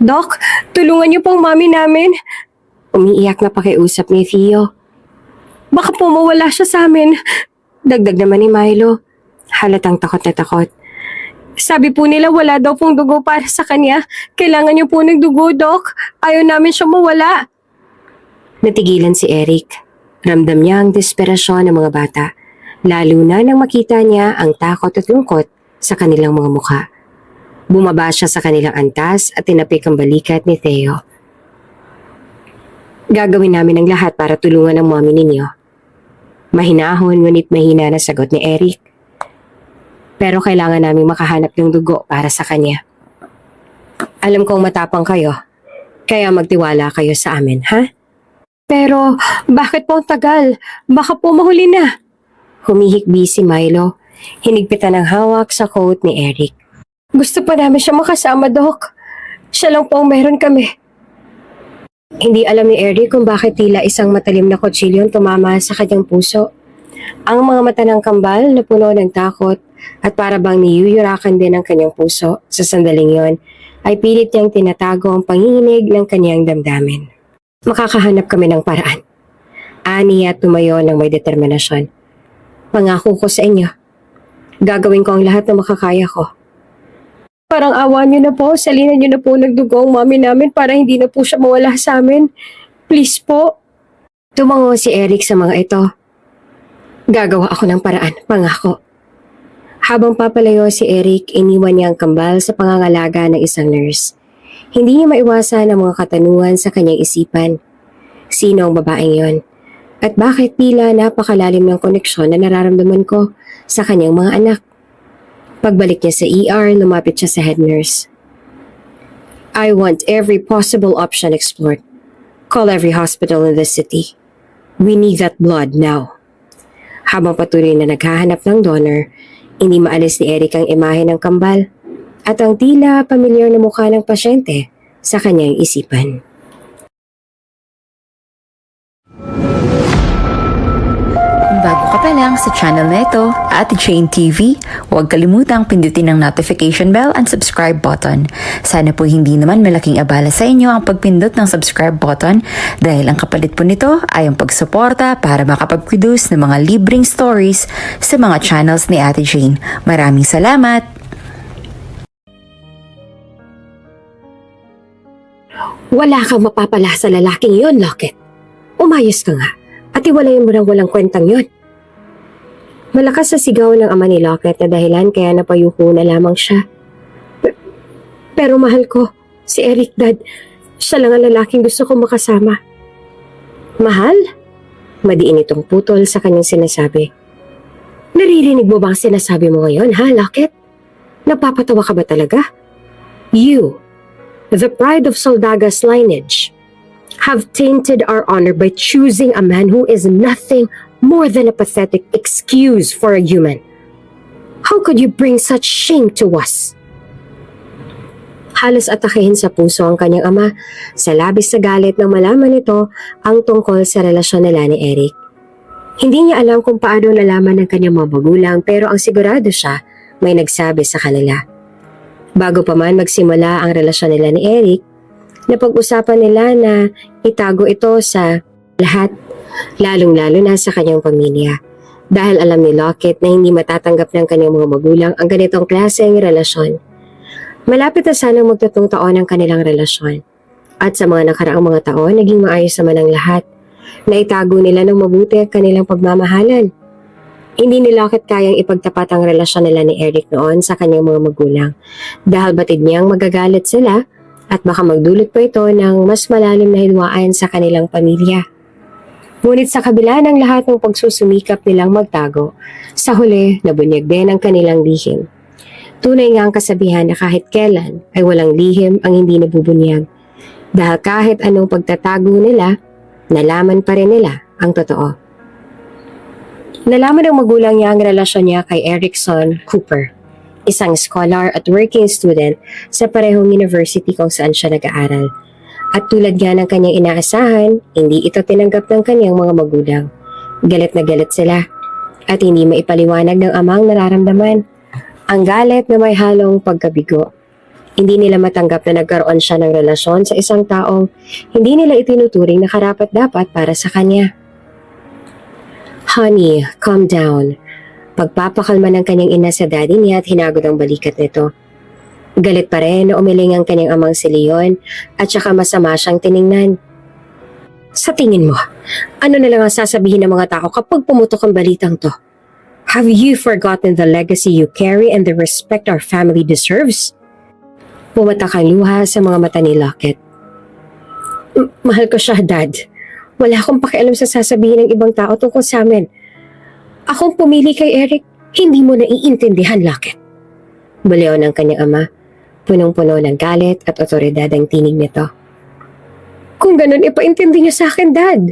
Doc, tulungan niyo pong mami namin. Umiiyak na pakiusap ni Theo. Baka po mawala siya sa amin. Dagdag naman ni Milo. Halatang takot na takot. Sabi po nila wala daw pong dugo para sa kanya. Kailangan niyo po ng dugo, Doc. Ayaw namin siya mawala. Natigilan si Eric. Ramdam niya ang desperasyon ng mga bata. Lalo na nang makita niya ang takot at lungkot sa kanilang mga mukha. Bumaba siya sa kanilang antas at tinapik ang balikat ni Theo. Gagawin namin ang lahat para tulungan ang mommy ninyo. Mahinahon ngunit mahina na sagot ni Eric. Pero kailangan namin makahanap ng dugo para sa kanya. Alam kong matapang kayo, kaya magtiwala kayo sa amin, ha? Pero bakit po ang tagal? Baka po mahuli na. Humihikbi si Milo. Hinigpitan ang hawak sa coat ni Eric. Gusto pa namin siya makasama, Doc. Siya lang po ang meron kami. Hindi alam ni Eric kung bakit tila isang matalim na kutsilyo tumama sa kanyang puso. Ang mga mata ng kambal na puno ng takot at para bang niyuyurakan din ang kanyang puso sa sandaling yon ay pilit niyang tinatago ang panginginig ng kanyang damdamin. Makakahanap kami ng paraan. Ani at tumayo ng may determinasyon. Pangako ko sa inyo. Gagawin ko ang lahat na makakaya ko. Parang awa niyo na po, salinan niyo na po ng dugo ang mami namin para hindi na po siya mawala sa amin. Please po. Tumango si Eric sa mga ito. Gagawa ako ng paraan, pangako. Habang papalayo si Eric, iniwan niya ang kambal sa pangangalaga ng isang nurse. Hindi niya maiwasan ang mga katanungan sa kanyang isipan. Sino ang babaeng yon? At bakit tila napakalalim ng koneksyon na nararamdaman ko sa kanyang mga anak? Pagbalik niya sa ER, lumapit siya sa head nurse. I want every possible option explored. Call every hospital in the city. We need that blood now. Habang patuloy na naghahanap ng donor, hindi maalis ni Eric ang imahe ng kambal at ang tila pamilyar na mukha ng pasyente sa kanyang isipan. Bago ka pa lang sa channel na ito, Ate Jane TV, huwag kalimutang pindutin ang notification bell and subscribe button. Sana po hindi naman malaking abala sa inyo ang pagpindot ng subscribe button dahil ang kapalit po nito ay ang pagsuporta para makapag-produce ng mga libreng stories sa mga channels ni Ate Jane. Maraming salamat! Wala kang mapapala sa lalaking yon, Locket. Umayos ka nga at iwalayin mo ng walang kwentang yon. Malakas sa sigaw ng ama ni Locket na dahilan kaya napayuko na lamang siya. Pero mahal ko, si Eric, Dad, siya lang ang lalaking gusto kong makasama. Mahal? Madiin itong putol sa kanyang sinasabi. Naririnig mo ba ang sinasabi mo ngayon, ha, Locket? Napapatawa ka ba talaga? You, the pride of Soldaga's lineage, have tainted our honor by choosing a man who is nothing more than a pathetic excuse for a human. How could you bring such shame to us? Halos atakihin sa puso ang kanyang ama sa labis sa galit nang malaman nito ang tungkol sa relasyon nila ni Eric. Hindi niya alam kung paano nalaman ng kanyang mga magulang pero ang sigurado siya may nagsabi sa kanila. Bago pa man magsimula ang relasyon nila ni Eric, napag-usapan nila na itago ito sa lahat, lalong-lalo na sa kanyang pamilya. Dahil alam ni Locket na hindi matatanggap ng kanyang mga magulang ang ganitong klaseng relasyon. Malapit na sanang magtatong taon ang kanilang relasyon. At sa mga nakaraang mga taon, naging maayos naman ang lahat. Naitago nila ng mabuti ang kanilang pagmamahalan. Hindi ni Locket kayang ipagtapat ang relasyon nila ni Eric noon sa kanyang mga magulang. Dahil batid niyang magagalit sila at baka magdulot pa ito ng mas malalim na hidwaan sa kanilang pamilya. Ngunit sa kabila ng lahat ng pagsusumikap nilang magtago, sa huli nabunyag din ang kanilang lihim. Tunay nga ang kasabihan na kahit kailan ay walang lihim ang hindi nabubunyag. Dahil kahit anong pagtatago nila, nalaman pa rin nila ang totoo. Nalaman ng magulang niya ang relasyon niya kay Erickson Cooper, isang scholar at working student sa parehong university kung saan siya nag-aaral. At tulad nga ng kanyang inaasahan, hindi ito tinanggap ng kanyang mga magulang. Galit na galit sila at hindi maipaliwanag ng amang nararamdaman. Ang galit na may halong pagkabigo. Hindi nila matanggap na nagkaroon siya ng relasyon sa isang taong hindi nila itinuturing na karapat-dapat para sa kanya. Honey, calm down. Pagpapakalma ng kanyang ina sa daddy niya at hinagod ang balikat nito. Galit pa rin na umiling ang kanyang amang si Leon at saka masama siyang tiningnan. Sa tingin mo, ano na lang ang sasabihin ng mga tao kapag pumutok ang balitang to? Have you forgotten the legacy you carry and the respect our family deserves? Pumatak ang luha sa mga mata ni Lockett. Mahal ko siya, Dad. Wala akong pakialam sa sasabihin ng ibang tao tungkol sa amin. Akong pumili kay Eric, hindi mo naiintindihan, Lockett. Baliw ng kanyang ama, punong-puno ng galit at otoridad ang tinig nito. Kung ganun, ipaintindi niyo sa akin, Dad.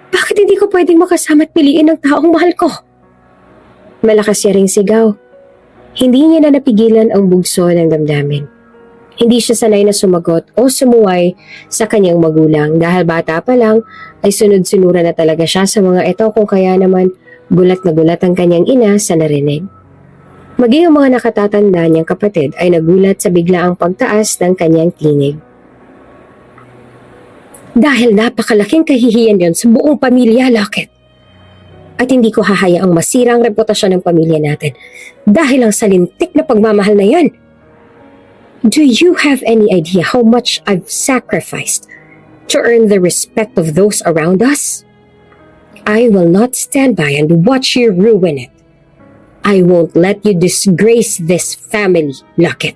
Bakit hindi ko pwedeng makasama at piliin ang taong mahal ko? Malakas siya ring sigaw. Hindi niya na napigilan ang bugso ng damdamin. Hindi siya sanay na sumagot o sumuway sa kanyang magulang dahil bata pa lang ay sunod-sunura na talaga siya sa mga ito kung kaya naman gulat na gulat ang kanyang ina sa narinig. Maging ang mga nakatatanda niyang kapatid ay nagulat sa biglaang pagtaas ng kanyang tinig. Dahil napakalaking kahihiyan yon sa buong pamilya, Lockett. At hindi ko hahayaang masira ang reputasyon ng pamilya natin dahil ang salintik na pagmamahal na yan. Do you have any idea how much I've sacrificed to earn the respect of those around us? I will not stand by and watch you ruin it. I won't let you disgrace this family, Lockett.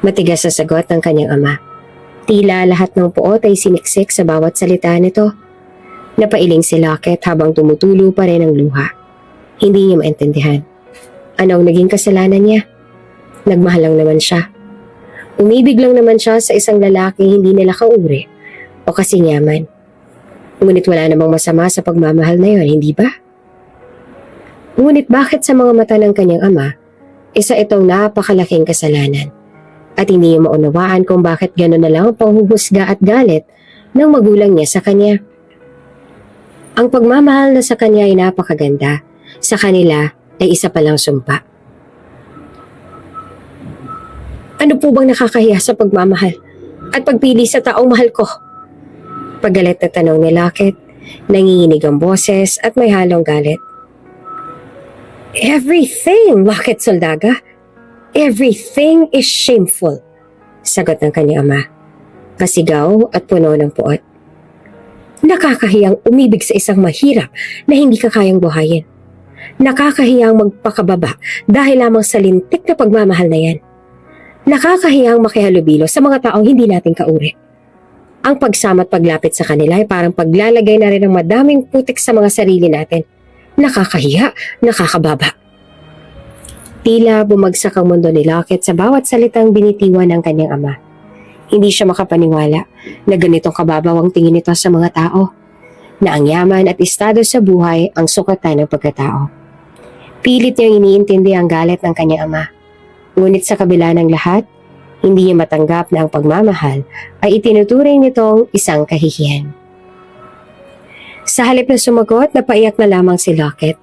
Matigas sa sagot ng kanyang ama. Tila lahat ng puot ay siniksik sa bawat salita nito. Napailing si Lockett habang tumutulo pa rin ang luha. Hindi niya maintindihan. Ano ang naging kasalanan niya? Nagmahal lang naman siya. Umibig lang naman siya sa isang lalaki hindi nila kauri o kasinyaman. Ngunit wala namang masama sa pagmamahal na yon, hindi ba? Ngunit bakit sa mga mata ng kanyang ama, isa itong napakalaking kasalanan at hindi niya maunawaan kung bakit gano'n na lang ang panghuhusga at galit ng magulang niya sa kanya. Ang pagmamahal na sa kanya ay napakaganda, sa kanila ay isa palang sumpa. Ano po bang nakakahiya sa pagmamahal at pagpili sa taong mahal ko? Pagalit na tanong ni Lockett, nanginginig ang boses at may halong galit. Everything, Lockett Soldaga. Everything is shameful, sagot ng kanyang ama. Pasigaw at puno ng puot. Nakakahiyang umibig sa isang mahirap na hindi ka kayang buhayin. Nakakahiyang magpakababa dahil lamang sa lintik na pagmamahal na yan. Nakakahiyang makihalubilo sa mga taong hindi natin kauri. Ang pagsama at paglapit sa kanila ay parang paglalagay na rin ng madaming putik sa mga sarili natin. Nakakahiya, nakakababa. Tila bumagsak ang mundo ni Lockett sa bawat salitang binitiwan ng kanyang ama. Hindi siya makapaniwala na ganitong kababaw ang tingin nito sa mga tao, na ang yaman at estado sa buhay ang sukatan ng pagkatao. Pilit niyang iniintindi ang galit ng kanyang ama. Ngunit sa kabila ng lahat, hindi niya matanggap na ang pagmamahal ay itinuturing nitong isang kahihiyan. Sa halip na sumagot, napaiyak na lamang si Lockett.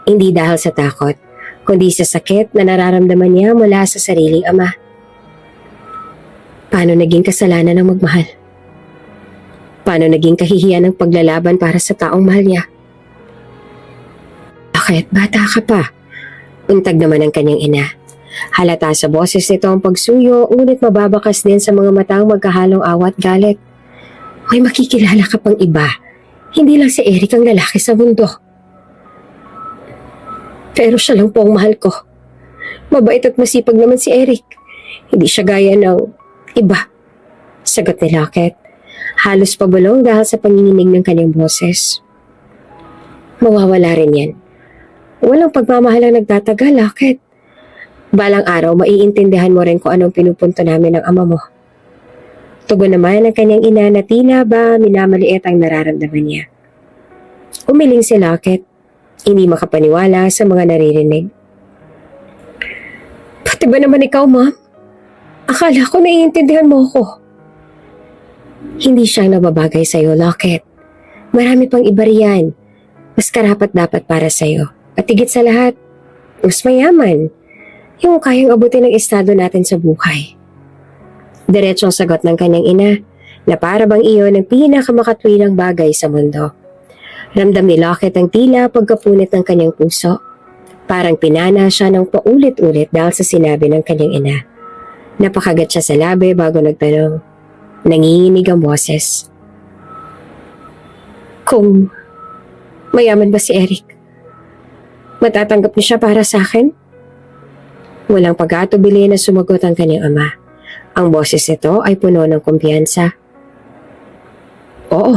Hindi dahil sa takot, kundi sa sakit na nararamdaman niya mula sa sariling ama. Paano naging kasalanan ng magmahal? Paano naging kahihiyan ng paglalaban para sa taong mahal niya? Bakit? Bata ka pa. Untag naman ang kanyang ina. Halata sa boses nito ang pagsuyo, ngunit mababakas din sa mga matang magkahalong awa at galit. May makikilala ka pang iba. Hindi lang si Eric ang lalaki sa mundo. Pero siya lang po ang mahal ko. Mabait at masipag naman si Eric. Hindi siya gaya ng iba. Sagot ni Lockett. Halos pabulong dahil sa panginginig ng kanyang boses. Mawawala rin yan. Walang pagmamahal ang nagtatagal, Lockett. Balang araw, maiintindihan mo rin kung anong pinupunto namin ng ama mo. Tugon naman ang kanyang ina na tila ba minamaliit ang nararamdaman niya. Umiling si Lockett, hindi makapaniwala sa mga naririnig. Pati ba naman ikaw, ma'am? Akala ko naiintindihan mo ako. Hindi siyang nababagay sa'yo, Lockett. Marami pang iba riyan. Mas karapat dapat para sa'yo. At higit sa lahat, mas mayaman. Yung kayang abutin ng estado natin sa buhay. Diretsong sagot ng kanyang ina na para bang iyon ang pinakamakatwilang bagay sa mundo. Ramdam ni Lockett ang tila pagkapunit ng kanyang puso. Parang pinana siya ng paulit-ulit dahil sa sinabi ng kanyang ina. Napakagat siya sa labi bago nagtanong. Nanginginig ang boses. Kung mayaman ba si Eric? Matatanggap niya siya para sa akin? Walang pag-atubili na sumagot ang kanyang ama. Ang boses nito ay puno ng kumpiyansa. Oo,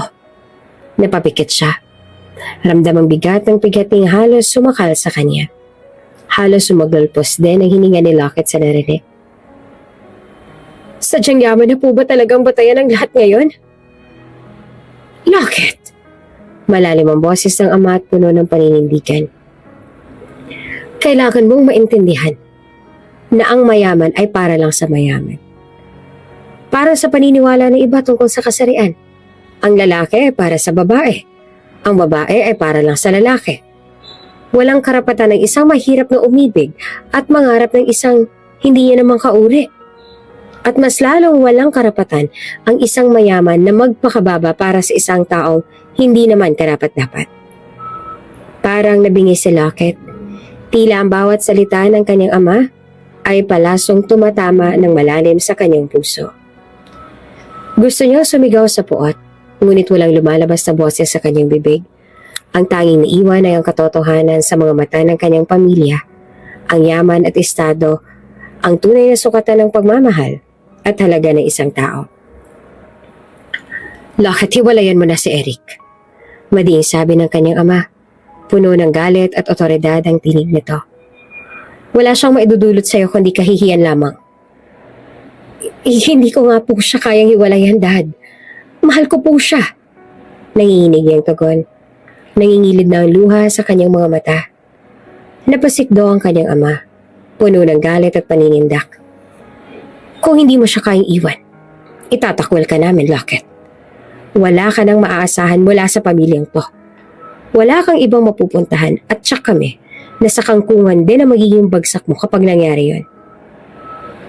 napapikit siya. Ramdam ang bigat ng pigating halos sumakal sa kanya. Halos sumagalpos din ang hininga ni Lockett sa narinig. Sadyang yaman na po ba talagang batayan ang lahat ngayon? Lockett! Malalim ang boses ng ama at puno ng paninindigan. Kailangan mong maintindihan na ang mayaman ay para lang sa mayaman. Para sa paniniwala ng iba tungkol sa kasarian. Ang lalaki ay para sa babae. Ang babae ay para lang sa lalaki. Walang karapatan ng isang mahirap na umibig at mangarap ng isang hindi niya naman kauri. At mas lalong walang karapatan ang isang mayaman na magpakababa para sa isang taong hindi naman karapat-dapat. Parang nabingi si Lockett. Tila ang bawat salita ng kanyang ama ay palasong tumatama ng malalim sa kanyang puso. Gusto niya sumigaw sa puot, ngunit walang lumalabas na boses sa kanyang bibig. Ang tanging naiwan ay ang katotohanan sa mga mata ng kanyang pamilya, ang yaman at estado, ang tunay na sukatan ng pagmamahal at halaga ng isang tao. Lockett, hiwalayan mo na si Eric. Madiing sabi ng kanyang ama. Puno ng galit at otoridad ang tinig nito. Wala siyang maidudulot sa iyo kundi kahihiyan lamang. Hindi ko nga po siya kayang hiwalayan, Dad. Mahal ko po siya. Nanginginig niyang tugon. Nangingilid na ang luha sa kanyang mga mata. Napasikdo ang kanyang ama. Puno ng galit at paninindak. Kung hindi mo siya kayang iwan, itatakwil ka namin, Lockett. Wala ka nang maaasahan mula sa pamilyang to. Wala kang ibang mapupuntahan at siyak kami na sa kangkungan din ang magiging bagsak mo kapag nangyari yon.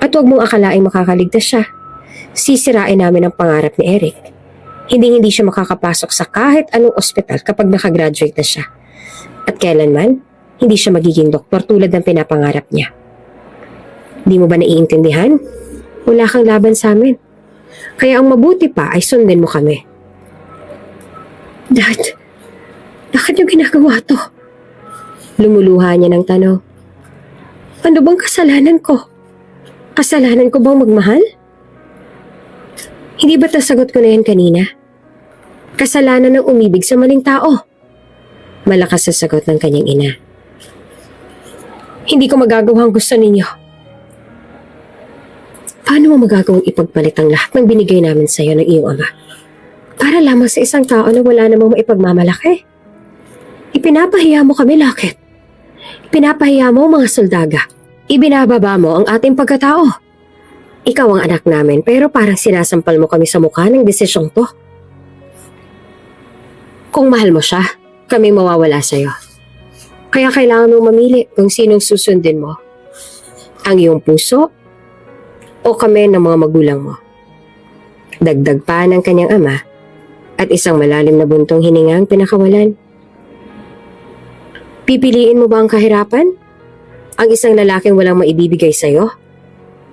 At huwag mong akalaing makakaligtas siya. Sisirain namin ang pangarap ni Eric. Hindi siya makakapasok sa kahit anong ospital kapag nakagraduate na siya. At kailanman, hindi siya magiging doktor tulad ng pinapangarap niya. Di mo ba naiintindihan? Wala kang laban sa amin. Kaya ang mabuti pa ay sundin mo kami. Dad, bakit niyo ginagawa to? Lumuluha niya ng tanong. Ano bang kasalanan ko? Kasalanan ko bang magmahal? Hindi ba't nasagot ko na yan kanina? Kasalanan ng umibig sa maling tao. Malakas sa sagot ng kanyang ina. Hindi ko magagawa ang gusto ninyo. Paano mo magagawang ipagpalit ang lahat ng binigay namin sa iyo ng iyong ama? Para lamang sa isang tao na wala namang maipagmamalaki. Ipinapahiya mo kami, Lockett. Ipinapahiya mo mga soldaga. Ibinababa mo ang ating pagkatao. Ikaw ang anak namin pero parang sinasampal mo kami sa mukha ng desisyong to. Kung mahal mo siya, kami mawawala sa'yo. Kaya kailangan mong mamili kung sinong susundin mo. Ang iyong puso o kami ng mga magulang mo. Dagdag pa ng kanyang ama at isang malalim na buntong hininga ang pinakawalan. Pipiliin mo ba ang kahirapan? Ang isang lalaking walang maibibigay sa'yo?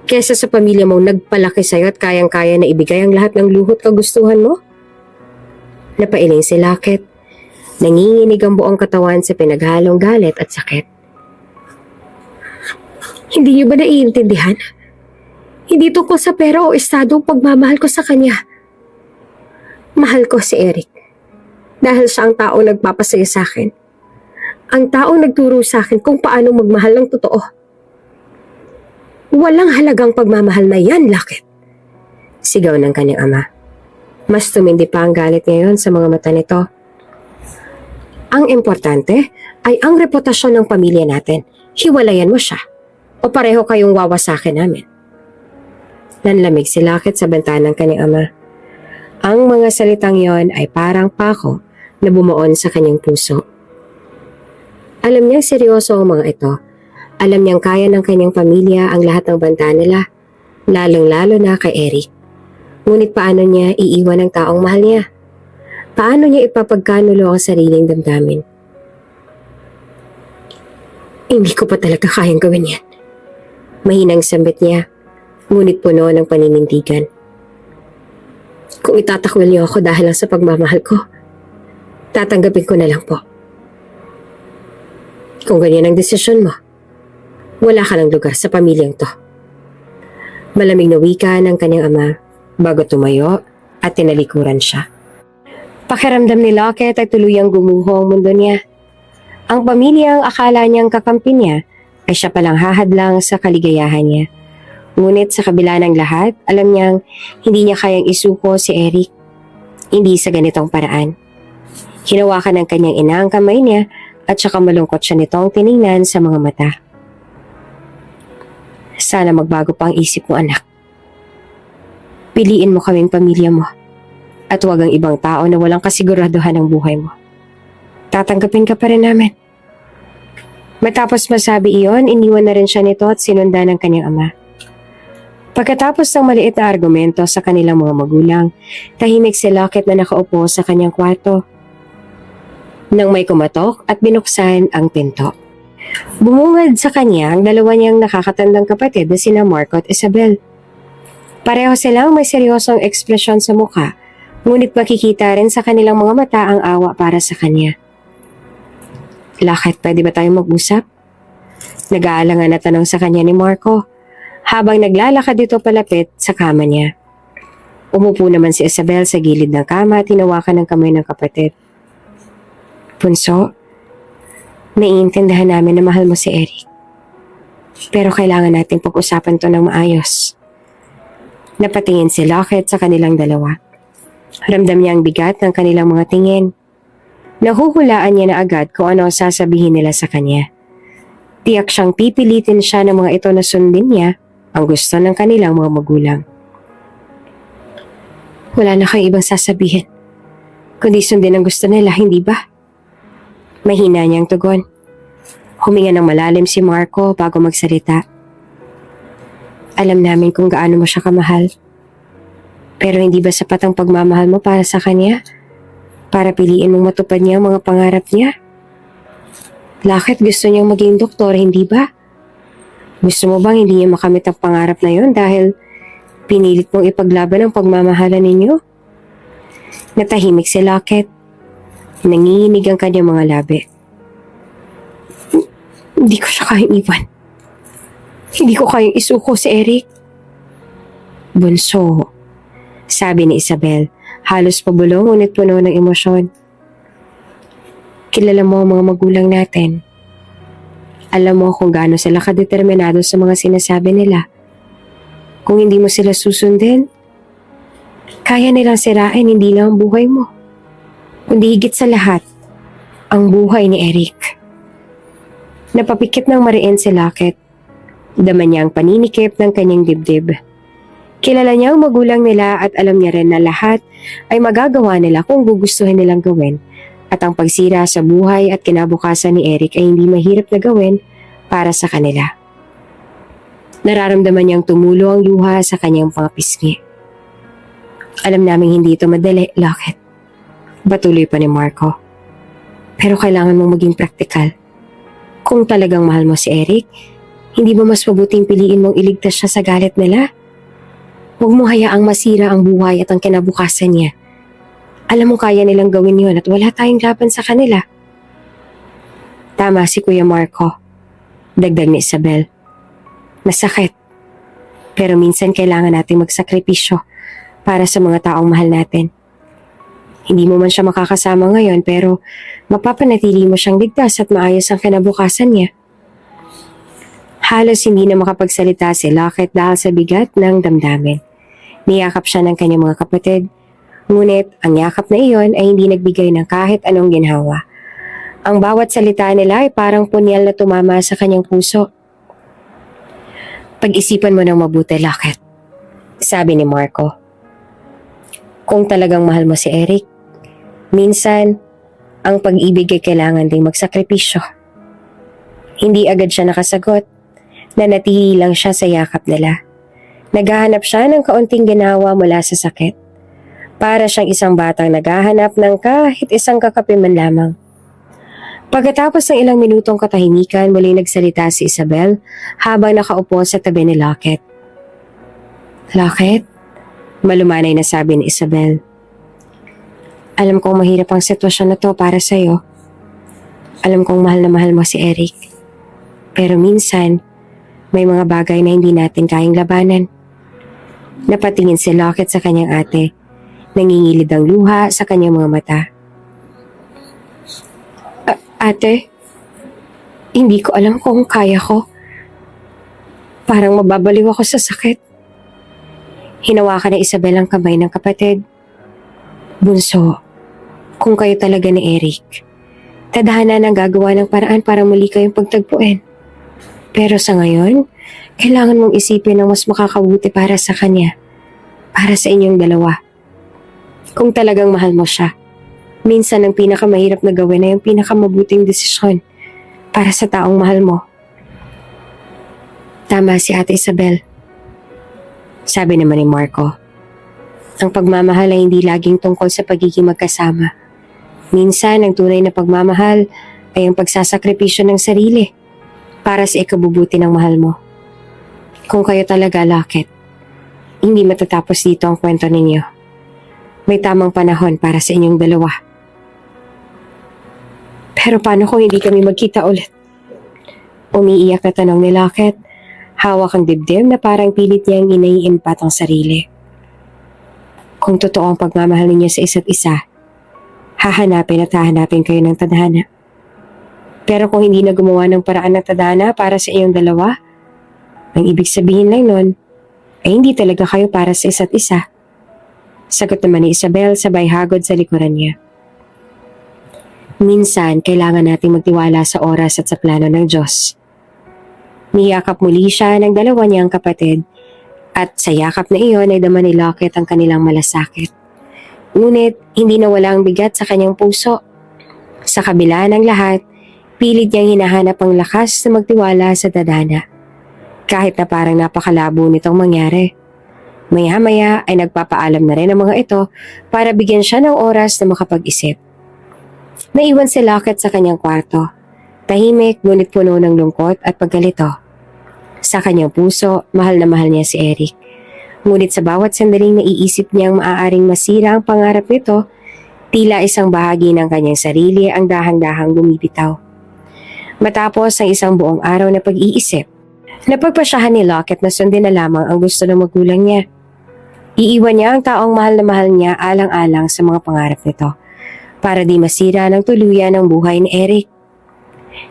Kesa sa pamilya mong nagpalaki sa'yo at kayang-kaya na ibigay ang lahat ng luhot kagustuhan mo? Napailing si Lockett. Nanginginig ang buong katawan sa pinaghalong galit at sakit. Hindi niyo ba naiintindihan? Hindi tungkol sa pera o estado ang pagmamahal ko sa kanya. Mahal ko si Eric. Dahil siya ang taong nagpapasaya sa akin. Ang taong nagturo sa akin kung paano magmahal ng totoo. Walang halagang pagmamahal na yan, Lockett. Sigaw ng kanyang ama. Mas tumindi pa ang galit ngayon sa mga mata nito. Ang importante ay ang reputasyon ng pamilya natin. Hiwalayan mo siya. O pareho kayong wawasakin namin. Nanlamig si Lockett sa bintana ng kanyang ama. Ang mga salitang yon ay parang pako na bumuon sa kanyang puso. Alam niyang seryoso ang mga ito Alam niyang kaya ng kanyang pamilya ang lahat ng banta nila, lalong-lalo na kay Eric. Ngunit paano niya iiwan ang taong mahal niya? Paano niya ipapagkanulo ang sariling damdamin? Hindi ko pa talaga kayang gawin yan. Mahinang sambit niya, ngunit puno ng paninindigan. Kung itatakwil niyo ako dahil lang sa pagmamahal ko, tatanggapin ko na lang po. Kung ganyan ang desisyon mo, wala ka ng lugar sa pamilyang to. Malamig na wika ng kanyang ama bago tumayo at tinalikuran siya. Pakiramdam ni Lockett ay tuluyang gumuho ang mundo niya. Ang pamilyang akala niyang kakampi niya ay siya palang hahadlang sa kaligayahan niya. Ngunit sa kabila ng lahat, alam niyang hindi niya kayang isuko si Eric. Hindi sa ganitong paraan. Hinawakan ng kanyang ina ang kamay niya at saka malungkot siya nitong tiningnan sa mga mata. Sana magbago pa ang isip mo, anak. Piliin mo kaming pamilya mo at huwag ang ibang tao na walang kasiguraduhan ng buhay mo. Tatanggapin ka pa rin namin. Matapos masabi iyon, iniwan na rin siya nito at sinundan ng kanyang ama. Pagkatapos ng maliit na argumento sa kanilang mga magulang, tahimik si Lockett na nakaupo sa kanyang kwarto. Nang may kumatok at binuksan ang pinto. Bumungad sa kanya ang dalawa niyang nakakatandang kapatid na sina Marco at Isabel. Pareho silang may seryosong ekspresyon sa mukha, ngunit makikita rin sa kanilang mga mata ang awa para sa kanya. Lockett, pwede ba tayong mag-usap? Nag-aalangan na tanong sa kanya ni Marco, habang naglalakad dito palapit sa kama niya. Umupo naman si Isabel sa gilid ng kama at hinawakan ng kamay ng kapatid. Bunso, naiintindihan namin na mahal mo si Eric. Pero kailangan natin pag-usapan to ng maayos. Napatingin si Lockett sa kanilang dalawa. Ramdam niya ang bigat ng kanilang mga tingin. Nahuhulaan niya na agad kung ano ang sasabihin nila sa kanya. Tiyak siyang pipilitin siya ng mga ito na sundin niya ang gusto ng kanilang mga magulang. Wala na kang ibang sasabihin, kundi sundin ang gusto nila, hindi ba? Mahina niyang tugon. Huminga ng malalim si Marco bago magsalita. Alam namin kung gaano mo siya kamahal. Pero hindi ba sapat ang pagmamahal mo para sa kanya? Para piliin mong matupad niya ang mga pangarap niya? Lockett, gusto niyang maging doktor, hindi ba? Gusto mo bang hindi niya makamit ang pangarap na yon dahil pinilit mong ipaglaban ang pagmamahalan ninyo? Natahimik si Lockett. Nanginginig ang kanyang mga labi. Hindi ko siya kayang iwan. Hindi ko kayang isuko si Eric. Bunso, sabi ni Isabel, halos pabulong ngunit puno ng emosyon. Kilala mo ang mga magulang natin. Alam mo kung gaano sila kadeterminado sa mga sinasabi nila. Kung hindi mo sila susundin, kaya nilang sirain hindi lang ang buhay mo, kundi higit sa lahat, ang buhay ni Eric. Napapikit ng mariin si Lockett. Dama niya ang paninikip ng kanyang dibdib. Kilala niya ang magulang nila at alam niya rin na lahat ay magagawa nila kung gugustuhin nilang gawin at ang pagsira sa buhay at kinabukasan ni Eric ay hindi mahirap na gawin para sa kanila. Nararamdaman niyang tumulo ang luha sa kanyang mga pisngi. Alam naming hindi ito madali, Lockett. Patuloy pa ni Marco. Pero kailangan mong maging praktikal. Kung talagang mahal mo si Eric, hindi ba mas mabuting piliin mong iligtas siya sa galit nila? Huwag mo hayaang masira ang buhay at ang kinabukasan niya. Alam mo kaya nilang gawin yun at wala tayong laban sa kanila. Tama si Kuya Marco. Dagdag ni Isabel. Masakit. Pero minsan kailangan nating magsakripisyo para sa mga taong mahal natin. Hindi mo man siya makakasama ngayon pero mapapanatili mo siyang ligtas at maayos ang kinabukasan niya. Halos hindi na makapagsalita si Lockett dahil sa bigat ng damdamin. Niyakap siya ng kanyang mga kapatid. Ngunit ang yakap na iyon ay hindi nagbigay ng kahit anong ginhawa. Ang bawat salita nila ay parang punyal na tumama sa kanyang puso. Pag-isipan mo ng mabuti, Lockett, sabi ni Marco. Kung talagang mahal mo si Eric, minsan, ang pag-ibig ay kailangan ding magsakripisyo. Hindi agad siya nakasagot. Nanatili lang siya sa yakap nila. Naghahanap siya ng kaunting ginawa mula sa sakit. Para siyang isang batang naghahanap ng kahit isang kakape man lamang. Pagkatapos ng ilang minutong katahimikan, muli nagsalita si Isabel habang nakaupo sa tabi ni Lockett. Lockett? Malumanay na sabi ni Isabel. Alam kong mahirap ang sitwasyon na to para sa'yo. Alam kong mahal na mahal mo si Eric. Pero minsan, may mga bagay na hindi natin kayang labanan. Napatingin si Lockett sa kanyang ate. Nangingilid ang luha sa kanyang mga mata. Ate, hindi ko alam kung kaya ko. Parang mababaliw ako sa sakit. Hinawakan ni Isabel ang kamay ng kapatid. Bunso, kung kayo talaga ni Eric, tadhana nang gagawa ng paraan para muli kayong pagtagpuin. Pero sa ngayon, kailangan mong isipin ang mas makakabuti para sa kanya, para sa inyong dalawa. Kung talagang mahal mo siya, minsan ang pinakamahirap na gawin ay ang pinakamabuting desisyon para sa taong mahal mo. Tama si Ate Isabel. Sabi naman ni Marco, ang pagmamahal ay hindi laging tungkol sa pagiging magkasama. Minsan, ang tunay na pagmamahal ay ang pagsasakripisyo ng sarili para sa ikabubuti ng mahal mo. Kung kayo talaga, Lockett, hindi matatapos dito ang kwento ninyo. May tamang panahon para sa inyong dalawa. Pero paano kung hindi kami magkita ulit? Umiiyak na tanong ni Lockett. Hawak ang dibdib na parang pilit niyang inaiimpat ang sarili. Kung totoo ang pagmamahal ninyo sa isa't isa, hahanapin at hahanapin kayo ng tadhana. Pero kung hindi na gumawa ng paraan ng tadhana para sa inyong dalawa, ang ibig sabihin lang nun ay hindi talaga kayo para sa isa't isa. Sagot naman ni Isabel sabay hagod sa likuran niya. Minsan, kailangan nating magtiwala sa oras at sa plano ng Diyos. Niyakap muli siya ng dalawa niyang kapatid at sa yakap na iyon ay dama ni Lockett ang kanilang malasakit. Ngunit, hindi nawala ang bigat sa kanyang puso. Sa kabila ng lahat, pilit niyang hinahanap ang lakas na magtiwala sa tadhana. Kahit na parang napakalabo nitong mangyari. Maya-maya ay nagpapaalam na rin ang mga ito para bigyan siya ng oras na makapag-isip. Naiwan si Lockett sa kanyang kwarto. Tahimik ngunit puno ng lungkot at pagkalito. Sa kanyang puso, mahal na mahal niya si Eric. Ngunit sa bawat sandaling naiisip niyang maaaring masira ang pangarap nito, tila isang bahagi ng kanyang sarili ang dahang-dahang bumibitaw. Matapos ang isang buong araw na pag-iisip, napagpasyahan ni Lockett na sundin na lamang ang gusto ng magulang niya. Iiwan niya ang taong mahal na mahal niya alang-alang sa mga pangarap nito para di masira ng tuluyan ang buhay ni Eric.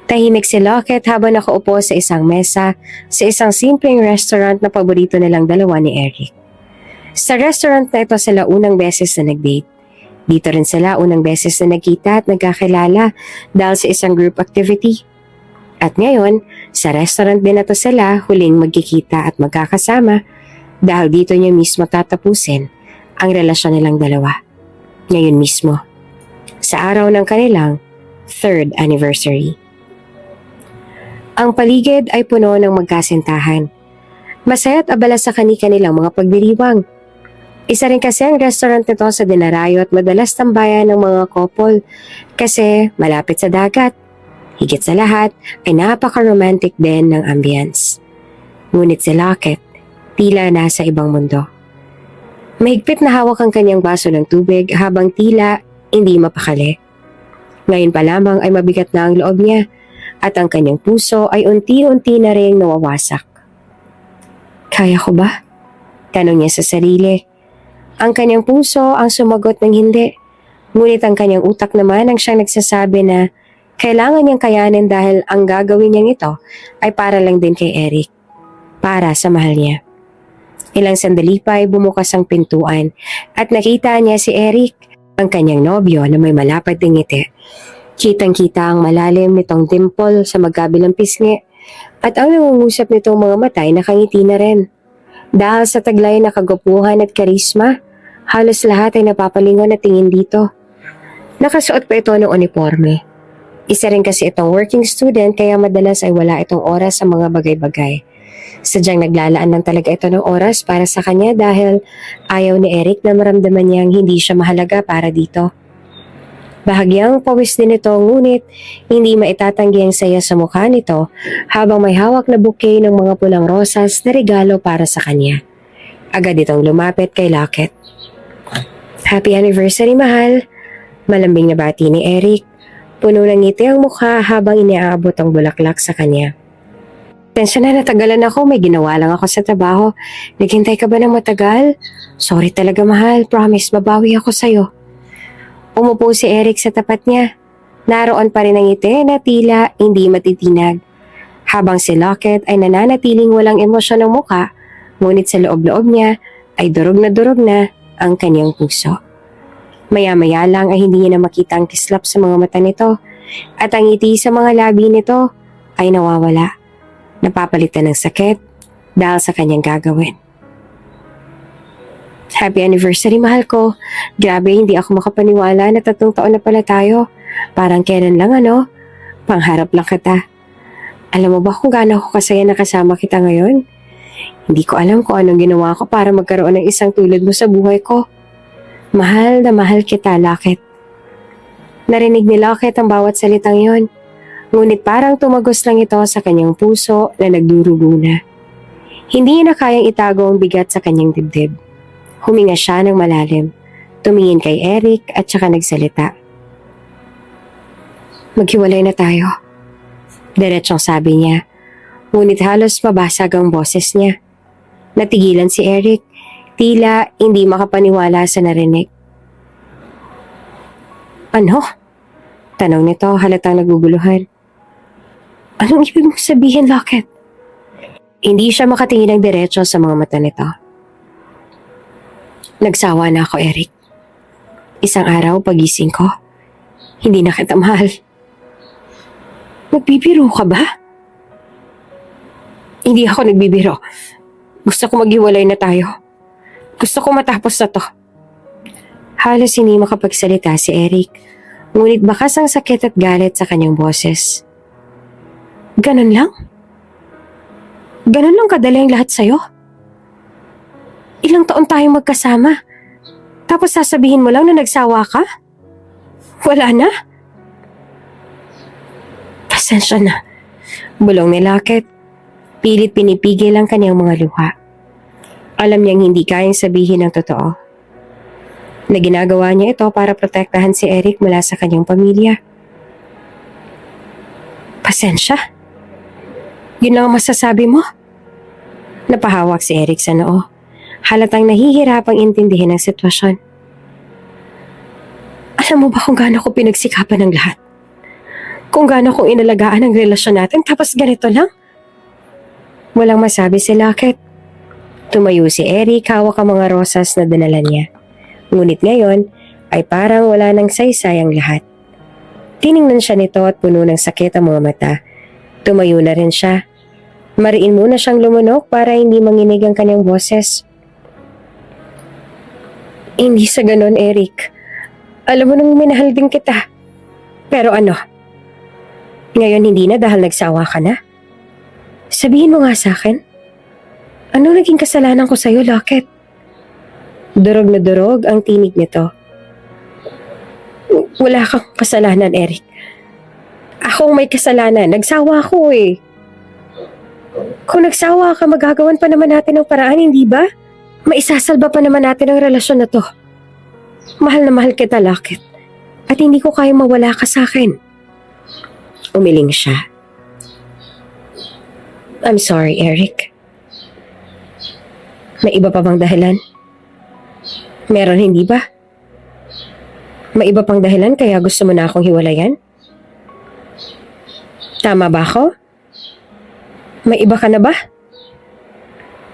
Tahimik si Lockett habang nakaupo sa isang mesa sa isang simpleng restaurant na paborito nilang dalawa ni Eric. Sa restaurant na ito sila unang beses na nag-date. Dito rin sila unang beses na nagkita at nagkakilala dahil sa isang group activity. At ngayon, sa restaurant din na to sila huling magkikita at magkakasama dahil dito niya mismo tatapusin ang relasyon nilang dalawa. Ngayon mismo, sa araw ng kanilang 3rd anniversary. Ang paligid ay puno ng magkasintahan. Masaya at abala sa kani-kanilang mga pagdiriwang. Isa rin kasi ang restaurant nito sa dinarayo at madalas tambayan ng mga couple kasi malapit sa dagat. Higit sa lahat ay napaka-romantic din ng ambience. Ngunit si Lockett, tila nasa ibang mundo. Mahigpit na hawak ang kanyang baso ng tubig habang tila hindi mapakali. Ngayon pa lamang ay mabigat na ang loob niya at ang kanyang puso ay unti-unti na rin nawawasak. Kaya ko ba? Tanong niya sa sarili. Ang kanyang puso ang sumagot ng hindi. Ngunit ang kanyang utak naman ang siyang nagsasabi na kailangan niyang kayanin dahil ang gagawin niyang ito ay para lang din kay Eric. Para sa mahal niya. Ilang sandali pa ay bumukas ang pintuan at nakita niya si Eric, ang kanyang nobyo na may malapad na ngiti. Kitang-kita ang malalim nitong dimple sa magkabilang pisngi at ang nangungusap nitong mga mata ay nakangiti na rin. Dahil sa taglay na kagwapuhan at karisma, halos lahat ay napapalingon na tingin dito. Nakasuot pa ito ng uniforme. Isa rin kasi itong working student kaya madalas ay wala itong oras sa mga bagay-bagay. Sadyang naglalaan lang talaga ito ng oras para sa kanya dahil ayaw ni Eric na maramdaman niyang hindi siya mahalaga para dito. Bahagyang pawis din ito ngunit hindi maitatanggi ang saya sa mukha nito habang may hawak na bouquet ng mga pulang rosas na regalo para sa kanya. Agad itong lumapit kay Lockett. Happy anniversary, mahal! Malambing na bati ni Eric. Puno ng ngiti ang mukha habang iniaabot ang bulaklak sa kanya. Tensya na, natagalan ako. May ginawa lang ako sa trabaho. Naghintay ka ba ng matagal? Sorry talaga, mahal. Promise, babawi ako sa'yo. Umupo si Eric sa tapat niya. Naroon pa rin ang ngiti na tila hindi matitinag. Habang si Lockett ay nananatiling walang emosyon ng mukha, ngunit sa loob-loob niya ay durog na ang kanyang puso. Maya-maya lang ay hindi niya na makita ang kislap sa mga mata nito at ang ngiti sa mga labi nito ay nawawala. Napapalitan ng sakit dahil sa kanyang gagawin. Happy anniversary, mahal ko. Grabe, hindi ako makapaniwala na 3 taon na pala tayo. Parang kailan lang, ano? Pangharap lang kita. Alam mo ba kung gaano ako kasaya na kasama kita ngayon? Hindi ko alam kung anong ginawa ko para magkaroon ng isang tulad mo sa buhay ko. Mahal na mahal kita, Lockett. Narinig ni Lockett ang bawat salitang yon. Ngunit parang tumagos lang ito sa kanyang puso na nagdurugo na. Hindi niya na kayang itago ang bigat sa kanyang dibdib. Huminga siya ng malalim. Tumingin kay Eric at saka nagsalita. Maghiwalay na tayo. Diretsong sabi niya. Ngunit halos mabasag ang boses niya. Natigilan si Eric. Tila hindi makapaniwala sa narinig. Ano? Tanong nito halatang naguguluhan. Anong ibig mong sabihin, Lockett? Hindi siya makatingin ng diretso sa mga mata nito. Nagsawa na ako, Eric. Isang araw pagising ko, hindi na kita mahal. Nagbibiro ka ba? Hindi ako nagbibiro. Gusto ko maghiwalay na tayo. Gusto ko matapos na to. Halos hindi makapagsalita si Eric, ngunit bakas ang sakit at galit sa kanyang boses. Ganun lang? Ganun lang kadali ang lahat sa'yo? Ilang taon tayong magkasama, tapos sasabihin mo lang na nagsawa ka? Wala na? Pasensya na. Bulong ni Lockett. Pilit pinipigil ang kanyang mga luha. Alam niyang hindi kayang sabihin ang totoo. Na ginagawa niya ito para protektahan si Eric mula sa kanyang pamilya. Pasensya? Yun lang ang masasabi mo? Napahawak si Eric sa noo. Halatang nahihirapang intindihin ang sitwasyon. Alam mo ba kung gaano ko pinagsikapan ng lahat? Kung gaano kong inalagaan ang relasyon natin tapos ganito lang? Walang masabi si Lockett. Tumayo si Eric hawak ang mga rosas na dinala niya. Ngunit ngayon ay parang wala nang saysay ang lahat. Tiningnan siya nito at puno ng sakit ang mga mata. Tumayo na rin siya. Mariin muna siyang lumunok para hindi manginig ang kanyang boses. Hindi sa ganon, Eric. Alam mo nang minahal din kita. Pero ano? Ngayon hindi na dahil nagsawa ka na? Sabihin mo nga sa akin. Ano naging kasalanan ko sa'yo, Lockett? Durog na durog ang tinig nito. Wala kang kasalanan, Eric. Ako ang may kasalanan. Nagsawa ako eh. Kung nagsawa ka, magagawan pa naman natin ng paraan, hindi ba? Maisasalba pa naman natin ang relasyon na to. Mahal na mahal kita, Lockett. At hindi ko kayang mawala ka sa akin. Umiling siya. I'm sorry, Eric. May iba pa bang dahilan? Meron, hindi ba? May iba pang dahilan kaya gusto mo na akong hiwalayan? Tama ba ako? May iba ka na ba?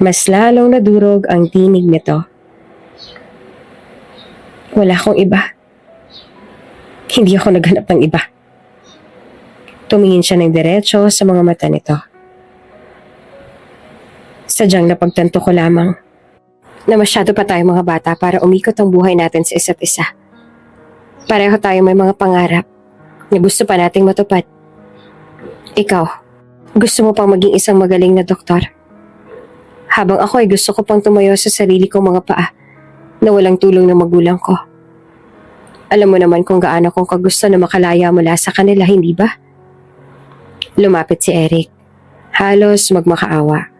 Mas lalong nadurog ang tinig nito. Wala akong iba. Hindi ako naghanap ng iba. Tumingin siya ng diretso sa mga mata nito. Sadyang napagtanto ko lamang na masyado pa tayong mga bata para umikot ang buhay natin sa isa't isa. Pareho tayo may mga pangarap, na gusto pa nating matupad. Ikaw, gusto mo pang maging isang magaling na doktor? Habang ako ay gusto ko pang tumayo sa sarili kong mga paa na walang tulong ng magulang ko. Alam mo naman kung gaano kong kagusto na makalaya mula sa kanila, hindi ba? Lumapit si Eric. Halos magmakaawa.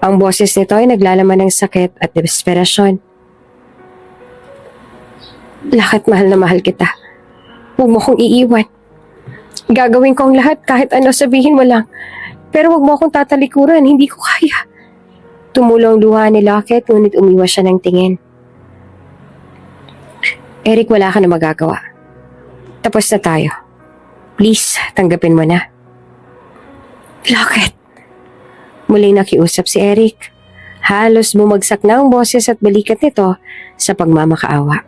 Ang boses nito ay naglalaman ng sakit at desperasyon. Lakit, mahal na mahal kita. Huwag mo kong iiwan. Gagawin ko ang lahat kahit ano sabihin mo lang. Pero huwag mo akong tatalikuran, hindi ko kaya. Tumulong luha ni Lockett ngunit umiwas siya ng tingin. Eric, wala ka na magagawa. Tapos na tayo. Please, tanggapin mo na. Lockett. Muling nakiusap si Eric. Halos bumagsak na ang boses at balikat nito sa pagmamakaawa.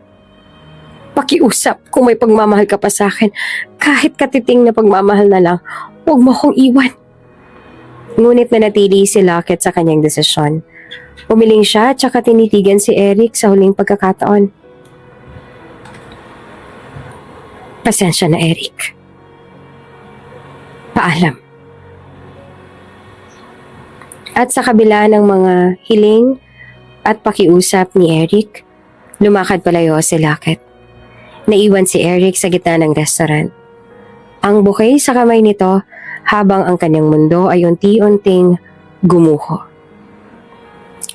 Pakiusap kung may pagmamahal ka pa sa akin. Kahit katiting na pagmamahal na lang, huwag mo akong iwan. Ngunit nanatili si Lockett sa kanyang desisyon. Umiling siya at saka tinitigan si Eric sa huling pagkakataon. Pasensya na, Eric. Paalam. At sa kabila ng mga hiling at pakiusap ni Eric, lumakad palayo si Lockett. Naiwan si Eric sa gitna ng restaurant. Ang bouquet sa kamay nito habang ang kanyang mundo ay unti-unting gumuho.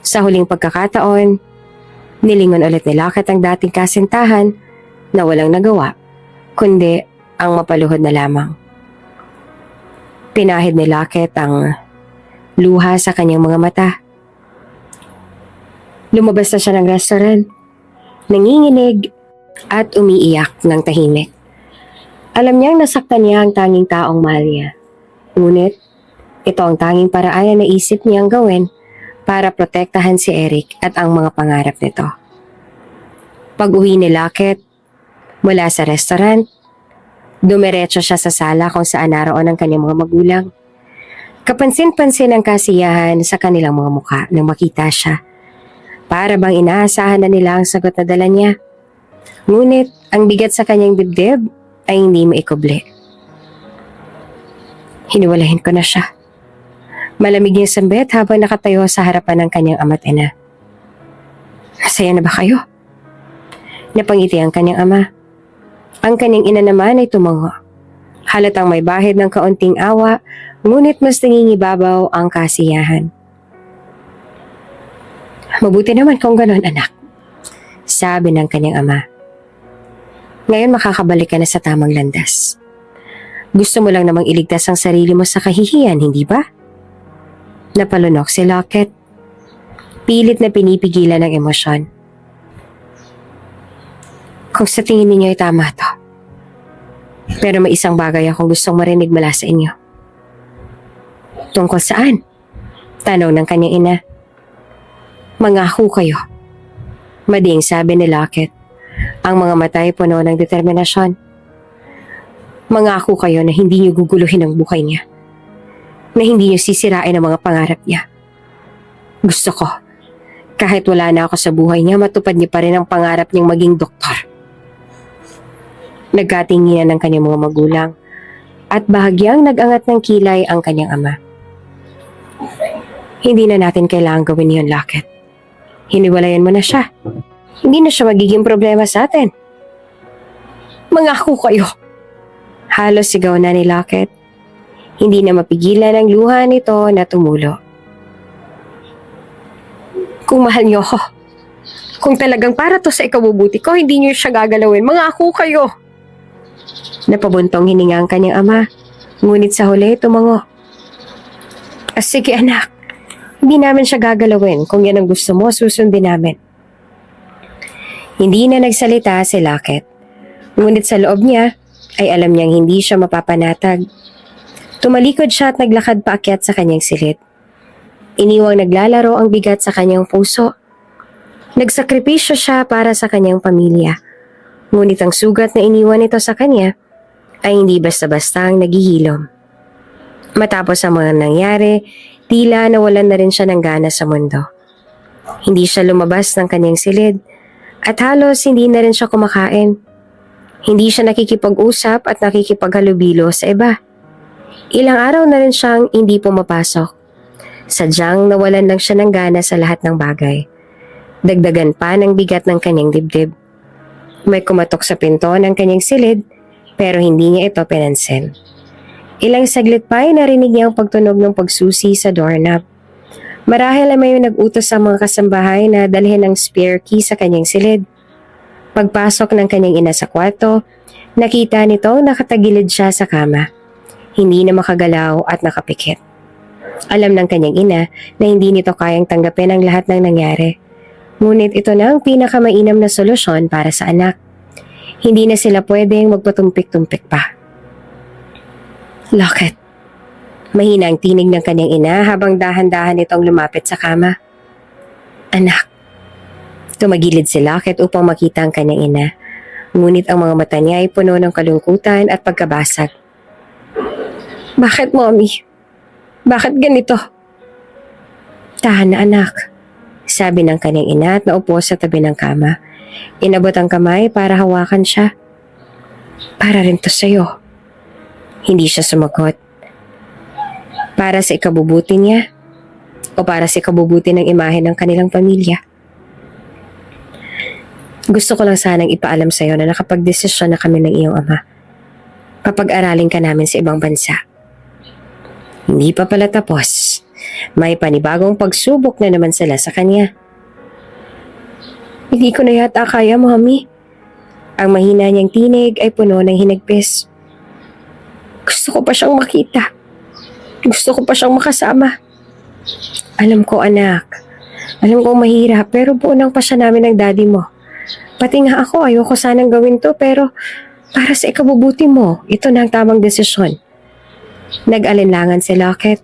Sa huling pagkakataon, nilingon ulit ni Lockett ang dating kasintahan na walang nagawa, kundi ang mapaluhod na lamang. Pinahid ni Lockett ang luha sa kanyang mga mata. Lumabas na siya ng restaurant, nanginginig at umiiyak ng tahimik. Alam niyang nasaktan niya ang tanging taong mahal niya. Ngunit, ito ang tanging paraan na naisip niyang gawin para protektahan si Eric at ang mga pangarap nito. Pag-uwi ni Lockett mula sa restaurant, dumiretso siya sa sala kung saan naroon ang kanyang mga magulang. Kapansin-pansin ang kasiyahan sa kanilang mga mukha nang makita siya. Para bang inaasahan na nila ang sagot na dala niya. Ngunit ang bigat sa kanyang dibdib ay hindi maikubli. Hiniwalayin ko na siya. Malamig niyang sambit habang nakatayo sa harapan ng kanyang ama't ina. Masaya na ba kayo? Napangiti ang kanyang ama. Ang kanyang ina naman ay tumango. Halatang may bahid ng kaunting awa, ngunit mas nangingibabaw ang kasiyahan. Mabuti naman kung ganon, anak, sabi ng kanyang ama. Ngayon makakabalik ka na sa tamang landas. Gusto mo lang namang iligtas ang sarili mo sa kahihiyan, hindi ba? Napalunok si Lockett. Pilit na pinipigilan ng emosyon. Kung sa tingin ninyo ay tama to. Pero may isang bagay akong gustong marinig mula sa inyo. Tungkol saan? Tanong ng kanyang ina. Mangako kayo. Mading sabi ni Lockett. Ang mga mata ay puno ng determinasyon. Mangako kayo na hindi niyo guguluhin ang buhay niya. Na hindi niyo sisirain ang mga pangarap niya. Gusto ko, kahit wala na ako sa buhay niya, matupad niya pa rin ang pangarap niyang maging doktor. Nagkatinginan ng kanyang mga magulang at bahagyang nag-angat ng kilay ang kanyang ama. Hindi na natin kailangan gawin yun, Lockett. Hiniwalayan mo na siya. Hindi na siya magiging problema sa atin. Mangako kayo. Halos sigaw na ni Lockett. Hindi na mapigilan ang luha nito na tumulo. Kung mahal niyo ako, kung talagang para to sa ikabubuti ko, hindi niyo siya gagalawin. Mangako kayo. Napabuntong hininga ang kanyang ama, ngunit sa huli tumango. Sige anak, hindi namin siya gagalawin. Kung yan ang gusto mo, susundin namin. Hindi na nagsalita si Lockett. Ngunit sa loob niya, ay alam niyang hindi siya mapapanatag. Tumalikod siya at naglakad paakyat sa kanyang silid. Iniwang naglalaro ang bigat sa kanyang puso. Nagsakripisyo siya para sa kanyang pamilya. Ngunit ang sugat na iniwan nito sa kanya ay hindi basta-basta ang naghihilom. Matapos ang mga nangyari, tila nawalan na rin siya ng gana sa mundo. Hindi siya lumabas ng kanyang silid at halos hindi na rin siya kumakain. Hindi siya nakikipag-usap at nakikipaghalubilo sa iba. Ilang araw na rin siyang hindi pumapasok. Sadyang nawalan lang siya ng gana sa lahat ng bagay. Dagdagan pa ng bigat ng kanyang dibdib. May kumatok sa pinto ng kanyang silid pero hindi niya ito pinansin. Ilang saglit pa ay narinig niya ang pagtunog ng pagsusi sa doorknob. Marahil ay may nag-utos sa mga kasambahay na dalhin ng spare key sa kanyang silid. Pagpasok ng kanyang ina sa kwarto, nakita nito nakatagilid siya sa kama. Hindi na makagalaw at nakapikit. Alam ng kanyang ina na hindi nito kayang tanggapin ang lahat ng nangyari. Ngunit ito na ang pinakamainam na solusyon para sa anak. Hindi na sila pwedeng magpatumpik-tumpik pa. Lockett. Mahina ang tinig ng kanyang ina habang dahan-dahan itong lumapit sa kama. Anak. Tumagilid si Lockett upang makita ang kanyang ina. Ngunit ang mga mata niya ay puno ng kalungkutan at pagkabasag. Bakit, Mommy? Bakit ganito? Tahan na, anak. Sabi ng kanyang ina at naupo sa tabi ng kama. Inabot ang kamay para hawakan siya. Para rin to sa'yo. Hindi siya sumagot. Para sa ikabubuti niya o para sa ikabubuti ng imahe ng kanilang pamilya. Gusto ko lang sanang ipaalam sa iyo na nakapagdesisyon na kami ng iyong ama. Papag-aralin ka namin sa ibang bansa. Hindi pa pala tapos. May panibagong pagsubok na naman sila sa kanya. Hindi ko na yata kaya, Mommy. Ang mahina niyang tinig ay puno ng hinagpis. Gusto ko pa siyang makita. Gusto ko pa siyang makasama. Alam ko, anak. Alam ko mahirap pero buo pa siya namin ng daddy mo. Pati nga ako, ayoko sanang gawin to pero para sa ikabubuti mo, ito na ang tamang desisyon. Nag-alinlangan si Lockett.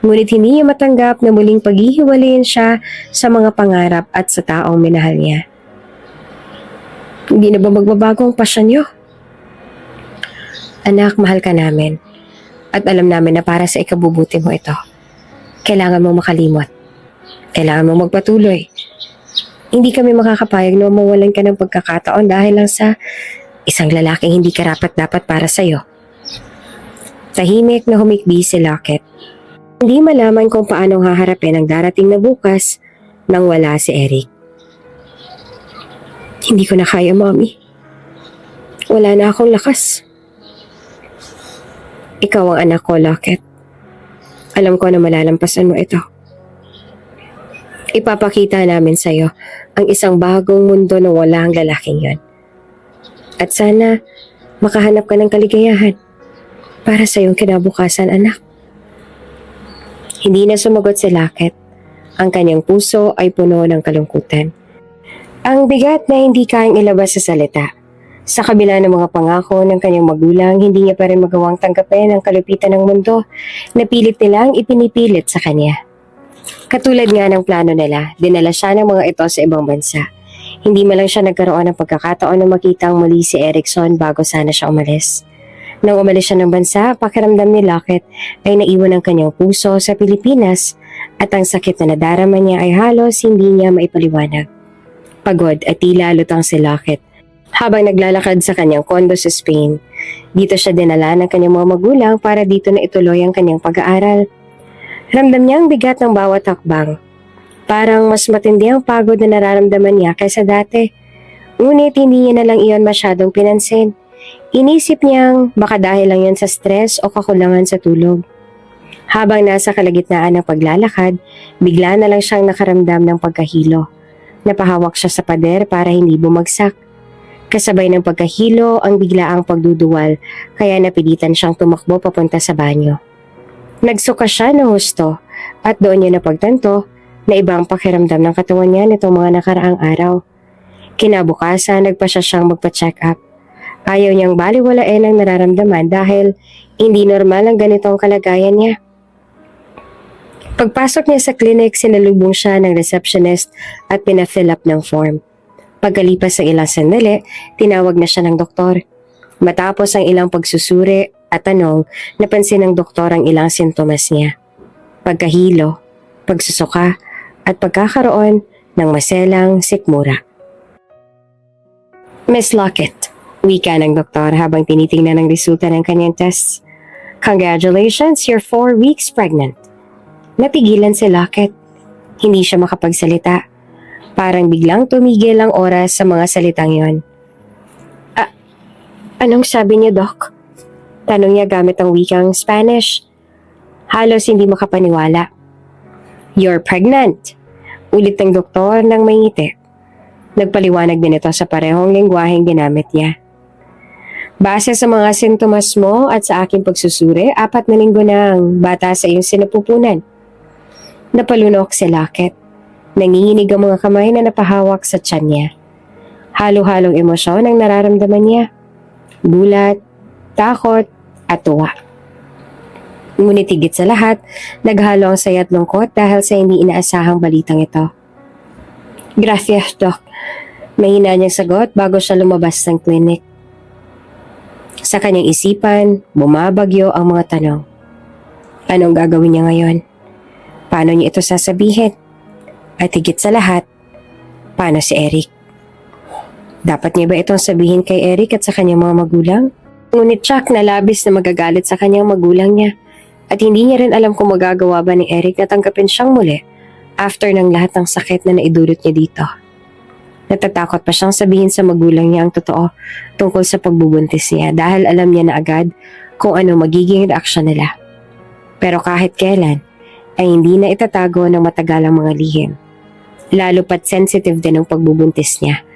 Ngunit hindi niya matanggap na muling paghihiwalayin siya sa mga pangarap at sa taong minahal niya. Hindi na ba magbabago ang pasyon niyo? Anak, mahal ka namin. At alam namin na para sa ikabubuti mo ito. Kailangan mong makalimot. Kailangan mong magpatuloy. Hindi kami makakapayag na mawalan ka ng pagkakataon dahil lang sa isang lalaking hindi karapat-dapat para sa'yo. Tahimik na humikbi si Lockett. Hindi malaman kung paanong haharapin ang darating na bukas nang wala si Eric. Hindi ko na kaya, Mommy. Wala na akong lakas. Ikaw ang anak ko, Lockett. Alam ko na malalampasan mo ito. Ipapakita namin sa'yo ang isang bagong mundo na wala ang lalaking yon. At sana makahanap ka ng kaligayahan para sa iyong kinabukasan, anak. Hindi na sumagot si Lockett. Ang kanyang puso ay puno ng kalungkutan. Ang bigat na hindi kayang ilabas sa salita. Sa kabila ng mga pangako ng kanyang magulang, hindi niya pa rin magawang tanggapin ang kalupitan ng mundo na pilit nilang ipinipilit sa kanya. Katulad nga ng plano nila, dinala siya ng mga ito sa ibang bansa. Hindi man lang siya nagkaroon ng pagkakataon na makita ang muli si Erickson bago sana siya umalis. Nang umalis siya ng bansa, pakiramdam ni Lockett ay naiwan ang kanyang puso sa Pilipinas at ang sakit na nadarama niya ay halos hindi niya maipaliwanag. Pagod at tila lutang si Lockett habang naglalakad sa kanyang kondo sa Spain. Dito siya dinala ng kanyang mga magulang para dito na ituloy ang kanyang pag-aaral. Ramdam niya ang bigat ng bawat hakbang. Parang mas matindi ang pagod na nararamdaman niya kaysa dati. Ngunit hindi niya na lang iyon masyadong pinansin. Inisip niyang baka dahil lang yan sa stress o kakulangan sa tulog. Habang nasa kalagitnaan ng paglalakad, bigla na lang siyang nakaramdam ng pagkahilo. Napahawak siya sa pader para hindi bumagsak. Kasabay ng pagkahilo ang biglaang pagduduwal kaya napilitan siyang tumakbo papunta sa banyo. Nagsuka siya ng husto at doon niya napagtanto na ibang pakiramdam ng katawan niya nitong mga nakaraang araw. Kinabukasan nagpa siya siyang magpa-check up. Ayaw niyang baliwalain ang nararamdaman dahil hindi normal ang ganitong kalagayan niya. Pagpasok niya sa clinic, sinalubong siya ng receptionist at pina-fill up ng form. Pagkalipas ng ilang sandali, tinawag na siya ng doktor. Matapos ang ilang pagsusuri at tanong, napansin ng doktor ang ilang sintomas niya. Pagkahilo, pagsusuka, at pagkakaroon ng maselang sikmura. Miss Lockett, Wika ng doktor habang tinitingnan ang resulta ng kanyang tests. Congratulations, you're 4 weeks pregnant. Natigilan si Lockett. Hindi siya makapagsalita. Parang biglang tumigil ang oras sa mga salitang yon. Anong sabi niyo, Doc? Tanong niya gamit ang wikang Spanish. Halos hindi makapaniwala. You're pregnant. Ulit ng doktor nang may ngiti. Nagpaliwanag din ito sa parehong lengguwaheng ginamit niya. Base sa mga sintomas mo at sa aking pagsusuri, 4 na linggo ng bata sa iyong sinapupunan. Napalunok si Lockett. Nanginginig ang mga kamay na napahawak sa tiyan niya. Halo-halong emosyon ang nararamdaman niya. Gulat, takot, at tuwa. Ngunit higit sa lahat, naghalo ang saya at lungkot dahil sa hindi inaasahang balitang ito. Gracias, Doc. Mahina niyang sagot bago siya lumabas ng klinik. Sa kanyang isipan, bumabagyo ang mga tanong. Anong gagawin niya ngayon? Paano niya ito sasabihin? At higit sa lahat, paano si Eric? Dapat niya ba itong sabihin kay Eric at sa kanyang mga magulang? Ngunit Chuck na labis na magagalit sa kanyang magulang niya at hindi niya rin alam kung magagawa ba ni Eric na tanggapin siyang muli after ng lahat ng sakit na naidulot niya dito. Natatakot pa siyang sabihin sa magulang niya ang totoo tungkol sa pagbubuntis niya dahil alam niya na agad kung ano magiging reaksyon nila. Pero kahit kailan ay hindi na itatago ng matagal ang mga lihim. Lalo pat sensitive din ang pagbubuntis niya.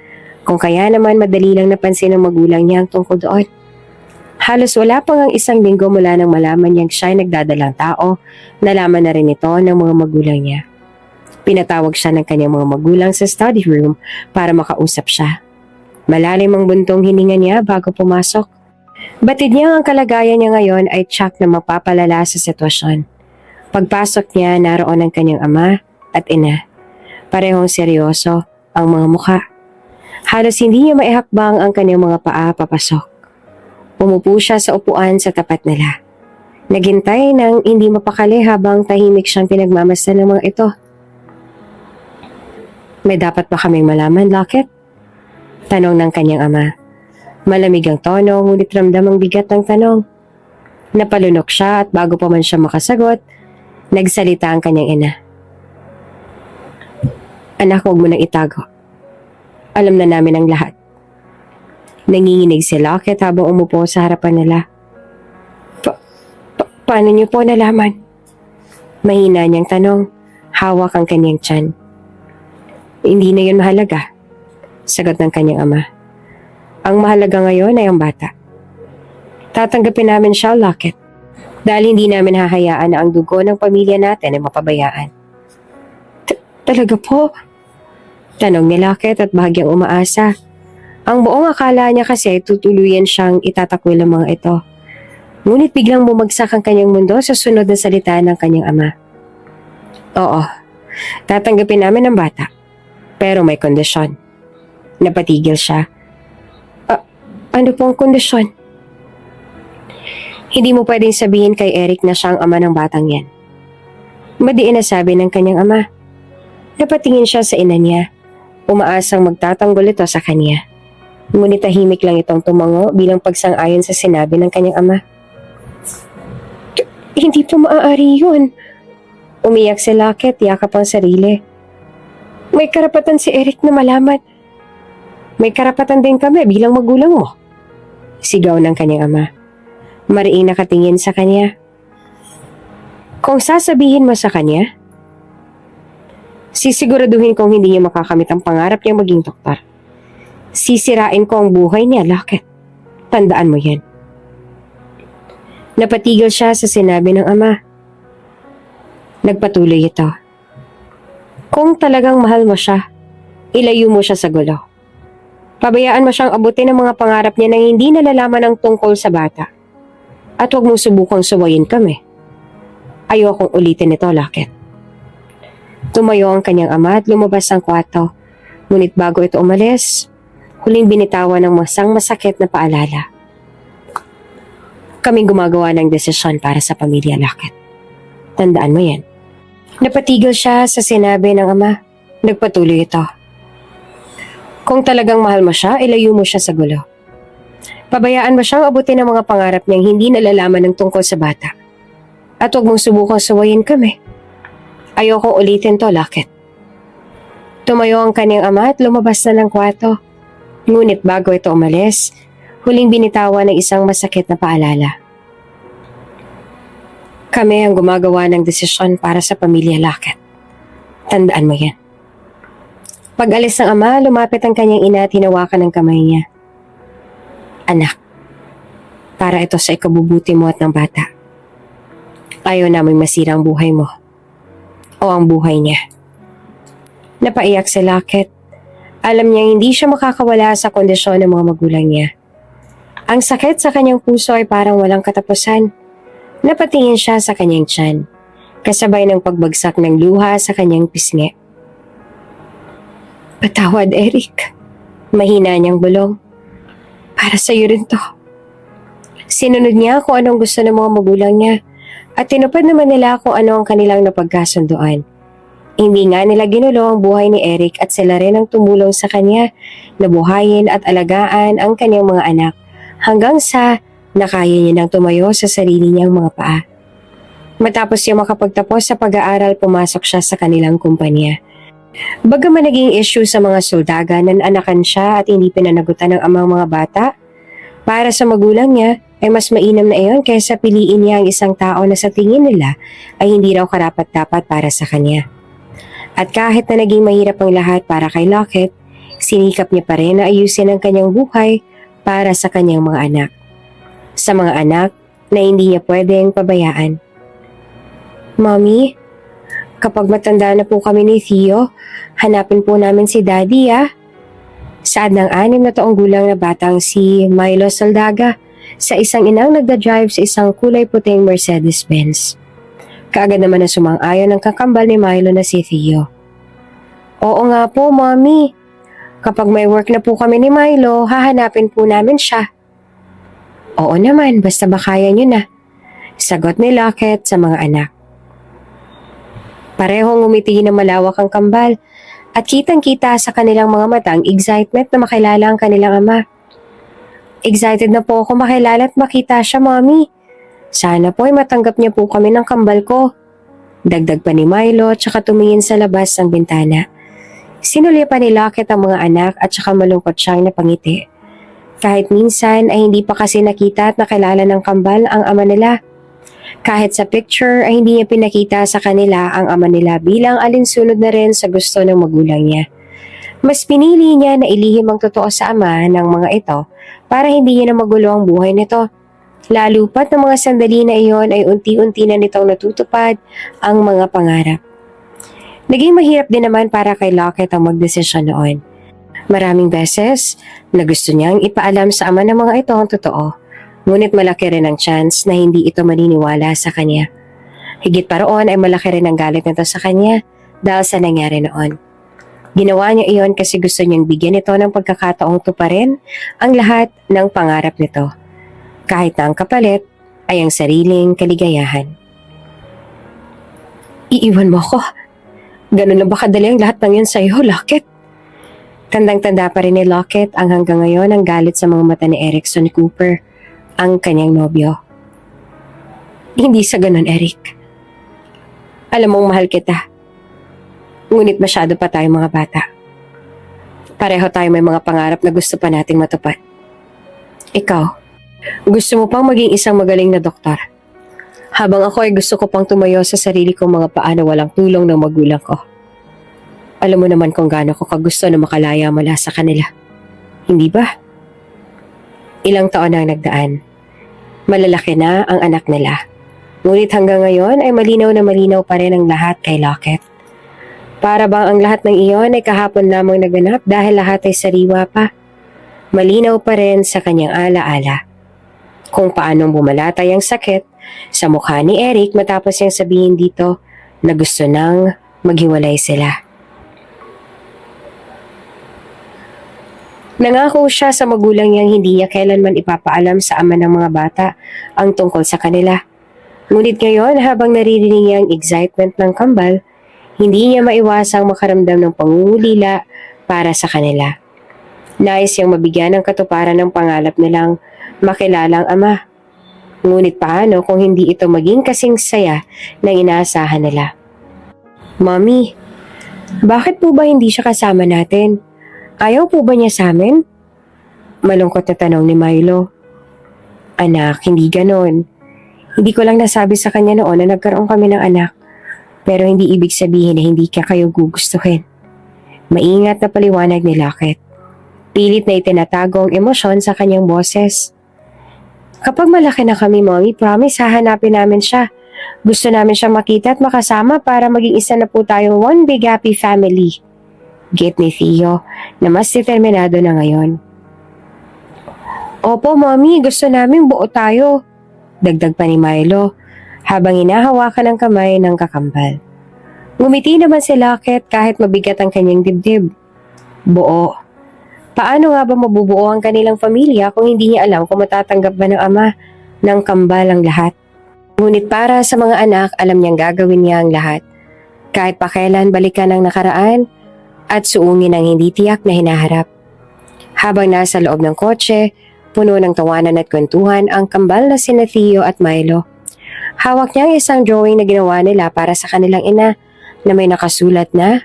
Kung kaya naman madali lang napansin ng magulang niya ang tungkol doon. Halos wala pang ang 1 linggo mula nang malaman niyang siya ay nagdadalang tao, nalaman na rin ito ng mga magulang niya. Pinatawag siya ng kanyang mga magulang sa study room para makausap siya. Malalim ang buntong hininga niya bago pumasok. Batid niya ang kalagayan niya ngayon ay tsak na magpapalala sa sitwasyon. Pagpasok niya, naroon ang kanyang ama at ina. Parehong seryoso ang mga mukha. Halos hindi niya maihakbang ang kanyang mga paa papasok. Umupo siya sa upuan sa tapat nila. Naghintay nang hindi mapakali habang tahimik siyang pinagmamasdan ng mga ito. May dapat ba kaming malaman, Lockett? Tanong ng kanyang ama. Malamig ang tono, ngunit ramdam ang bigat ng tanong. Napalunok siya at bago pa man siya makasagot, nagsalita ang kanyang ina. Anak, huwag mo nang itago. Alam na namin ang lahat. Nanginginig si Lockett habang umupo sa harapan nila. Paano niyo po nalaman? Mahina niyang tanong. Hawak ang kanyang tiyan. Hindi na yun mahalaga. Sagot ng kanyang ama. Ang mahalaga ngayon ay ang bata. Tatanggapin namin siya, Lockett. Dahil hindi namin hahayaan na ang dugo ng pamilya natin ay mapabayaan. Talaga po? Tanong ni Lockett at bahagyang umaasa. Ang buong akala niya kasi tutuluyan siyang itatakwil ang mga ito. Ngunit biglang bumagsak ang kanyang mundo sa sunod na salita ng kanyang ama. Oo, tatanggapin namin ang bata. Pero may kondisyon. Napatigil siya. Ano pong kondisyon? Hindi mo pwedeng sabihin kay Eric na siya ang ama ng batang yan. Madiin na sabi ng kanyang ama. Napatingin siya sa ina niya. Umaasang magtatanggol ito sa kanya. Ngunit tahimik lang itong tumango bilang pagsang-ayon sa sinabi ng kanyang ama. Hindi po maaari yun. Umiyak si Lockett, yakap ang sarili. May karapatan si Eric na malaman. May karapatan din kami bilang magulang mo. Sigaw ng kanyang ama. Mariing nakatingin sa kanya. Kung sasabihin mo sa kanya, sisiguraduhin kong hindi niya makakamit ang pangarap niya maging doktor. Sisirain ko ang buhay niya, Lockett. Tandaan mo yan. Napatigil siya sa sinabi ng ama. Nagpatuloy ito. Kung talagang mahal mo siya, ilayo mo siya sa gulo. Pabayaan mo siyang abutin ang mga pangarap niya nang hindi nalalaman ang tungkol sa bata. At huwag mong subukang suwayin kami. Ayokong ulitin ito, Lockett. Tumayo ang kanyang ama at lumabas ang kwarto. Ngunit bago ito umalis, huling binitawan ng masakit na paalala. Kaming gumagawa ng desisyon para sa pamilya, Lockett. Tandaan mo yan. Napatigil siya sa sinabi ng ama. Nagpatuloy ito. Kung talagang mahal mo siya, ilayo mo siya sa gulo. Pabayaan mo siyang abutin ng mga pangarap niyang hindi nalalaman ng tungkol sa bata. At huwag mong subukang sawayin kami. Ayokong ulitin to, Lockett. Tumayo ang kanyang ama at lumabas na ng kwarto. Ngunit bago ito umalis, huling binitawan ng isang masakit na paalala. Kami ang gumagawa ng desisyon para sa pamilya Lockett. Tandaan mo yan. Pag-alis ng ama, lumapit ang kanyang ina at hinawakan ng kamay niya. Anak, para ito sa ikabubuti mo at ng bata. Ayaw namin masira ang buhay mo. O ang buhay niya. Napaiyak si Lockett. Alam niya hindi siya makakawala sa kondisyon ng mga magulang niya. Ang sakit sa kanyang puso ay parang walang katapusan. Napatingin siya sa kanyang tiyan, kasabay ng pagbagsak ng luha sa kanyang pisngi. Patawad, Eric. Mahina niyang bulong. Para sa'yo rin to. Sinunod niya kung anong gusto ng mga magulang niya at tinupad naman nila kung ano ang kanilang napagkasunduan. Hindi nga nila ginulo ang buhay ni Eric at sila rin ang tumulong sa kanya na buhayin at alagaan ang kanyang mga anak hanggang sa nakaya niya nang tumayo sa sarili niyang mga paa. Matapos niya makapagtapos sa pag-aaral, pumasok siya sa kanilang kumpanya. Bagaman naging issue sa mga soldaga na anakan siya at hindi pinanagutan ng amang mga bata, para sa magulang niya ay mas mainam na iyon kaysa piliin niya ang isang tao na sa tingin nila ay hindi raw karapat-dapat para sa kanya. At kahit na naging mahirap ang lahat para kay Lockett, sinikap niya pa rin na ayusin ang kanyang buhay para sa kanyang mga anak. Sa mga anak na hindi niya pwedeng pabayaan. Mommy, kapag matanda na po kami ni Theo, hanapin po namin si Daddy Saad ng 6 na taong gulang na batang si Milo Saldaga sa isang inang nagda-drive sa isang kulay puting Mercedes-Benz. Kaagad naman na sumang-ayon ang kakambal ni Milo na si Theo. Oo nga po, Mommy. Kapag may work na po kami ni Milo, hahanapin po namin siya. Oo naman, basta ba kaya niyo na? Sagot ni Lockett sa mga anak. Parehong ngumiti na malawak ang kambal at kitang-kita sa kanilang mga mata ang excitement na makilala ang kanilang ama. Excited na po ako makilala at makita siya, Mommy. Sana po ay matanggap niya po kami ng kambal ko. Dagdag pa ni Milo at saka tumingin sa labas ng bintana. Sinuli pa ni Lockett ang mga anak at saka malungkot siyang napangiti. Kahit minsan ay hindi pa kasi nakita at nakilala ng kambal ang ama nila. Kahit sa picture ay hindi niya pinakita sa kanila ang ama nila bilang alinsunod na rin sa gusto ng magulang niya. Mas pinili niya na ilihim ang totoo sa ama ng mga ito para hindi niya na magulo ang buhay nito. Lalo pat ng mga sandali na iyon ay unti-unti na nitong natutupad ang mga pangarap. Naging mahirap din naman para kay Lockett ang magdesisyon noon. Maraming beses na gusto niyang ipaalam sa ama ng mga ito ang totoo. Ngunit malaki rin ang chance na hindi ito maniniwala sa kanya. Higit pa roon ay malaki rin ang galit nito sa kanya dahil sa nangyari noon. Ginawa niya iyon kasi gusto niyang bigyan ito ng pagkakataong tuparin ang lahat ng pangarap nito. Kahit na ang kapalit ay ang sariling kaligayahan. Iiwan mo ko? Ganun na ba kadali ang lahat ng yun sa'yo, Lockett? Tandang-tanda pa rin ni Lockett ang hanggang ngayon ang galit sa mga mata ni Erickson Cooper, ang kanyang nobyo. Hindi sa ganun, Eric. Alam mong mahal kita. Ngunit masyado pa tayo mga bata. Pareho tayo may mga pangarap na gusto pa nating matupad. Ikaw, gusto mo pang maging isang magaling na doktor. Habang ako ay gusto ko pang tumayo sa sarili kong mga paa na walang tulong ng magulang ko. Alam mo naman kung gaano ko kagusto na makalaya mula sa kanila. Hindi ba? Ilang taon na ang nagdaan. Malalaki na ang anak nila. Ngunit hanggang ngayon ay malinaw na malinaw pa rin ang lahat kay Lockett. Para bang ang lahat ng iyon ay kahapon lamang naganap dahil lahat ay sariwa pa. Malinaw pa rin sa kanyang alaala. Kung paanong bumalatay ang sakit sa mukha ni Eric matapos niyang sabihin dito na gusto nang maghiwalay sila. Nangako siya sa magulang niyang hindi niya kailanman ipapaalam sa ama ng mga bata ang tungkol sa kanila. Ngunit ngayon habang naririnig niya ang excitement ng kambal, hindi niya maiwasang makaramdam ng pangungulila para sa kanila. Nais niyang mabigyan ng katuparan ng pangarap nilang makilalang ama. Ngunit paano kung hindi ito maging kasing saya ng inaasahan nila? Mommy, bakit po ba hindi siya kasama natin? Ayaw po ba niya sa amin? Malungkot na tanong ni Milo. Anak, hindi ganon. Hindi ko lang nasabi sa kanya noon na nagkaroon kami ng anak. Pero hindi ibig sabihin na hindi ka kayo gugustuhin. Maingat na paliwanag ni Lockett. Pilit na itinatago ang emosyon sa kanyang boses. Kapag malaki na kami, Mommy, promise hahanapin namin siya. Gusto namin siya makita at makasama para maging isa na po tayong one big happy family. Git ni Theo na mas determinado na ngayon. Opo, Mommy, gusto namin buo tayo. Dagdag pa ni Milo habang hinahawakan ng kamay ng kakambal. Ngumiti naman si Lockett kahit mabigat ang kanyang dibdib. Buo. Paano nga ba mabubuo ang kanilang pamilya kung hindi niya alam kung matatanggap ba ng ama ng kambal ang lahat? Ngunit para sa mga anak, alam niyang gagawin niya ang lahat. Kahit pa kailan balikan ang nakaraan at suungin ang hindi tiyak na hinaharap. Habang nasa loob ng kotse, puno ng tawanan at kwentuhan ang kambal na sina Theo at Milo. Hawak niya ang isang drawing na ginawa nila para sa kanilang ina na may nakasulat na,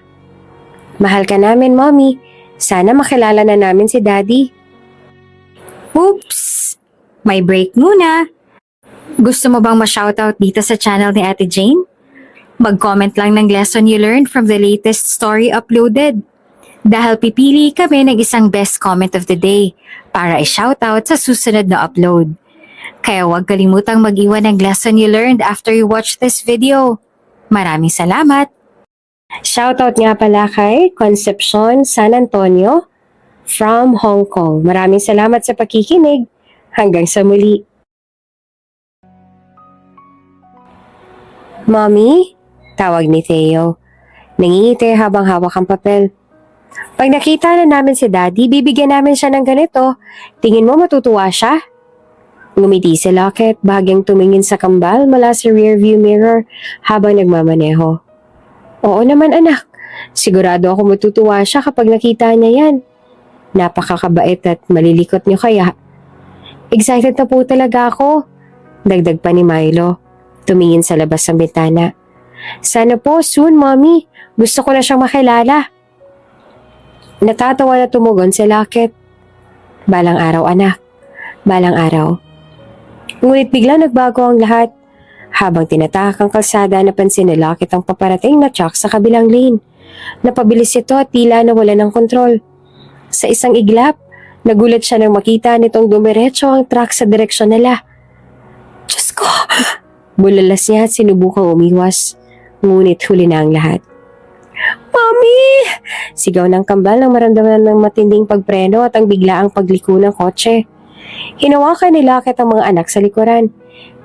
"Mahal ka namin, Mommy. Sana makilala na namin si Daddy." Oops! May break muna. Gusto mo bang ma-shoutout dito sa channel ni Ate Jane? Mag-comment lang ng lesson you learned from the latest story uploaded. Dahil pipili kami ng isang best comment of the day para i-shoutout sa susunod na upload. Kaya huwag kalimutang mag-iwan ng lesson you learned after you watch this video. Maraming salamat! Shoutout nga pala kay Concepcion San Antonio from Hong Kong. Maraming salamat sa pakikinig. Hanggang sa muli. Mommy? Tawag ni Theo. Nangingiti habang hawak ang papel. Pag nakita na namin si Daddy, bibigyan namin siya ng ganito. Tingin mo matutuwa siya? Ngumiti si Lockett, bahagyang tumingin sa kambal mula sa rearview mirror habang nagmamaneho. Oo naman anak, sigurado ako matutuwa siya kapag nakita niya yan. Napakakabait at malilikot niyo kaya. Excited na po talaga ako. Dagdag pa ni Milo, tumingin sa labas ng bintana. Sana po soon, Mommy. Gusto ko na siyang makilala. Natatawa na tumugon si Lockett. Balang araw anak, balang araw. Ngunit biglang nagbago ang lahat. Habang tinatahak ang kalsada, napansin ni Lockett ang paparating na truck sa kabilang lane. Napabilis ito at tila nawala ng kontrol. Sa isang iglap, nagulat siya nang makita nitong dumiretso ang truck sa direksyon nila. Diyos ko! Bulalas niya at sinubukang umiwas. Ngunit huli na ang lahat. Mommy! Sigaw ng kambal nang maramdaman ng matinding pagpreno at ang biglaang pagliko ng kotse. Hinawakan ni Lockett ang mga anak sa likuran.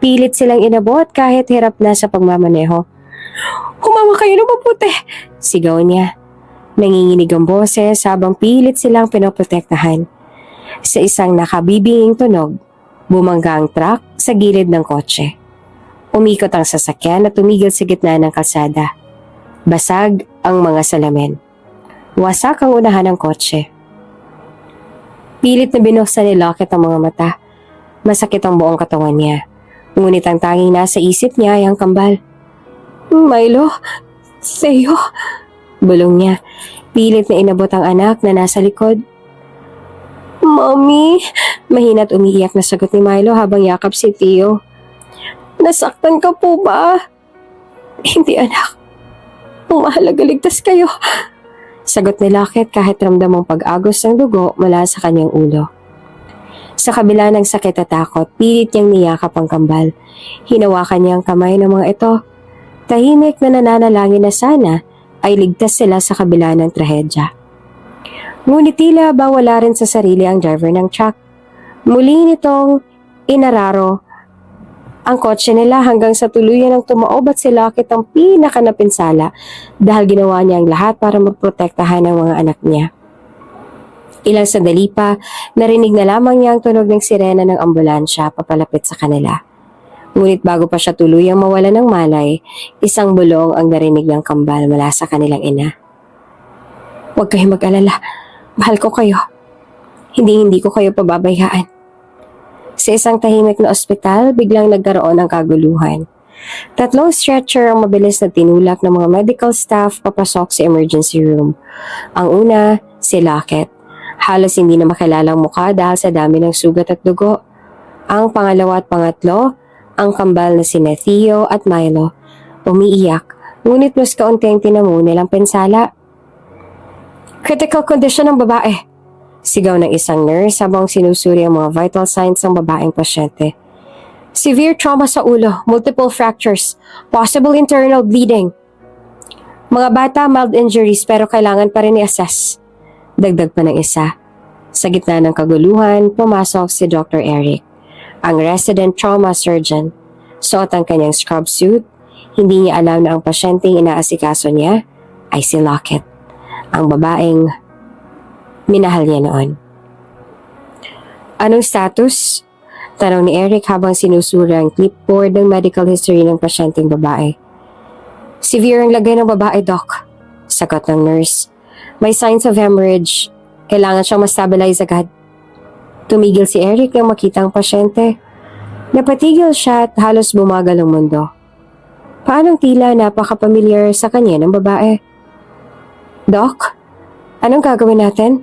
Pilit silang inabot kahit hirap na sa pagmamaneho. Humawa kayo na mabuti! Sigaw niya. Nanginginig ang boses habang pilit silang pinoprotektahan. Sa isang nakabibinging tunog, bumangga ang truck sa gilid ng kotse. Umikot ang sasakyan at tumigil sa gitna ng kalsada. Basag ang mga salamin. Wasak ang unahan ng kotse. Pilit na binuksan ni Lockett ang mga mata. Masakit ang buong katawan niya. Ngunit ang tanging nasa isip niya ay ang kambal. Milo, Theo, bulong niya. Pilit na inabot ang anak na nasa likod. Mommy, mahina't umiiyak na sagot ni Milo habang yakap si Theo. Nasaktan ka po ba? Hindi anak. Ang mahalaga ligtas kayo. Sagot ni Lockett kahit ramdam ang pag-agos ng dugo mula sa kanyang ulo. Sa kabila ng sakit at takot, pilit niyang niyakap ang kambal. Hinawakan niya ang kamay ng mga ito. Tahimik na nananalangin na sana ay ligtas sila sa kabila ng trahedya. Ngunit tila ba wala rin sa sarili ang driver ng truck. Muli nitong inararo ang kotse nila hanggang sa tuluyan ng tumaob at si Lockett ang pinakanapinsala dahil ginawa niya ang lahat para magprotektahan ng mga anak niya. Ilang sandali pa, narinig na lamang niya ang tunog ng sirena ng ambulansya papalapit sa kanila. Ngunit bago pa siya tuluyang mawala ng malay, isang bulong ang narinig ng kambal mula sa kanilang ina. Huwag kayong mag-alala. Mahal ko kayo. Hindi ko kayo pababayaan. Sa isang tahimik na ospital, biglang nagkaroon ng kaguluhan. 3 stretcher ang mabilis na tinulak ng mga medical staff papasok sa emergency room. Ang una, si Lockett. Halos hindi na makilala ang mukha dahil sa dami ng sugat at dugo. Ang pangalawa at pangatlo, ang kambal na sina Theo at Milo. Umiiyak, ngunit mas kaunti ang tinamo nilang pensala. Critical condition ng babae. Sigaw ng isang nurse habang sinusuri ang mga vital signs ng babaeng pasyente. Severe trauma sa ulo, multiple fractures, possible internal bleeding. Mga bata, mild injuries pero kailangan pa rin i-assess. Dagdag pa ng isa. Sa gitna ng kaguluhan, pumasok si Dr. Eric, ang resident trauma surgeon. Suot ang kanyang scrub suit. Hindi niya alam na ang pasyenteng inaasikaso niya ay si Lockett, ang babaeng minahal niya noon. Anong status? Tanong ni Eric habang sinusura ang clipboard ng medical history ng pasyenteng babae. Severe ang lagay ng babae, Doc. Sagot ng nurse. May signs of hemorrhage. Kailangan siyang ma-stabilize agad. Tumigil si Eric nang makita ang pasyente. Napatigil siya at halos bumagal ang mundo. Paanong tila napaka-familiar sa kanya ng babae? Doc, anong gagawin natin?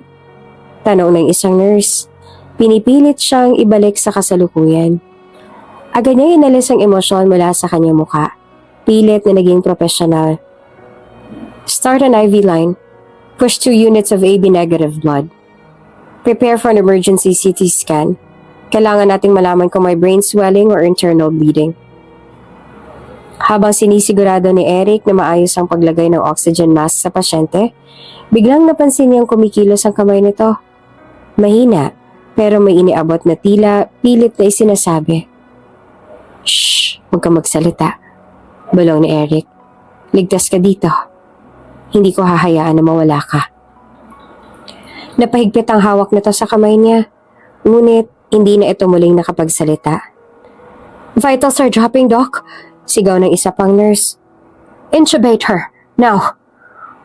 Tanong ng isang nurse. Pinipilit siyang ibalik sa kasalukuyan. Agad niya inalis ang emosyon mula sa kanyang muka. Pilit na naging profesional. Start an IV line. Push 2 units of AB negative blood. Prepare for an emergency CT scan. Kailangan nating malaman kung may brain swelling or internal bleeding. Habang sinisigurado ni Eric na maayos ang paglagay ng oxygen mask sa pasyente, biglang napansin niyang kumikilos ang kamay nito. Mahina, pero may iniabot na tila pilit na isinasabi. Shh! Huwag ka magsalita. Bulong ni Eric. Ligtas ka dito. Hindi ko hahayaan na mawala ka. Napahigpit ang hawak nito sa kamay niya. Ngunit, hindi na ito muling nakapagsalita. Vitals are dropping, Doc. Sigaw ng isa pang nurse. Intubate her. Now.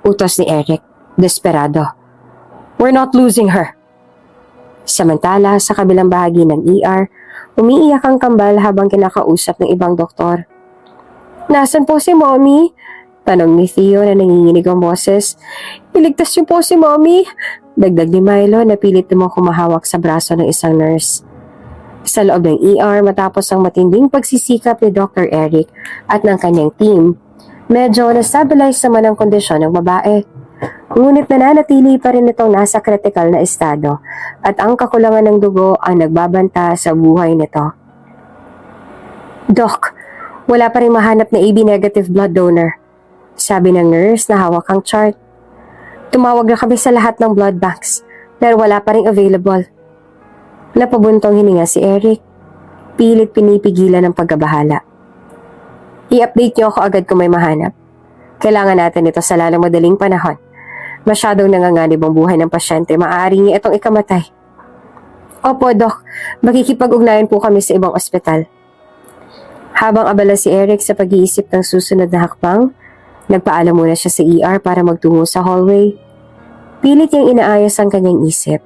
Utos ni Eric. Desperado. We're not losing her. Samantala, sa kabilang bahagi ng ER, umiiyak ang kambal habang kinakausap ng ibang doktor. Nasaan po si Mommy? Tanong ni Theo na nanginginig ang boses. Iligtas niyo po si Mommy. Dagdag ni Milo na pilit namang kumahawak sa braso ng isang nurse. Sa loob ng ER matapos ang matinding pagsisikap ni Dr. Eric at ng kanyang team, medyo na-stabilize naman ang kondisyon ng babae. Ngunit nananatili pa rin itong nasa critical na estado at ang kakulangan ng dugo ang nagbabanta sa buhay nito. Doc, wala pa rin mahanap na AB negative blood donor. Sabi ng nurse na hawak ang chart. Tumawag na kami sa lahat ng blood banks pero wala pa rin available. Napabuntong hininga si Eric. Pilit pinipigilan ng pagkabahala. I-update niyo ako agad kung may mahanap. Kailangan natin ito sa lalong madaling panahon. Masyadong nanganganib ang buhay ng pasyente. Maaari niya itong ikamatay. Opo, Doc. Makikipag-ugnayan po kami sa ibang ospital. Habang abala si Eric sa pag-iisip ng susunod na hakbang, nagpaalam muna siya sa ER para magtungo sa hallway. Pilit niyang inaayos ang kanyang isip.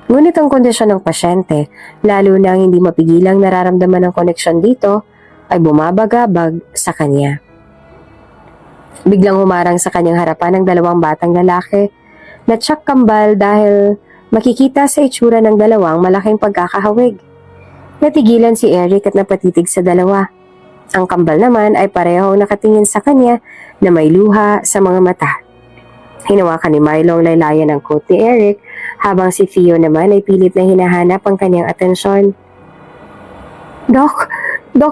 Ngunit ang kondisyon ng pasyente, lalo na ang hindi mapigilang nararamdaman ng koneksyon dito, ay bumabagabag sa kanya. Biglang humarang sa kanyang harapan ang 2 batang lalaki na tsak kambal dahil makikita sa itsura ng 2 malaking pagkakahawig. Natigilan si Eric at napatitig sa 2. Ang kambal naman ay pareho nakatingin sa kanya na may luha sa mga mata. Hinawakan ni Milo ang laylayan ng coat ni Eric habang si Theo naman ay pilit na hinahanap ang kanyang atensyon. Doc,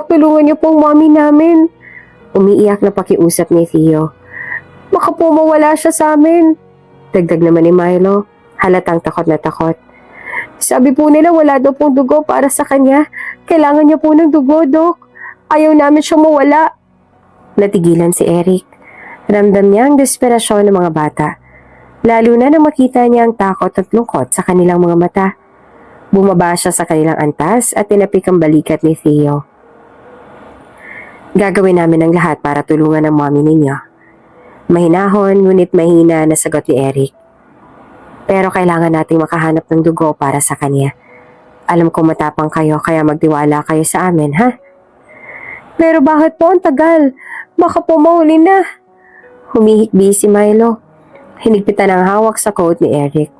tulungan niyo pong mommy namin. Umiiyak na pakiusap ni Theo. Baka po mawala siya sa amin. Dagdag naman ni Milo, halatang takot na takot. Sabi po nila wala daw pong dugo para sa kanya. Kailangan niya po ng dugo, Doc. Ayaw namin siyang mawala. Natigilan si Eric. Ramdam niya ang desperasyon ng mga bata. Lalo na nang makita niya ang takot at lungkot sa kanilang mga mata. Bumaba siya sa kanilang antas at tinapik ang balikat ni Theo. Gagawin namin ang lahat para tulungan ang mommy ninyo. Mahinahon ngunit mahina na sagot ni Eric. Pero kailangan nating makahanap ng dugo para sa kanya. Alam ko matapang kayo kaya magtiwala kayo sa amin, ha? Pero bakit po ang tagal? Baka po mahuli na. Humihikbi si Milo. Hinigpitan ang hawak sa coat ni Eric.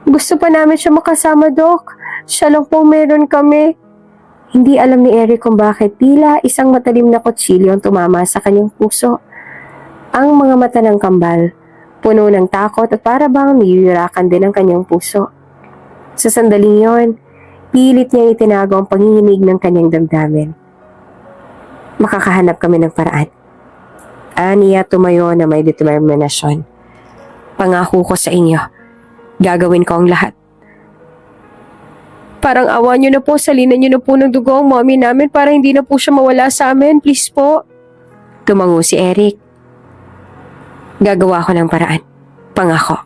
Gusto pa namin siya makasama, Doc. Siya lang po meron kami. Hindi alam ni Eric kung bakit tila isang matalim na kutsilyo ang tumama sa kanyang puso. Ang mga mata ng kambal, puno ng takot at para bang niyuyurakan din ang kanyang puso. Sa sandaling yon, pilit niyang itinago ang panginginig ng kanyang damdamin. Makakahanap kami ng paraan. Aniya tumayo na may determinasyon. Pangako ko sa inyo, gagawin ko ang lahat. Parang awa niyo na po, salinan niyo na po ng dugo ang mommy namin para hindi na po siya mawala sa amin. Please po. Tumango si Eric. Gagawa ko ng paraan. Pangako.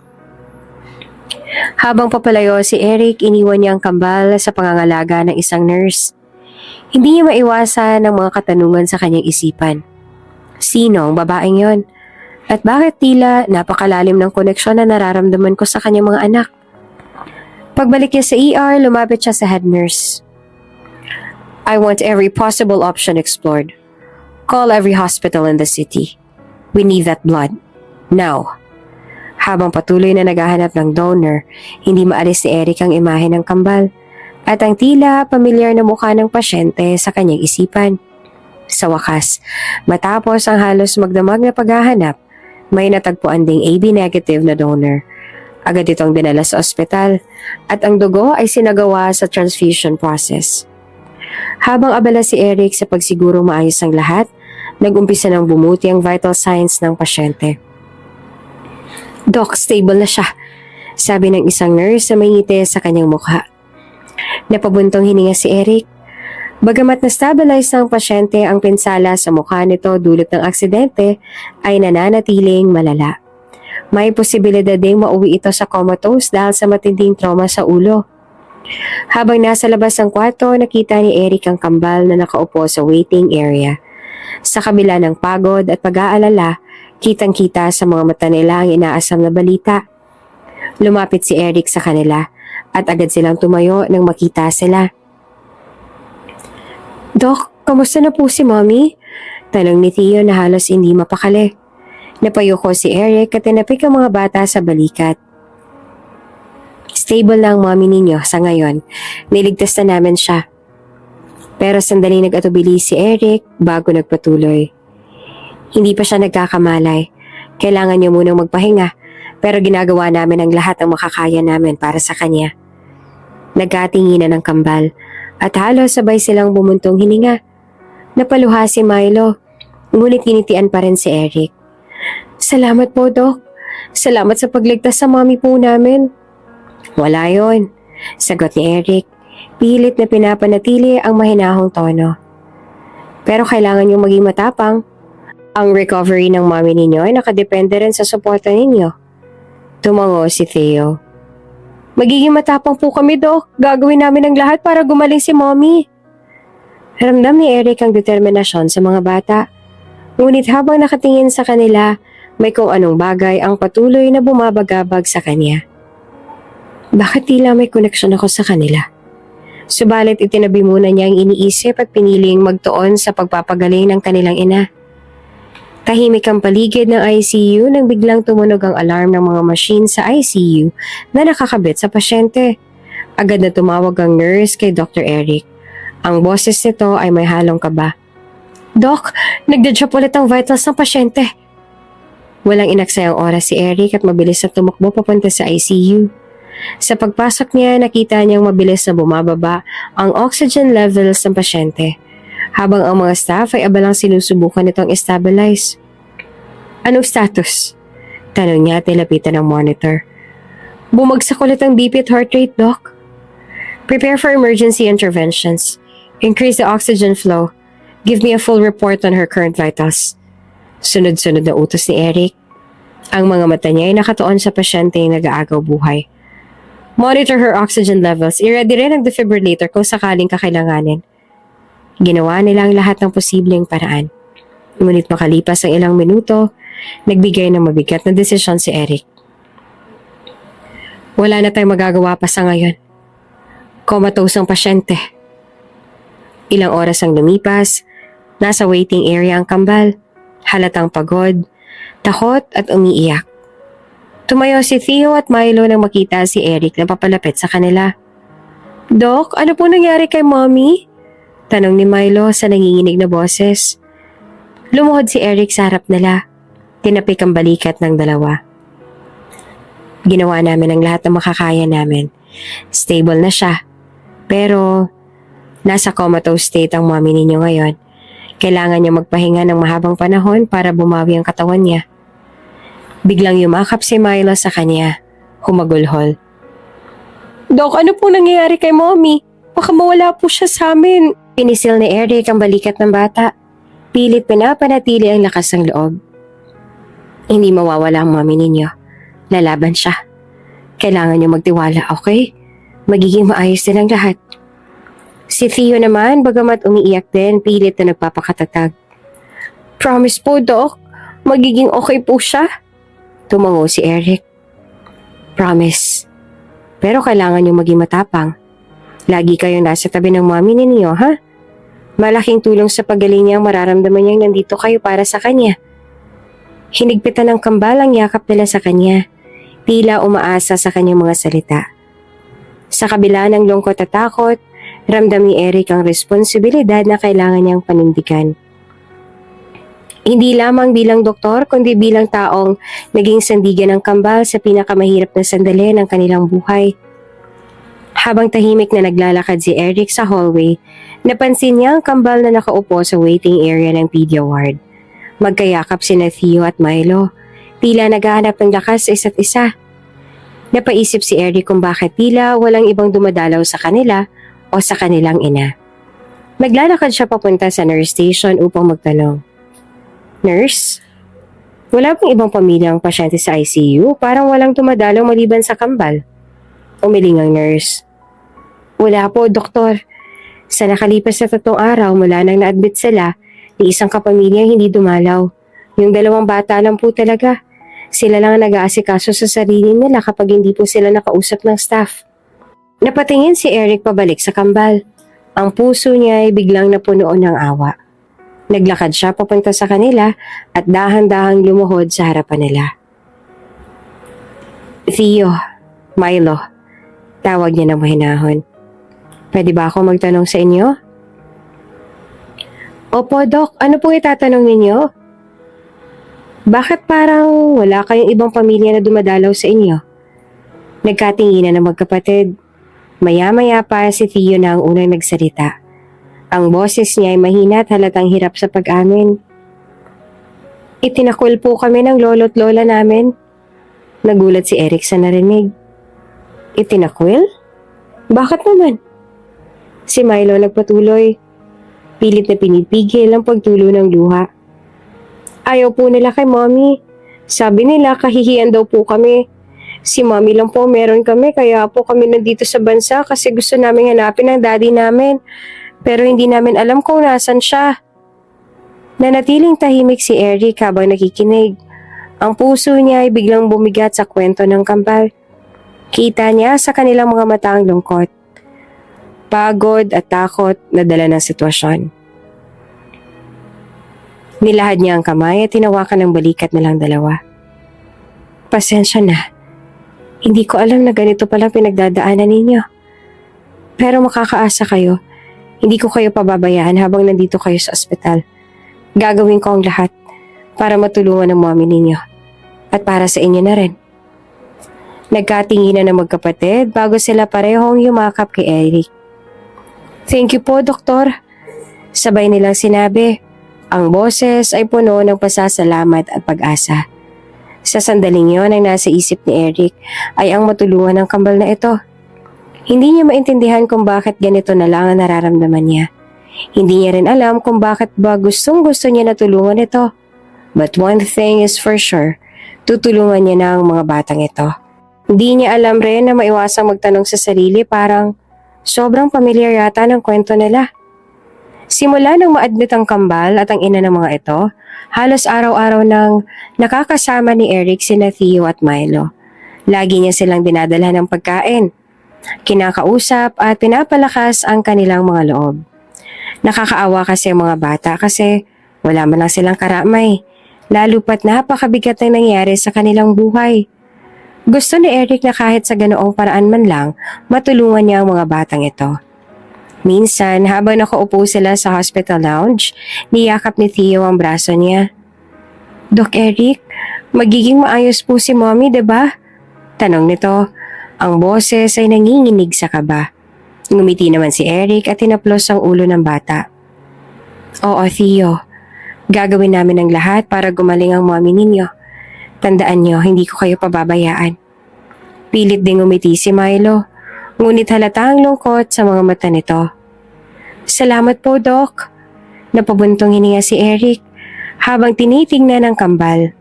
Habang papalayo si Eric, iniwan niya ang kambal sa pangangalaga ng isang nurse. Hindi niya maiwasan ang mga katanungan sa kanyang isipan. Sino ang babaeng yon? At bakit tila napakalalim ng koneksyon na nararamdaman ko sa kanyang mga anak? Pagbalik niya sa ER, lumapit siya sa head nurse. I want every possible option explored. Call every hospital in the city. We need that blood. Now. Habang patuloy na naghahanap ng donor, hindi maalis ni Eric ang imahe ng kambal at ang tila pamilyar na mukha ng pasyente sa kanyang isipan. Sa wakas, matapos ang halos magdamag na paghahanap, may natagpuan ding AB negative na donor. Agad itong dinala sa ospital at ang dugo ay sinagawa sa transfusion process. Habang abala si Eric sa pagsigurong maayos ang lahat, nag-umpisa ng bumuti ang vital signs ng pasyente. Doc, stable na siya, sabi ng isang nurse na may ngiti sa kanyang mukha. Napabuntong hininga si Eric. Bagamat na-stabilize ng pasyente, ang pinsala sa mukha nito dulot ng aksidente ay nananatiling malala. May posibilidad ding mauwi ito sa comatose dahil sa matinding trauma sa ulo. Habang nasa labas ng kwarto, nakita ni Eric ang kambal na nakaupo sa waiting area. Sa kabila ng pagod at pag-aalala, kitang-kita sa mga mata nila ang inaasam na balita. Lumapit si Eric sa kanila at agad silang tumayo nang makita sila. Doc, kamusta na po si Mommy? Tanong ni Theo na halos hindi mapakali. Napayuko si Eric at tinapik ang mga bata sa balikat. Stable na ang mommy ninyo sa ngayon. Niligtas na namin siya. Pero sandali nag-atubili si Eric bago nagpatuloy. Hindi pa siya nagkakamalay. Kailangan niya munang magpahinga, pero ginagawa namin ang lahat ng makakaya namin para sa kanya. Nagkatinginan ng kambal at halos sabay silang bumuntong hininga. Napaluha si Milo, ngunit ginitian pa rin si Eric. Salamat po, Doc. Salamat sa pagligtas sa mommy po namin. Wala yon, sagot ni Eric. Pilit na pinapanatili ang mahinahong tono. Pero kailangan niyong maging matapang. Ang recovery ng mommy ninyo ay nakadepende rin sa suporta ninyo. Tumango si Theo. Magiging matapang po kami, Doc. Gagawin namin ang lahat para gumaling si mommy. Ramdam ni Eric ang determinasyon sa mga bata. Ngunit habang nakatingin sa kanila, may kung anong bagay ang patuloy na bumabagabag sa kanya. Bakit tila may koneksyon ako sa kanila? Subalit itinabi muna niya ang iniisip at piniling magtuon sa pagpapagaling ng kanilang ina. Tahimik ang paligid ng ICU nang biglang tumunog ang alarm ng mga machine sa ICU na nakakabit sa pasyente. Agad na tumawag ang nurse kay Dr. Eric. Ang boses nito ay may halong kaba. Doc, nagda-drop ulit ang vitals ng pasyente. Walang inaksayang oras si Eric at mabilis na tumakbo papunta sa ICU. Sa pagpasok niya, nakita niyang mabilis na bumababa ang oxygen levels ng pasyente, habang ang mga staff ay abalang sinusubukan itong stabilize. Anong status? Tanong niya at nilapitan ng monitor. Bumagsak ulit ang BP at heart rate, Doc. Prepare for emergency interventions. Increase the oxygen flow. Give me a full report on her current vitals. Sunod-sunod na utos ni Eric. Ang mga mata niya ay nakatuon sa pasyente yung nag-aagaw buhay. Monitor her oxygen levels. I-ready rin ang defibrillator kung sakaling kakailanganin. Ginawa nila ang lahat ng posibleng paraan. Ngunit makalipas ang ilang minuto, nagbigay ng mabigat na desisyon si Eric. Wala na tayong magagawa pa sa ngayon. Comatose ang pasyente. Ilang oras ang lumipas, nasa waiting area ang kambal, halatang pagod, takot at umiiyak. Tumayo si Theo at Milo nang makita si Eric na papalapit sa kanila. "Doc, ano po nangyari kay Mommy?" Tanong ni Milo sa nanginginig na boses. Lumuhod si Eric sa harap nila. Tinapik ang balikat ng dalawa. "Ginawa namin ang lahat ng makakaya namin. Stable na siya. Pero nasa comatose state ang mommy ninyo ngayon. Kailangan niya magpahinga ng mahabang panahon para bumawi ang katawan niya." Biglang yumakap si Milo sa kanya. Humagulhol. "Dok, ano po nangyayari kay Mommy? Baka mawala po siya sa amin." Pinisil ni Eric ang balikat ng bata. Pilit pinapanatili ang lakas ng loob. "Hindi mawawala ang mommy ninyo. Lalaban siya. Kailangan niyo magtiwala, okay? Magiging maayos din ang lahat." Si Theo naman, bagamat umiiyak din, pilit na nagpapakatatag. "Promise po, Doc. Magiging okay po siya." Tumango si Eric. "Promise. Pero kailangan niyo maging matapang. Lagi kayong nasa tabi ng mommy ninyo, ha? Malaking tulong sa pagaling niya ang mararamdaman niyang nandito kayo para sa kanya." Hinigpitan ng kambal ang yakap nila sa kanya. Tila umaasa sa kanyang mga salita. Sa kabila ng lungkot at takot, ramdam ni Eric ang responsibilidad na kailangan niyang panindigan. Hindi lamang bilang doktor, kundi bilang taong naging sandigan ng kambal sa pinakamahirap na sandali ng kanilang buhay. Habang tahimik na naglalakad si Eric sa hallway, napansin niya ang kambal na nakaupo sa waiting area ng pedia ward. Magkayakap sina Theo at Milo. Tila naghahanap ng lakas sa isa't isa. Napaisip si Eric kung bakit tila walang ibang dumadalaw sa kanila o sa kanilang ina. Naglalakad siya papunta sa nurse station upang magtanong. "Nurse? Wala pong ibang pamilyang pasyente sa ICU? Parang walang dumadalaw maliban sa kambal." Umiling ang nurse. "Wala po, doktor. Sa nakalipas na 3 araw mula nang na-admit sila, ni isang kapamilya hindi dumalaw. Yung 2 bata lang po talaga. Sila lang ang nag-aasikaso sa sarili nila kapag hindi po sila nakausap ng staff." Napatingin si Eric pabalik sa kambal. Ang puso niya ay biglang napuno ng awa. Naglakad siya papunta sa kanila at dahan-dahang lumuhod sa harapan nila. "Theo, Milo," tawag niya ng mahinahon. "Pwede ba ako magtanong sa inyo?" "Opo, Doc. Ano pong itatanong ninyo? Bakit parang wala kayong ibang pamilya na dumadalaw sa inyo?" Nagkatinginan ng magkapatid. Maya-maya pa si Theo na ang unang nagsalita. Ang boses niya ay mahina at halatang hirap sa pag-amin. "Itinakwil po kami ng lolo't lola namin." Nagulat si Eric sa narinig. "Itinakwil? Bakit naman?" Si Milo nagpatuloy. Pilit na pinipigil ang pagtulo ng luha. "Ayaw po nila kay Mommy. Sabi nila kahihiyan daw po kami. Si Mommy lang po meron kami, kaya po kami nandito sa bansa kasi gusto namin hanapin ang daddy namin. Pero hindi namin alam kung nasan siya." Nanatiling tahimik si Eric habang nakikinig. Ang puso niya ay biglang bumigat sa kwento ng kambal. Kita niya sa kanilang mga mata ang lungkot, pagod at takot na dala ng sitwasyon. Nilahad niya ang kamay at tinawakan ng balikat nilang dalawa. "Pasensya na. Hindi ko alam na ganito pala pinagdadaanan ninyo. Pero makakaasa kayo. Hindi ko kayo pababayaan habang nandito kayo sa ospital. Gagawin ko ang lahat para matulungan ang mommy ninyo. At para sa inyo na rin." Nagkatinginan ng magkapatid bago sila parehong yumakap kay Eric. "Thank you po, doktor." Sabay nilang sinabi. Ang boses ay puno ng pasasalamat at pag-asa. Sa sandaling yon ang nasa isip ni Eric ay ang matulungan ng kambal na ito. Hindi niya maintindihan kung bakit ganito na lang ang nararamdaman niya. Hindi niya rin alam kung bakit ba gustong-gusto niya na tulungan ito. But one thing is for sure, tutulungan niya na ang mga batang ito. Hindi niya alam rin na maiwasang magtanong sa sarili, parang sobrang pamilyar yata ng kwento nila. Simula nang ma-admit ang kambal at ang ina ng mga ito, halos araw-araw nang nakakasama ni Eric sina Theo at Milo. Lagi niya silang dinadala ng pagkain, kinakausap at pinapalakas ang kanilang mga loob. Nakakaawa kasi ang mga bata kasi wala man lang silang karamay, lalo pat napakabigat na nangyari sa kanilang buhay. Gusto ni Eric na kahit sa ganoong paraan man lang, matulungan niya ang mga batang ito. Minsan, habang nakaupo sila sa hospital lounge, niyakap ni Theo ang braso niya. Doc Eric, magiging maayos po si Mommy, diba? Tanong nito. Ang boses ay nanginginig sa kaba. Ngumiti naman si Eric at tinaplos ang ulo ng bata. Oo, Theo. Gagawin namin ang lahat para gumaling ang mommy ninyo. Tandaan nyo, hindi ko kayo pababayaan. Pilit ding ngumiti si Milo, ngunit halata ang lungkot sa mga mata nito. Salamat po, Doc. Napabuntong hininga si Eric habang tinitingnan ang kambal.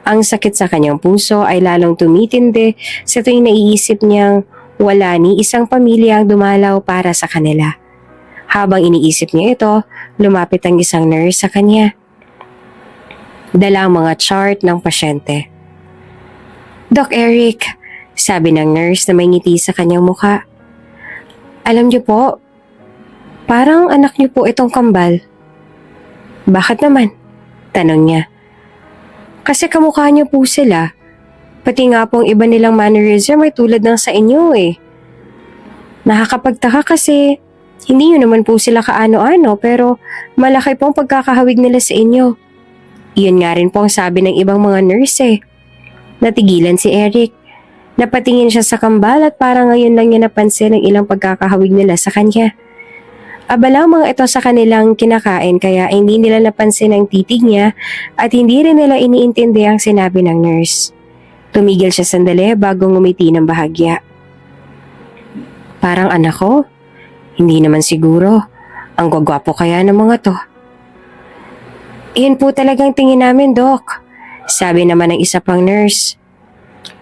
Ang sakit sa kanyang puso ay lalong tumitindi sa tuwing naiisip niyang wala ni isang pamilya ang dumalaw para sa kanila. Habang iniisip niya ito, lumapit ang isang nurse sa kanya. Dala ang mga chart ng pasyente. Doc Eric, sabi ng nurse na may ngiti sa kanyang mukha. Alam niyo po, parang anak niyo po itong kambal. Bakit naman? Tanong niya. Kasi kamukha niyo po sila. Pati nga pong iba nilang mannerism ay tulad ng sa inyo eh. Nakakapagtaka kasi hindi niyo naman po sila kaano-ano pero malaki pong pagkakahawig nila sa inyo. Iyon nga rin po ang sabi ng ibang mga nurse eh. Natigilan si Eric. Napatingin siya sa kambal at parang ngayon lang niya napansin ang ilang pagkakahawig nila sa kanya. Abala ang mga ito sa kanilang kinakain kaya hindi nila napansin ang titig niya at hindi rin nila iniintindi ang sinabi ng nurse. Tumigil siya sandali bago ngumiti ng bahagya. Parang anak ko? Hindi naman siguro. Ang gwagwapo kaya ng mga to. Iyon po talagang tingin namin, Doc. Sabi naman ng isa pang nurse.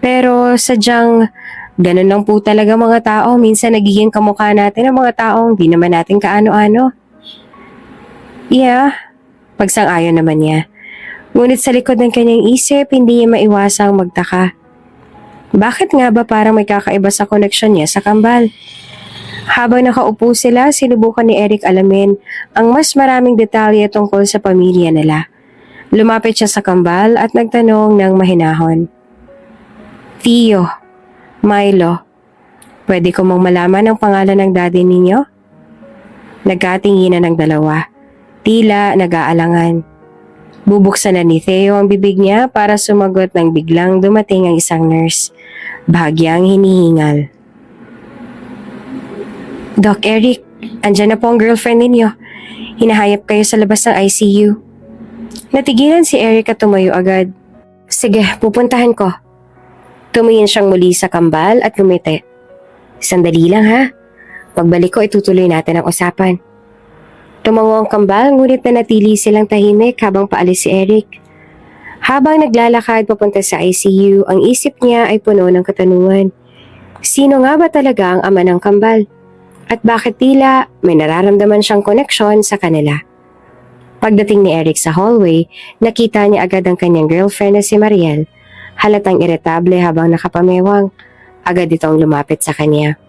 Pero sadyang ganun lang po talaga mga tao. Minsan nagiging kamukha natin ang mga taong di naman natin kaano-ano. Yeah, pagsang-ayon naman niya. Ngunit sa likod ng kanyang isip, hindi niya maiwasang magtaka. Bakit nga ba parang may kakaiba sa koneksyon niya sa kambal? Habang nakaupo sila, sinubukan ni Eric alamin ang mas maraming detalye tungkol sa pamilya nila. Lumapit siya sa kambal at nagtanong ng mahinahon. Theo, Milo, pwede ko mong malaman ang pangalan ng daddy ninyo? Nagkatinginan ng dalawa, tila nag-aalangan. Bubuksan na ni Theo ang bibig niya para sumagot nang biglang dumating ang isang nurse, bahagyang hinihingal. Doc Eric, andyan na po ang girlfriend ninyo. Hinahayap kayo sa labas ng ICU. Natigilan si Eric at tumayo agad. Sige, pupuntahan ko. Tumingin siyang muli sa kambal at ngumiti. Sandali lang ha. Pagbalik ko, itutuloy natin ang usapan. Tumango ang kambal, ngunit nanatili silang tahimik habang paalis si Eric. Habang naglalakad papunta sa ICU, ang isip niya ay puno ng katanungan. Sino nga ba talaga ang ama ng kambal? At bakit tila may nararamdaman siyang koneksyon sa kanila? Pagdating ni Eric sa hallway, nakita niya agad ang kanyang girlfriend na si Mariel. Halatang iritable habang nakapamewang. Agad itong lumapit sa kanya.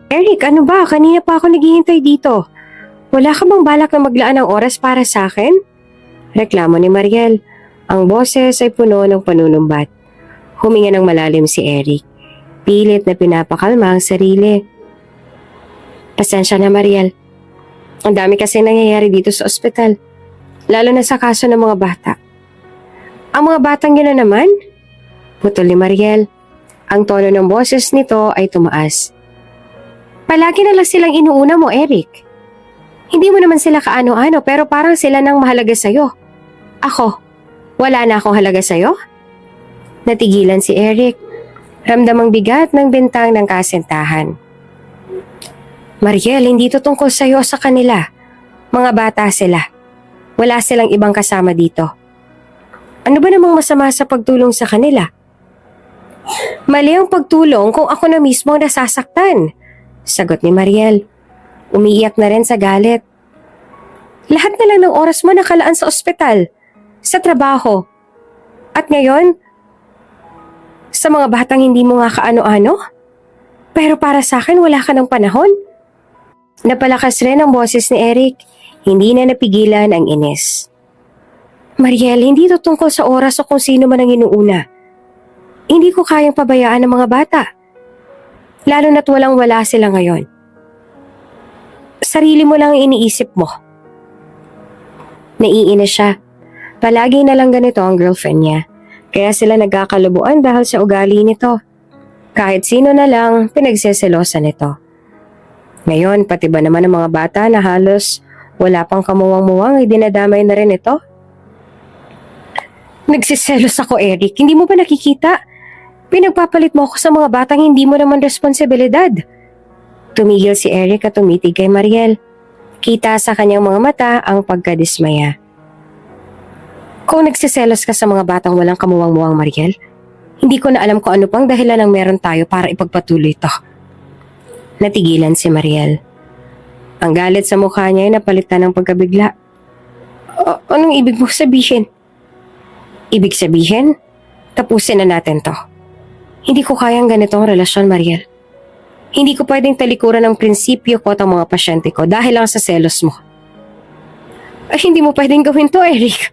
Eric, ano ba? Kanina pa ako naghihintay dito. Wala ka bang balak na maglaan ng oras para sa akin? Reklamo ni Mariel. Ang boses ay puno ng panunumbat. Huminga ng malalim si Eric. Pilit na pinapakalma ang sarili. Pasensya na, Mariel. Ang dami kasi nangyayari dito sa ospital. Lalo na sa kaso ng mga bata. Ang mga batang yun na naman? Putol ni Mariel. Ang tono ng boses nito ay tumaas. Palagi na lang silang inuuna mo, Eric. Hindi mo naman sila kaano-ano pero parang sila nang mahalaga sa'yo. Ako, wala na akong halaga sa'yo? Natigilan si Eric. Ramdamang bigat ng bintang ng kasintahan. Mariel, hindi ito tungkol sa'yo sa kanila. Mga bata sila. Wala silang ibang kasama dito. Ano ba namang masama sa pagtulong sa kanila? Mali ang pagtulong kung ako na mismo ang nasasaktan. Sagot ni Mariel. Umiiyak na rin sa galit. Lahat na lang ng oras mo nakalaan sa ospital, sa trabaho. At ngayon, Sa mga batang hindi mo nga kaano-ano? Pero para sa akin, wala ka ng panahon. Napalakas rin ang boses ni Eric. Hindi na napigilan ang inis. Mariel, hindi ito tungkol sa oras o kung sino man ang inuuna. Hindi ko kayang pabayaan ng mga bata. Lalo na't walang-wala sila ngayon. Sarili mo lang ang iniisip mo. Naiinis siya. Palagi na lang ganito ang girlfriend niya. Kaya sila nagkakalubuan dahil sa ugali nito. Kahit sino na lang, pinagseselosan nito. Ngayon, pati ba naman ang mga bata na halos wala pang kamuwang-muwang ay dinadamay na rin ito? Nagsiselos ako, Eric. Hindi mo ba nakikita? Pinagpapalit mo ako sa mga batang hindi mo naman responsibilidad. Tumigil si Eric at tumitig kay Mariel. Kita sa kanyang mga mata ang pagkadismaya. Kung nagsiselos ka sa mga batang walang kamuwang-muwang, Mariel, hindi ko na alam kung ano pang dahilan ang meron tayo para ipagpatuloy ito. Natigilan si Mariel. Ang galit sa mukha niya ay napalitan ng pagkabigla. Anong ibig mo sabihin? Ibig sabihin, tapusin na natin to. Hindi ko kayang ganitong relasyon, Mariel. Hindi ko pwedeng talikuran ang prinsipyo ko at ang mga pasyente ko dahil lang sa selos mo. Ay, hindi mo pwedeng gawin to, Eric.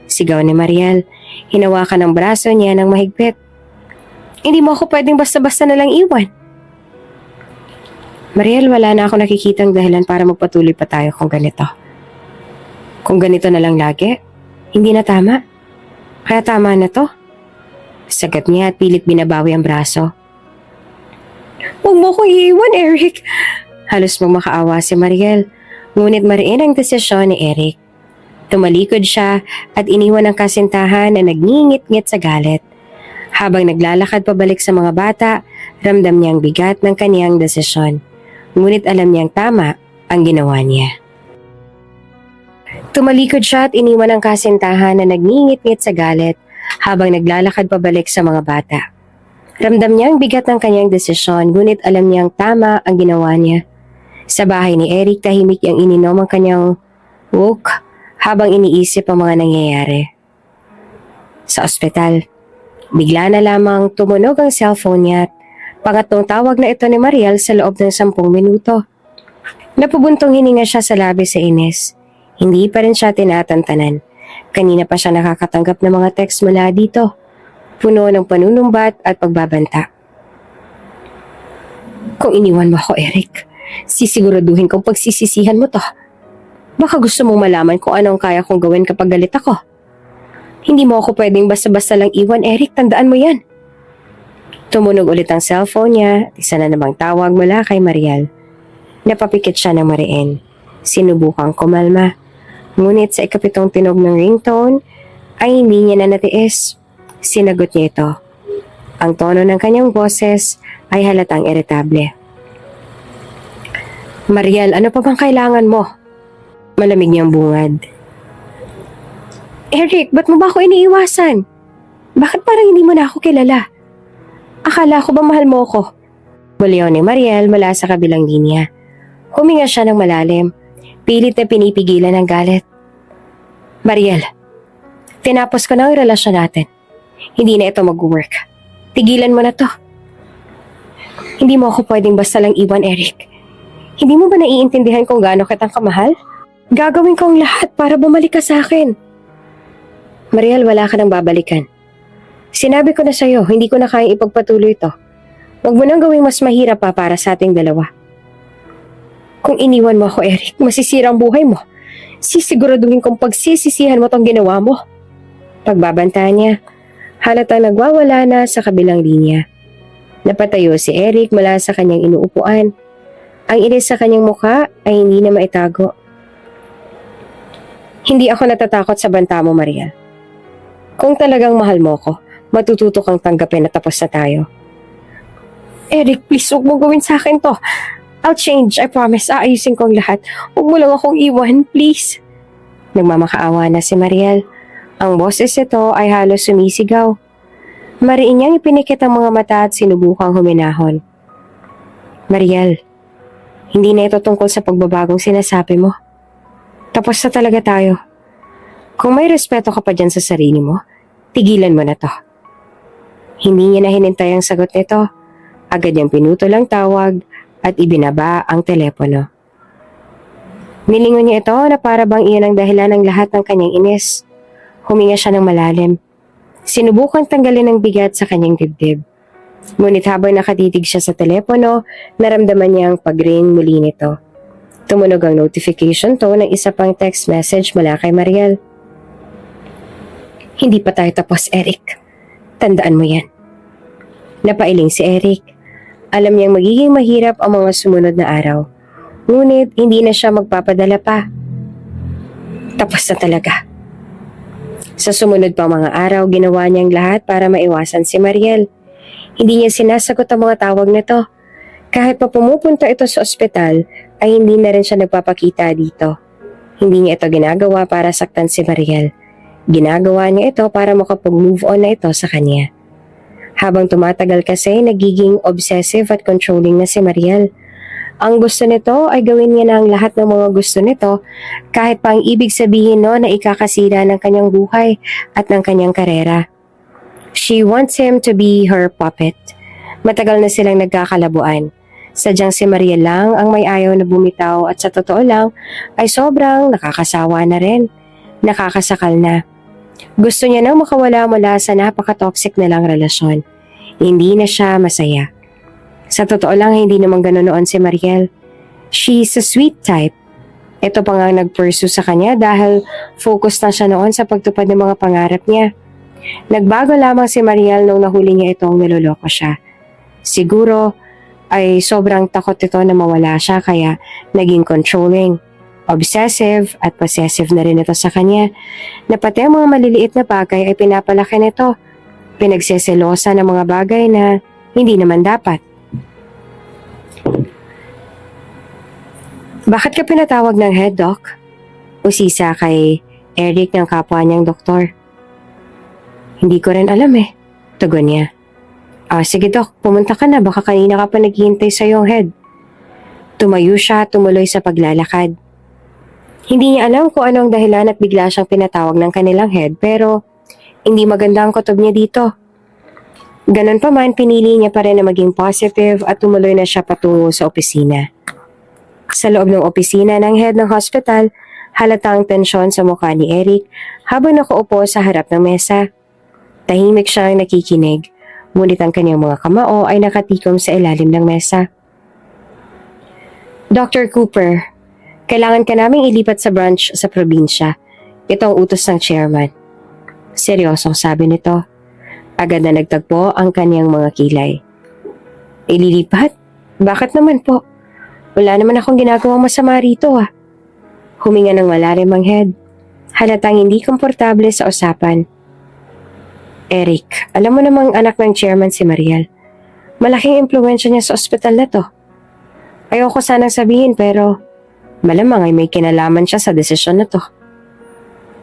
Sigaw ni Mariel. Hinawakan ang braso niya ng mahigpit. Hindi mo ako pwedeng basta-basta na lang iwan. Mariel, wala na ako nakikitang dahilan para magpatuloy pa tayo kung ganito. Kung ganito na lang lagi, hindi na tama. Kaya tama na to. Sagat niya at pilit binabawi ang braso. Huwag mo ko iiwan, Eric. Halos magmakaawa si Mariel. Ngunit mariin ang desisyon ni Eric. Tumalikod siya at iniwan ang kasintahan na nagngingit-ngit sa galit. Habang naglalakad pabalik sa mga bata, ramdam niya ang bigat ng kaniyang desisyon. Ngunit alam niyang tama ang ginawa niya. Tumalikod siya at iniwan ang kasintahan na nagngingit-ngit sa galit habang naglalakad pabalik sa mga bata. Ramdam niya ang bigat ng kaniyang desisyon, ngunit alam niyang tama ang ginawa niya. Sa bahay ni Eric, tahimik niyang ininom ang kaniyang woke habang iniisip ang mga nangyayari. Sa ospital, bigla na lamang tumunog ang cellphone niya at pangatlong tawag na ito ni Mariel sa loob ng 10 minuto. Napubuntong hininga siya sa labi sa inis. Hindi pa rin siya tinatantanan. Kanina pa siya nakakatanggap ng mga text mula dito. Puno ng panunumbat at pagbabanta. Kung iniwan mo ako, Eric, sisiguraduhin kong pagsisisihan mo to. Baka gusto mong malaman kung ano ang kaya kong gawin kapag galit ako. Hindi mo ako pwedeng basta-basta lang iwan, Eric. Tandaan mo yan. Tumunog ulit ang cellphone niya at isa na namang tawag mula kay Mariel. Napapikit siya ng mariin. Sinubukang kumalma. Ngunit sa ikapitong tinog ng ringtone ay hindi niya na natiis. Sinagot niya ito. Ang tono ng kanyang boses ay halatang iritable. Mariel, ano pa bang kailangan mo? Malamig niyang bungad. Eric, ba't mo ba ako iniiwasan? Bakit parang hindi mo na ako kilala? Akala ko ba mahal mo ko? Buliw ni Mariel mula sa kabilang linya. Huminga siya ng malalim. Pilit na pinipigilan ang galit. Mariel, tinapos ko na ang relasyon natin. Hindi na ito mag-work. Tigilan mo na to. Hindi mo ako pwedeng basta lang iwan, Eric. Hindi mo ba naiintindihan kung gaano kitang kamahal? Gagawin ko ang lahat para bumalik ka sa akin. Mariel, wala ka nang babalikan. Sinabi ko na sa'yo, hindi ko na kayang ipagpatuloy ito. Huwag mo nang gawing mas mahirap pa para sa ating dalawa. Kung iniwan mo ako, Eric, masisira ang buhay mo. Sisiguraduhin kong pagsisisihan mo tong ginawa mo. Pagbabantaan niya, halatang nagwawala na sa kabilang linya. Napatayo si Eric mula sa kanyang inuupuan. Ang inis sa kanyang mukha ay hindi na maitago. Hindi ako natatakot sa banta mo, Mariel. Kung talagang mahal mo ko, matututo kang tanggapin na tapos na tayo. Eric, please, huwag mo gawin sa akin to. I'll change, I promise. Aayusin ko ang lahat. Huwag mo lang akong iwan, please. Nagmamakaawa na si Mariel. Ang boses ito ay halos sumisigaw. Mariin niyang ipinikit ang mga mata at sinubukang huminahon. Mariel, hindi na ito tungkol sa pagbabagong sinasabi mo. Tapos na talaga tayo. Kung may respeto ka pa dyan sa sarili mo, tigilan mo na to. Hindi niya na hinintay ang sagot nito. Agad niyang pinutol ang tawag at ibinaba ang telepono. Nilingon niya ito na para bang iyon ang dahilan ng lahat ng kanyang inis. Huminga siya ng malalim. Sinubukan tanggalin ang bigat sa kanyang dibdib. Ngunit habang nakatitig siya sa telepono, naramdaman niya ang pag-ring muli nito. Tumunog ang notification tone ng isa pang text message mula kay Mariel. Hindi pa tayo tapos, Eric. Tandaan mo yan. Napailing si Eric. Alam niyang magiging mahirap ang mga sumunod na araw. Ngunit hindi na siya magpapadala pa. Tapos na talaga. Sa sumunod pa mga araw, ginawa niyang lahat para maiwasan si Mariel. Hindi niya sinasagot ang mga tawag nito. Kahit pa pumupunta ito sa ospital, ay hindi na rin siya nagpapakita dito. Hindi niya ito ginagawa para saktan si Mariel. Ginagawa niya ito para makapag-move on na ito sa kanya. Habang tumatagal kasi, nagiging obsessive at controlling na si Mariel. Ang gusto nito ay gawin niya na ang lahat ng mga gusto nito, kahit pa ang ibig sabihin no na ikakasira ng kanyang buhay at ng kanyang karera. She wants him to be her puppet. Matagal na silang nagkakalabuan. Sadyang si Mariel lang ang may ayaw na bumitaw at sa totoo lang ay sobrang nakakasawa na rin. Nakakasakal na. Gusto niya nang makawala mula sa napaka-toxic na lang relasyon. Hindi na siya masaya. Sa totoo lang, hindi naman ganoon noon si Mariel. She's a sweet type. Ito pa nga nag-pursue sa kanya dahil focus na siya noon sa pagtupad ng mga pangarap niya. Nagbago lamang si Mariel nung nahuli niya itong niloloko siya. Siguro ay sobrang takot ito na mawala siya kaya naging controlling, obsessive at possessive na rin ito sa kanya. Na pati ang mga maliliit na bagay ay pinapalaki nito. Pinagseselosa ng mga bagay na hindi naman dapat. Bakit ka pinatawag ng head doc? Usisa kay Eric ng kapwa niyang doktor. Hindi ko rin alam eh. Tugon niya. Sige doc, pumunta ka na. Baka kanina ka pa naghihintay sa iyong head. Tumayo siya, tumuloy sa paglalakad. Hindi niya alam kung ano ang dahilan at bigla siyang pinatawag ng kanilang head pero hindi maganda ang kutob niya dito. Ganon pa man, pinili niya pa rin na maging positive at tumuloy na siya patungo sa opisina. Sa loob ng opisina ng head ng hospital, halatang tensyon sa mukha ni Eric habang nakaupo sa harap ng mesa. Tahimik siyang nakikinig, ngunit ang kanyang mga kamao ay nakatikom sa ilalim ng mesa. Dr. Cooper, kailangan ka naming ilipat sa branch sa probinsya. Ito ang utos ng chairman. Seryosong sabi nito. Agad na nagtagpo ang kanyang mga kilay. Ililipat? Bakit naman po? Wala naman akong ginagawang masama rito ah. Huminga ng malalim ang head. Halatang hindi komportable sa usapan. Eric, alam mo namang anak ng chairman si Mariel. Malaking impluwensya niya sa ospital na to. Ayoko sanang sabihin pero malamang ay may kinalaman siya sa desisyon na to.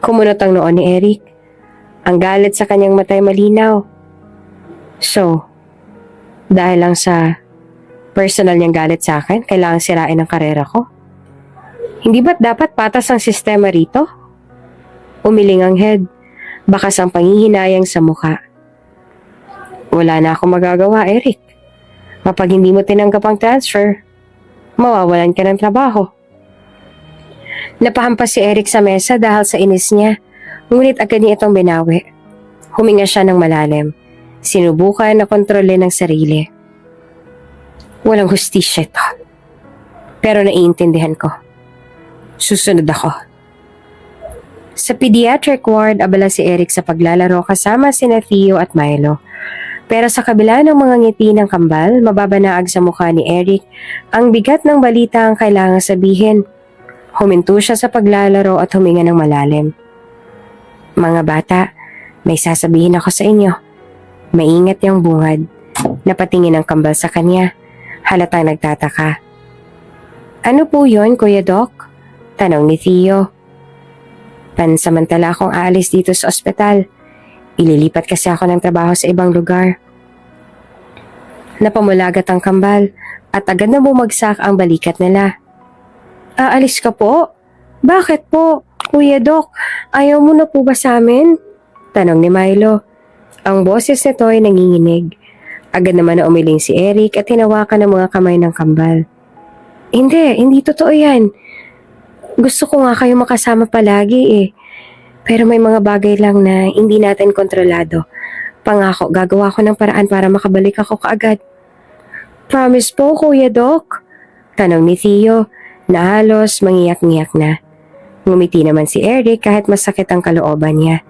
Kumunot ang noon ni Eric. Ang galit sa kanyang matay malinaw. So, dahil lang sa personal niyang galit sa akin, kailangan sirain ang karera ko? Hindi ba't dapat patas ang sistema rito? Umiling ang head, bakas ang panghihinayang sa mukha. Wala na akong magagawa, Eric. Kapag hindi mo tinanggap ang transfer, mawawalan ka ng trabaho. Napahampas si Eric sa mesa dahil sa inis niya, ngunit agad niya itong binawi. Huminga siya ng malalim. Sinubukan na kontrolin ang sarili. Walang hustisya ito. Pero naiintindihan ko. Susunod ako. Sa pediatric ward, abala si Eric sa paglalaro kasama sina Theo at Milo. Pero sa kabila ng mga ngiti ng kambal, mababanaag sa mukha ni Eric ang bigat ng balita ang kailangang sabihin. Huminto siya sa paglalaro at huminga ng malalim. Mga bata, may sasabihin ako sa inyo. Maingat yung bungad. Napatingin ang kambal sa kanya. Halatang nagtataka. Ano po yun, Kuya Doc? Tanong ni Theo. Pansamantala akong aalis dito sa ospital. Ililipat kasi ako ng trabaho sa ibang lugar. Napamulagat ang kambal at agad na bumagsak ang balikat nila. Aalis ka po? Bakit po? Kuya Doc, ayaw mo na po ba sa amin? Tanong ni Milo. Ang boses nito ay nanginginig. Agad naman na umiling si Eric at hinawakan ng mga kamay ng kambal. Hindi totoo yan. Gusto ko nga kayo makasama palagi eh. Pero may mga bagay lang na hindi natin kontrolado. Pangako, gagawa ko ng paraan para makabalik ako kaagad. Promise po, Kuya Doc? Tanong ni Theo na halos mangiyak-ngiyak na. Ngumiti naman si Eric kahit masakit ang kalooban niya.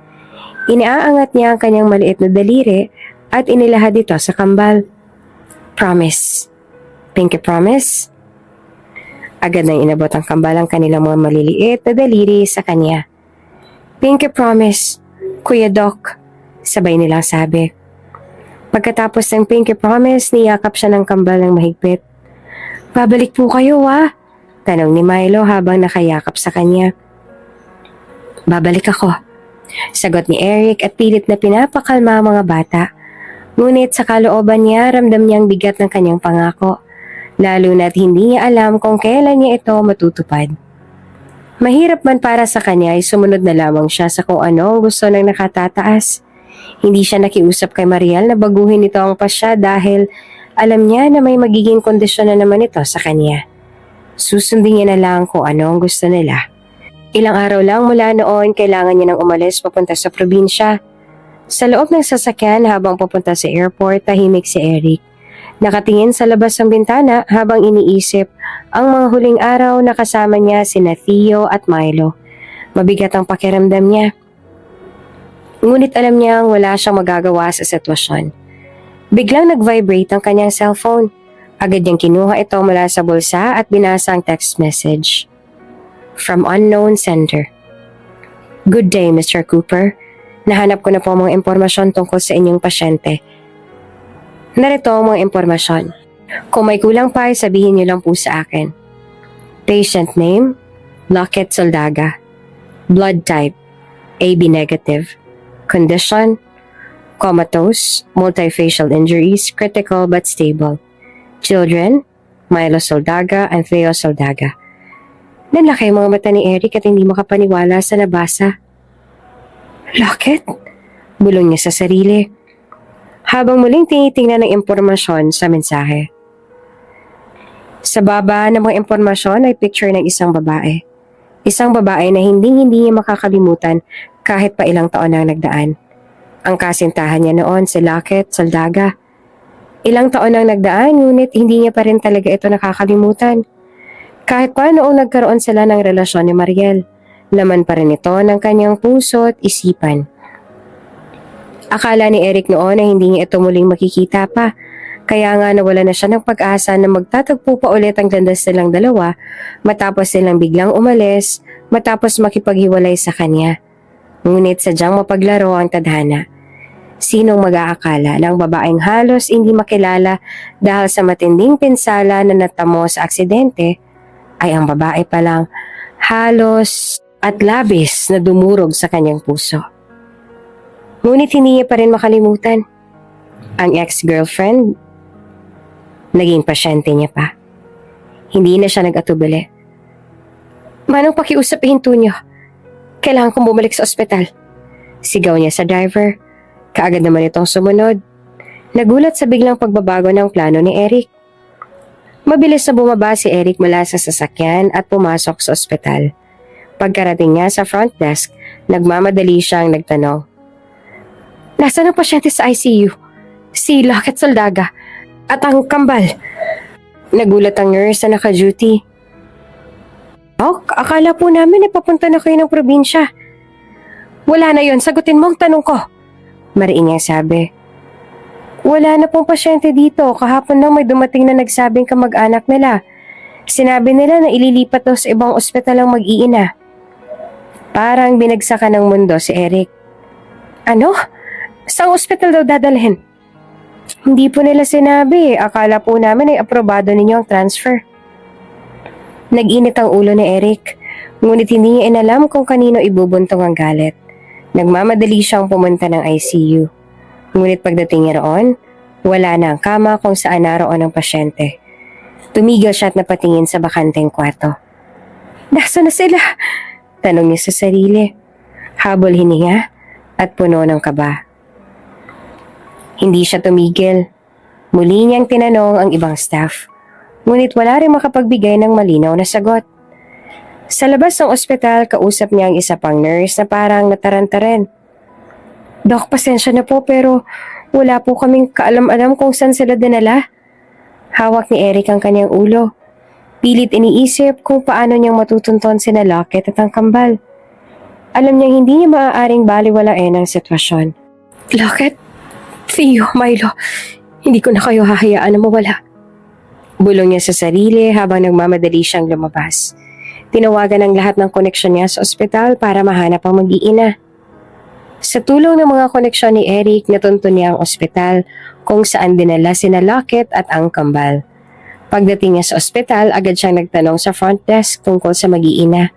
Inaangat niya ang kanyang maliit na daliri at inilahad ito sa kambal. Promise. Pinky promise? Agad nang inabot ang kambal ang kanilang mga maliliit na daliri sa kanya. Pinky promise, Kuya Doc, sabay nilang sabi. Pagkatapos ng pinky promise, niyakap siya ng kambal ng mahigpit. Babalik po kayo tanong ni Milo habang nakayakap sa kanya. Babalik ako, sagot ni Eric at pilit na pinapakalma ang mga bata. Ngunit sa kalooban niya, ramdam niyang bigat ng kanyang pangako, lalo na't hindi niya alam kung kailan niya ito matutupad. Mahirap man para sa kanya ay sumunod na lamang siya sa kung ano ang gusto ng nakatataas. Hindi siya nakiusap kay Mariel na baguhin ito ang pasya dahil alam niya na may magiging kondisyon na naman ito sa kanya. Susundin niya na lang kung ano ang gusto nila. Ilang araw lang mula noon, kailangan niya nang umalis papunta sa probinsya. Sa loob ng sasakyan habang papunta sa airport, tahimik si Eric. Nakatingin sa labas ng bintana habang iniisip ang mga huling araw na kasama niya sina Theo at Milo. Mabigat ang pakiramdam niya. Ngunit alam niyang wala siyang magagawa sa sitwasyon. Biglang nag-vibrate ang kanyang cellphone. Agad niyang kinuha ito mula sa bulsa at binasa ang text message. From unknown sender. Good day, Mr. Cooper. Nahanap ko na po mga impormasyon tungkol sa inyong pasyente. Narito ang mga impormasyon. Kung may kulang pa, sabihin niyo lang po sa akin. Patient name, Lockett Soldaga. Blood type, AB negative. Condition, comatose, multifacial injuries, critical but stable. Children, Milo Soldaga and Theo Soldaga. Nanlaki ang mga mata ni Eric at hindi makapaniwala sa nabasa. Lockett? Bulong niya sa sarili. Habang muling tinitingnan ng impormasyon sa mensahe. Sa baba ng mga impormasyon ay picture ng isang babae. Isang babae na hindi niya makakalimutan kahit pa ilang taon ang nagdaan. Ang kasintahan niya noon si Lockett Soldaga. Ilang taon ang nagdaan ngunit hindi niya pa rin talaga ito nakakalimutan. Kahit pa noong nagkaroon sila ng relasyon ni Mariel, laman pa rin ito ng kanyang puso at isipan. Akala ni Eric noon na hindi niya ito muling makikita pa, kaya nga nawala na siya ng pag-asa na magtatagpo pa ulit ang landas nilang dalawa matapos silang biglang umalis matapos makipaghiwalay sa kanya. Ngunit sadyang mapaglaro ang tadhana. Sinong mag-aakala ng babaeng halos hindi makilala dahil sa matinding pinsala na natamo sa aksidente ay ang babae palang halos at labis na dumurog sa kanyang puso. Ngunit hindi niya pa rin makalimutan. Ang ex-girlfriend, naging pasyente niya pa. Hindi na siya nag-atubili. Manong pakiusap ihinto niyo. Kailangan kong bumalik sa ospital. Sigaw niya sa driver. Kaagad naman itong sumunod. Nagulat sa biglang pagbabago ng plano ni Eric. Mabilis na bumaba si Eric mula sa sasakyan at pumasok sa ospital. Pagkarating niya sa front desk, nagmamadali siyang nagtanong. Nasaan ang pasyente sa ICU? Si Lockett Soldaga at ang kambal. Nagulat ang nurse na naka-duty. Akala po namin papunta na kayo ng probinsya. Wala na yon, sagutin mo ang tanong ko. Mariin niyang sabi. Wala na pong pasyente dito. Kahapon lang may dumating na nagsabing kamag-anak nila. Sinabi nila na ililipat daw sa ibang ospital ang mag-iina. Parang binagsakan ng mundo si Eric. Ano? Saang ospital daw dadalhin? Hindi po nila sinabi. Akala po namin ay aprobado ninyo ang transfer. Nag-init ang ulo ni Eric. Ngunit hindi niya inalam kung kanino ibubuntong ang galit. Nagmamadali siyang pumunta ng ICU. Ngunit pagdating niya roon, wala na ang kama kung saan naroon ang pasyente. Tumigil siya at napatingin sa bakanteng kwarto. Nasaan na sila? Tanong niya sa sarili. Habol hininga at puno ng kaba. Hindi siya tumigil. Muli niyang tinanong ang ibang staff. Ngunit wala rin makapagbigay ng malinaw na sagot. Sa labas ng ospital, kausap niya ang isa pang nurse na parang nataranta rin. Dok, pasensya na po pero wala po kaming kaalam-alam kung saan sila dinala. Hawak ni Eric ang kanyang ulo. Pilit iniisip kung paano niyang matutunton sina Lockett at ang kambal. Alam niyang hindi niya maaaring baliwalain ang sitwasyon. Lockett? Theo, Milo, hindi ko na kayo hahayaan na mawala. Bulong niya sa sarili habang nagmamadali siyang lumabas. Tinawagan ang lahat ng koneksyon niya sa ospital para mahanap ang mag-iina. Sa tulong ng mga koneksyon ni Eric, natuntun niya ang ospital kung saan dinala sina Lockett at ang kambal. Pagdating niya sa ospital, agad siyang nagtanong sa front desk tungkol sa mag-iina.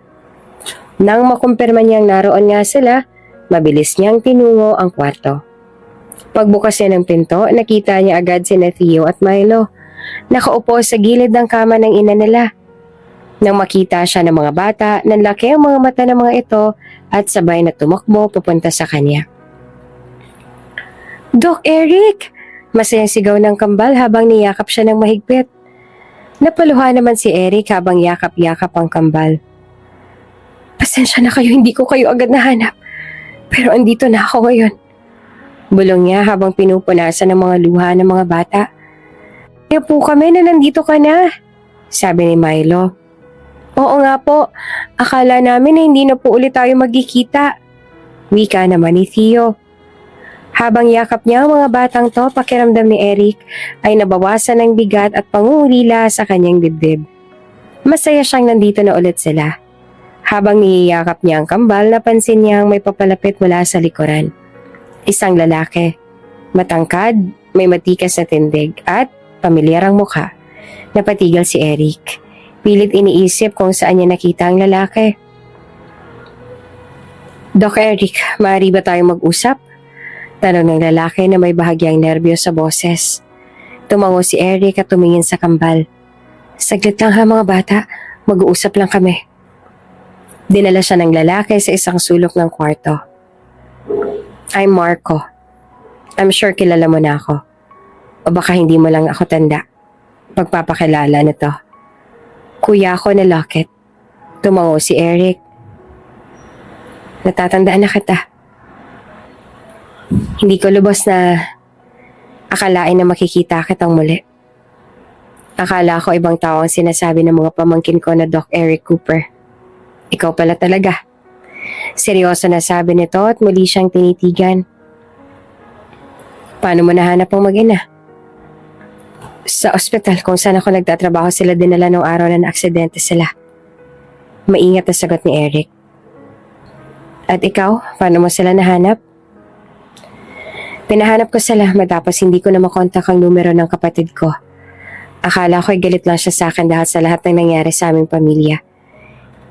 Nang makumpirma niyang naroon nga sila, mabilis niyang tinungo ang kwarto. Pagbukas niya ng pinto, nakita niya agad sina Theo at Milo. Nakaupo sa gilid ng kama ng ina nila. Nang makita siya ng mga bata, nanlaki ang mga mata ng mga ito at sabay na tumakbo papunta sa kanya. Doc Eric! Masayang sigaw ng kambal habang niyakap siya ng mahigpit. Napaluha naman si Eric habang yakap-yakap ang kambal. Pasensya na kayo, hindi ko kayo agad nahanap. Pero andito na ako ngayon. Bulong niya habang pinupunasan ng mga luha ng mga bata. Kaya po kami na nandito ka na, sabi ni Milo. Oo nga po, akala namin na hindi na po ulit tayo magkikita. Wika naman ni Theo. Habang yakap niya ang mga batang to, pakiramdam ni Eric ay nabawasan ng bigat at pangungulila sa kanyang dibdib. Masaya siyang nandito na ulit sila. Habang niyayakap niya ang kambal, napansin niyang may papalapit mula sa likuran. Isang lalaki, matangkad, may matikas na tindig at pamilyar ang mukha. Napatigil si Eric. Pilit iniisip kung saan niya nakita ang lalaki. Doc Eric, maaari ba tayong mag-usap? Tanong ng lalaki na may bahagyang nerbiyos sa boses. Tumango si Eric at tumingin sa kambal. Saglit lang ha mga bata, mag-uusap lang kami. Dinala siya ng lalaki sa isang sulok ng kwarto. I'm Marco. I'm sure kilala mo na ako. O baka hindi mo lang ako tanda. Pagpapakilala na to. Kuya ako na Lockett. Tumango si Eric. Natatandaan na kita. Hindi ko lubos na akalain na makikita kitang muli. Akala ko ibang tao ang sinasabi ng mga pamangkin ko na Doc Eric Cooper. Ikaw pala talaga. Seryoso na sabi nito at muli siyang tinitigan. Paano mo nahanap ang mag-ina? Sa ospital kung saan ako nagtatrabaho sila dinala nung araw na naaksidente sila. Maingat na sagot ni Eric. At ikaw, paano mo sila nahanap? Pinahanap ko sila matapos hindi ko na makontak ang numero ng kapatid ko. Akala ko'y galit lang siya sa akin dahil sa lahat ng nangyari sa aming pamilya.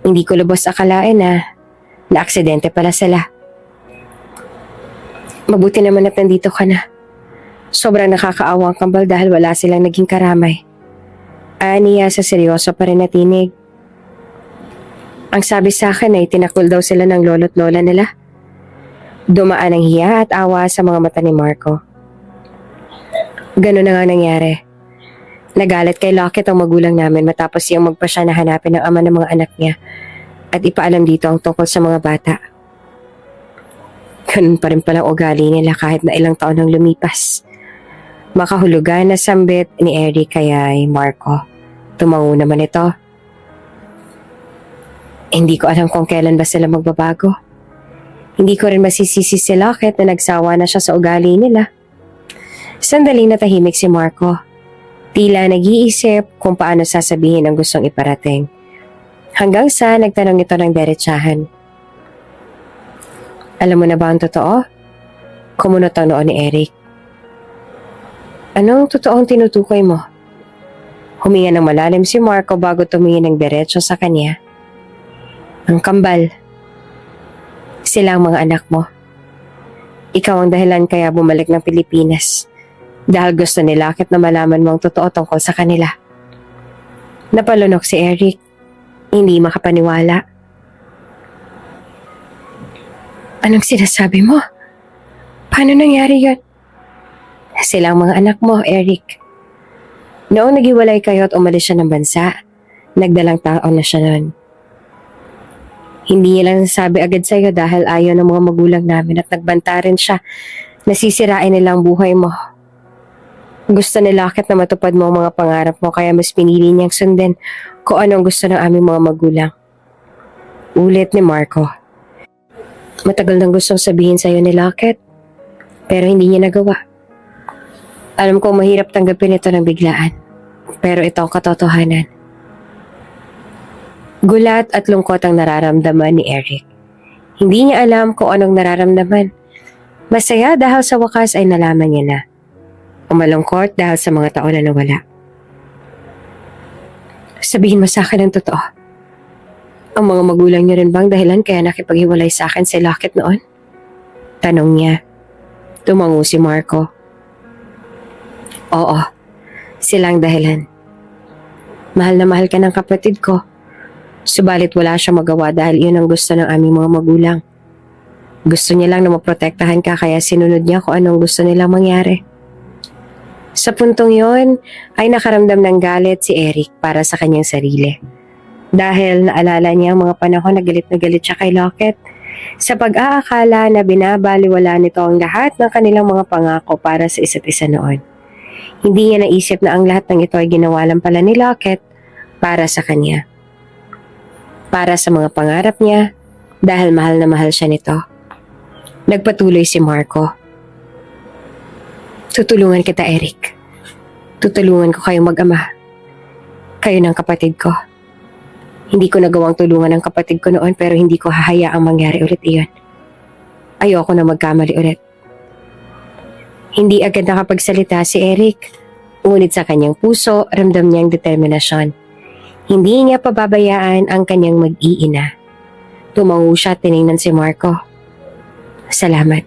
Hindi ko lubos akalain na aksidente pala sila. Mabuti naman at nandito ka na. Sobrang nakakaawa ang kambal dahil wala silang naging karamay. Aniya sa seryoso pa rin na tinig. Ang sabi sa akin ay tinakol daw sila ng lolo't lola nila. Dumaan ang hiya at awa sa mga mata ni Marco. Ganun na nga nangyari. Nagalit kay Lockett ang magulang namin matapos siyang magpasya na hanapin ang ama ng mga anak niya at ipaalam dito ang tungkol sa mga bata. Ganun pa rin palang ugali nila kahit na ilang taon nang lumipas. Makahulugan na sambit ni Eric kay Marco. Tumango naman ito. Hindi ko alam kung kailan ba sila magbabago. Hindi ko rin masisisi si Lockett na nagsawa na siya sa ugali nila. Sandaling natahimik si Marco. Tila nag-iisip kung paano sasabihin ang gustong iparating. Hanggang sa nagtanong ito ng derechahan. Alam mo na ba ang totoo? Kumunot ang noon ni Eric. Anong totoong tinutukoy mo? Huminga ng malalim si Marco bago tumingin ng diretso sa kanya. Ang kambal. Sila ang mga anak mo. Ikaw ang dahilan kaya bumalik ng Pilipinas. Dahil gusto ni Lockett na malaman mo ang totoo tungkol sa kanila. Napalunok si Eric. Hindi makapaniwala. Anong sinasabi mo? Paano nangyari yun? Silang mga anak mo, Eric. Noong naghiwalay kayo at umalis siya ng bansa, nagdalang taon na siya noon. Hindi niya lang nasabi agad sa'yo dahil ayaw ng mga magulang namin at nagbanta rin siya. Nasisirain nila ang buhay mo. Gusto ni Lockett na matupad mo ang mga pangarap mo kaya mas pinili niyang sundin kung anong gusto ng aming mga magulang. Ulit ni Marco. Matagal nang gustong sabihin sa'yo ni Lockett, pero hindi niya nagawa. Alam kong mahirap tanggapin ito ng biglaan, pero ito ang katotohanan. Gulat at lungkot ang nararamdaman ni Eric. Hindi niya alam kung anong nararamdaman. Masaya dahil sa wakas ay nalaman niya na. O malungkot dahil sa mga taon na nawala. Sabihin mo sa akin ang totoo. Ang mga magulang niyo rin bang dahilan kaya nakipaghiwalay sa akin si Lockett noon? Tanong niya. Tumango si Marco. Oo, silang dahilan. Mahal na mahal ka ng kapatid ko. Subalit wala siya magawa dahil yun ang gusto ng aming mga magulang. Gusto niya lang na maprotektahan ka kaya sinunod niya kung anong gusto nilang mangyari. Sa puntong yon ay nakaramdam ng galit si Eric para sa kanyang sarili. Dahil naalala niya ang mga panahon na galit siya kay Lockett sa pag-aakala na binabaliwala nito ang lahat ng kanilang mga pangako para sa isa't isa noon. Hindi niya naisip na ang lahat ng ito ay ginawa lang pala ni Lockett para sa kanya. Para sa mga pangarap niya dahil mahal na mahal siya nito. Nagpatuloy si Marco. Tutulungan kita, Eric. Tutulungan ko kayong mag-ama. Kayo ng kapatid ko. Hindi ko nagawang tulungan ng kapatid ko noon pero hindi ko hahayaang mangyari ulit iyon. Ayoko na magkamali ulit. Hindi agad nakapagsalita si Eric. Ngunit sa kanyang puso, ramdam niyang determinasyon. Hindi niya pababayaan ang kanyang mag-iina. Tumango siya at tiningnan si Marco. Salamat.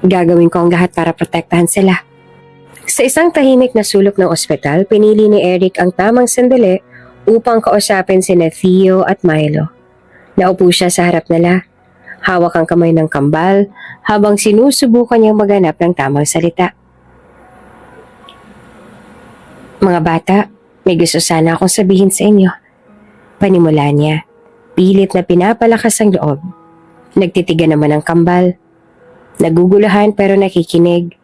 Gagawin ko ang lahat para protektahan sila. Sa isang tahimik na sulok ng ospital, pinili ni Eric ang tamang sandali upang kausapin sina Theo at Milo. Naupo siya sa harap nila. Hawak ang kamay ng kambal habang sinusubukan niyang maghanap ng tamang salita. Mga bata, may gusto sana akong sabihin sa inyo. Panimula niya. Pilit na pinapalakas ang loob. Nagtitigan naman ang kambal. Nagugulahan pero nakikinig.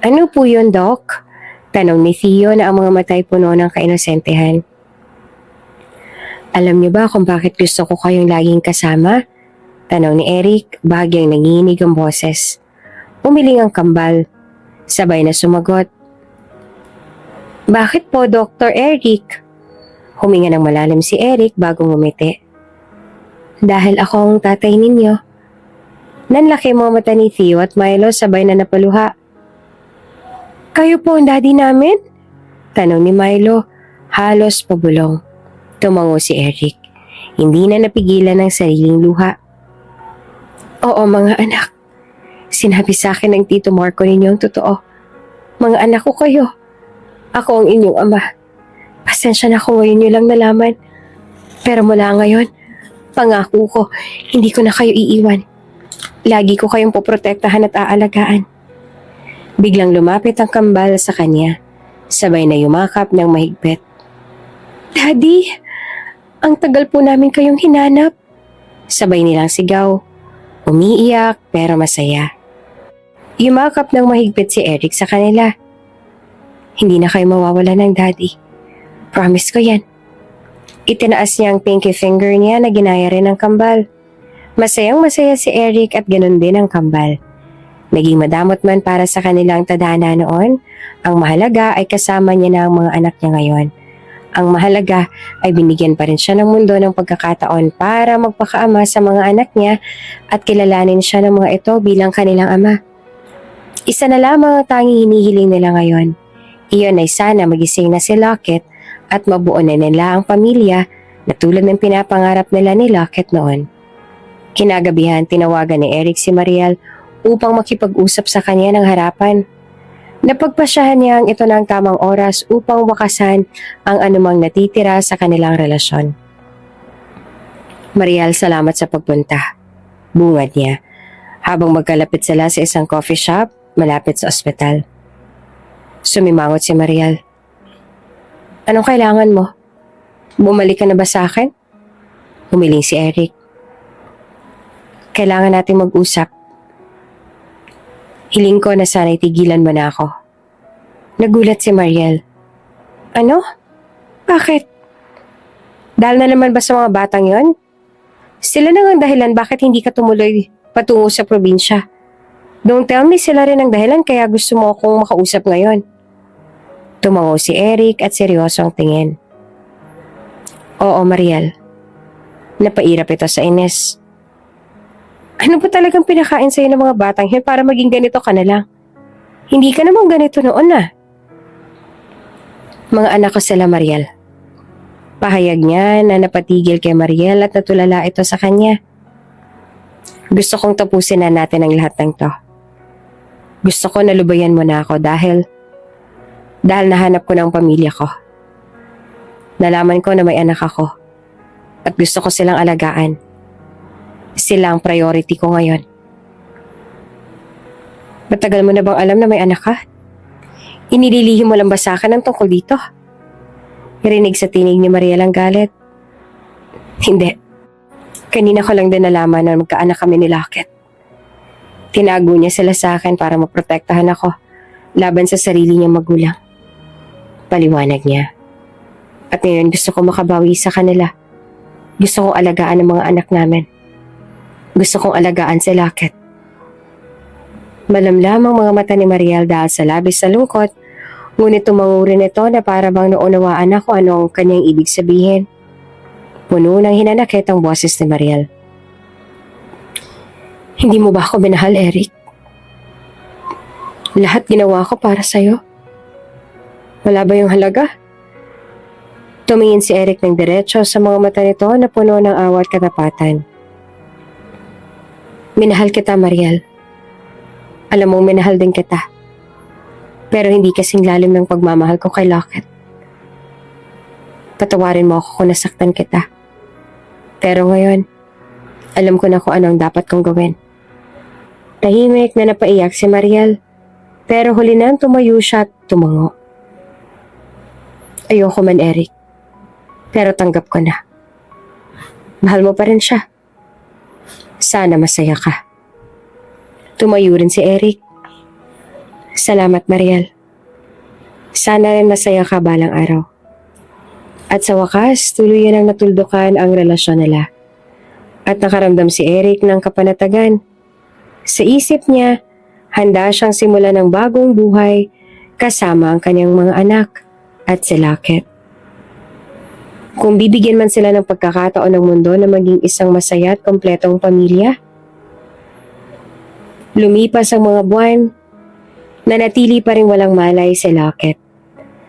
Ano po yun, Doc? Tanong ni Theo na ang mga matay puno ng kainosentehan. Alam niyo ba kung bakit gusto ko kayong laging kasama? Tanong ni Eric, bahagyang nanginig ang boses. Umiling ang kambal. Sabay na sumagot. Bakit po, Dr. Eric? Huminga ng malalim si Eric bago ngumiti. Dahil ako ang tatay ninyo. Nanlaki mga mata ni Theo at Milo sabay na napaluha. Kayo po ang daddy namin? Tanong ni Milo, halos pabulong. Tumango si Eric. Hindi na napigilan ng sariling luha. Oo mga anak. Sinabi sa akin ng Tito Marco ninyo ang totoo. Mga anak ko kayo. Ako ang inyong ama. Pasensya na kung ngayon nyo lang nalaman. Pero mula ngayon, pangako ko, hindi ko na kayo iiwan. Lagi ko kayong poprotektahan at aalagaan. Biglang lumapit ang kambal sa kanya. Sabay na yumakap ng mahigpit. Daddy, ang tagal po namin kayong hinanap. Sabay nilang sigaw. Umiiyak pero masaya. Yumakap ng mahigpit si Eric sa kanila. Hindi na kayo mawawala ng daddy. Promise ko yan. Itinaas niya ang pinky finger niya na ginaya rin ng kambal. Masayang masaya si Eric at ganun din ang kambal. Naging madamot man para sa kanilang tadhana noon, ang mahalaga ay kasama niya na ang mga anak niya ngayon. Ang mahalaga ay binigyan pa rin siya ng mundo ng pagkakataon para magpakaama sa mga anak niya at kilalanin siya ng mga ito bilang kanilang ama. Isa na lamang ang tanging hinihiling nila ngayon. Iyon ay sana magising na si Lockett at mabuo na nila ang pamilya na tulad ng pinapangarap nila ni Lockett noon. Kinagabihan, tinawagan ni Eric si Mariel upang makipag-usap sa kanya ng harapan. Napagpasyahan niya ang ito ng tamang oras upang wakasan ang anumang natitira sa kanilang relasyon. Mariel, salamat sa pagpunta. Bungad niya, habang magkalapit sila sa isang coffee shop malapit sa ospital. Sumimangot si Mariel. Anong kailangan mo? Bumalik ka na ba sa akin? Humiling si Eric. Kailangan natin mag-usap. Hiling ko na sana'y tigilan mo na ako. Nagulat si Mariel. Ano? Bakit? Dahil na naman ba sa mga batang yon? Sila na ang dahilan bakit hindi ka tumuloy patungo sa probinsya. Don't tell me sila rin ang dahilan kaya gusto mo akong makausap ngayon. Tumango si Eric at seryoso ang tingin. Oo, Mariel. Napairap ito sa Ines. Ano ba talagang pinakain sa'yo ng mga batang yun para maging ganito ka na lang? Hindi ka namang ganito noon na. Mga anak ko sila, Mariel. Pahayag niya na napatigil kay Mariel at natulala ito sa kanya. Gusto kong tapusin na natin ang lahat ng to. Gusto ko na lubayan mo na ako dahil nahanap ko ng pamilya ko. Nalaman ko na may anak ako at gusto ko silang alagaan. Sila ang priority ko ngayon. Matagal mo na bang alam na may anak ka? Inililihim mo lang ba sa akin ang tungkol dito? Rinig sa tinig ni Mariel ang galit. Hindi. Kanina ko lang din nalaman na magkaanak kami ni Lockett. Tinago niya sila sa akin para maprotektahan ako laban sa sarili niyang magulang. Paliwanag niya. At ngayon gusto ko makabawi sa kanila. Gusto kong alagaan ang mga anak namin. Gusto kong alagaan si Lockett. Malamlam ang mga mata ni Mariel dahil sa labis sa lungkot, ngunit tumango rin ito na para bang naunawaan ako ano ang kanyang ibig sabihin. Puno ng hinanakit ang boses ni Mariel. Hindi mo ba ako minahal, Eric? Lahat ginawa ko para sa'yo. Wala ba yung halaga? Tumingin si Eric ng diretso sa mga mata nito na puno ng awa at katapatan. Minahal kita, Mariel. Alam mong minahal din kita. Pero hindi kasing lalim ng pagmamahal ko kay Lockett. Patawarin mo ako kung nasaktan kita. Pero ngayon, alam ko na kung anong dapat kong gawin. Tahimik na napaiyak si Mariel. Pero huli na tumayo siya at tumango. Ayoko man, Eric. Pero tanggap ko na. Mahal mo pa rin siya. Sana masaya ka. Tumayo rin si Eric. Salamat, Mariel. Sana rin masaya ka balang araw. At sa wakas, tuluyan ang natuldukan ang relasyon nila. At nakaramdam si Eric ng kapanatagan. Sa isip niya, handa siyang simulan ng bagong buhay kasama ang kanyang mga anak at si Lockett. Kung bibigyan man sila ng pagkakataon ng mundo na maging isang masaya at kompletong pamilya. Lumipas ang mga buwan, nanatili pa rin walang malay si Lockett.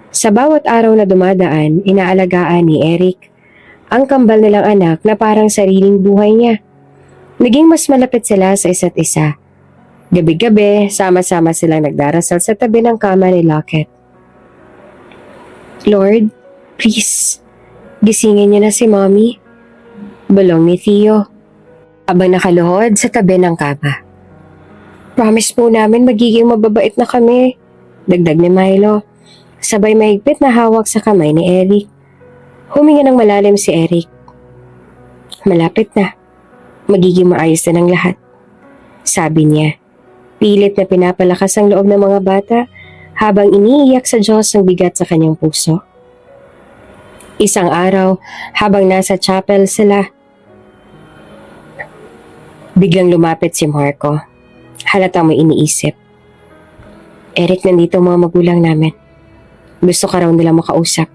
Sa bawat araw na dumadaan, inaalagaan ni Eric ang kambal nilang anak na parang sariling buhay niya. Naging mas malapit sila sa isa't isa. Gabi-gabi, sama-sama silang nagdarasal sa tabi ng kama ni Lockett. Lord, please, gisingin niyo na si Mommy. Bulong ni Theo, habang nakaluhod sa tabi ng kama. Promise po namin magiging mababait na kami, dagdag ni Milo. Sabay mahigpit na hawak sa kamay ni Eric. Huminga ng malalim si Eric. Malapit na. Magiging maayos na ng lahat. Sabi niya. Pilit na pinapalakas ang loob ng mga bata habang iniiyak sa Diyos ang bigat sa kanyang puso. Isang araw, habang nasa chapel sila, biglang lumapit si Marco. Halatang may iniisip. Eric, nandito ang mga magulang namin. Gusto ka raw nila makausap.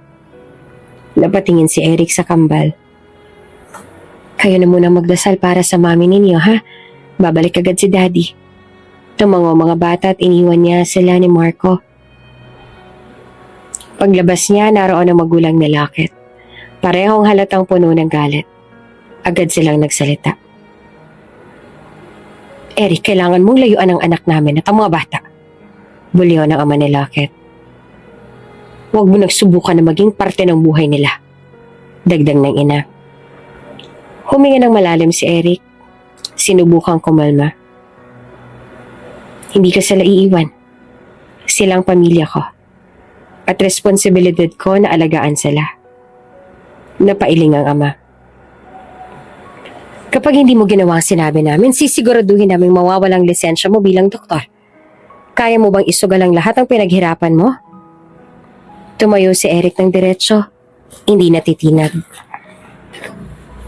Napatingin si Eric sa kambal. Kayo na muna magdasal para sa mami ninyo, ha? Babalik agad si Daddy. Tumango mga bata at iniwan niya sila ni Marco. Paglabas niya, naroon ang magulang ni Lockett. Parehong halatang puno ng galit. Agad silang nagsalita. Eric, kailangan mong layuan ang anak namin at ang mga bata. Buliw ng ama ni Lockett. Huwag mo nagsubukan na maging parte ng buhay nila. Dagdag ng ina. Huminga ng malalim si Eric. Sinubukang kumalma. Hindi ka sila iiwan. Silang pamilya ko. At responsibilidad ko na alagaan sila. Napailing ang ama. Kapag hindi mo ginawa ang sinabi namin, sisiguraduhin namin mawawalang lisensya mo bilang doktor. Kaya mo bang isugal ang lahat ng pinaghirapan mo? Tumayo si Eric ng diretsyo. Hindi natitinag.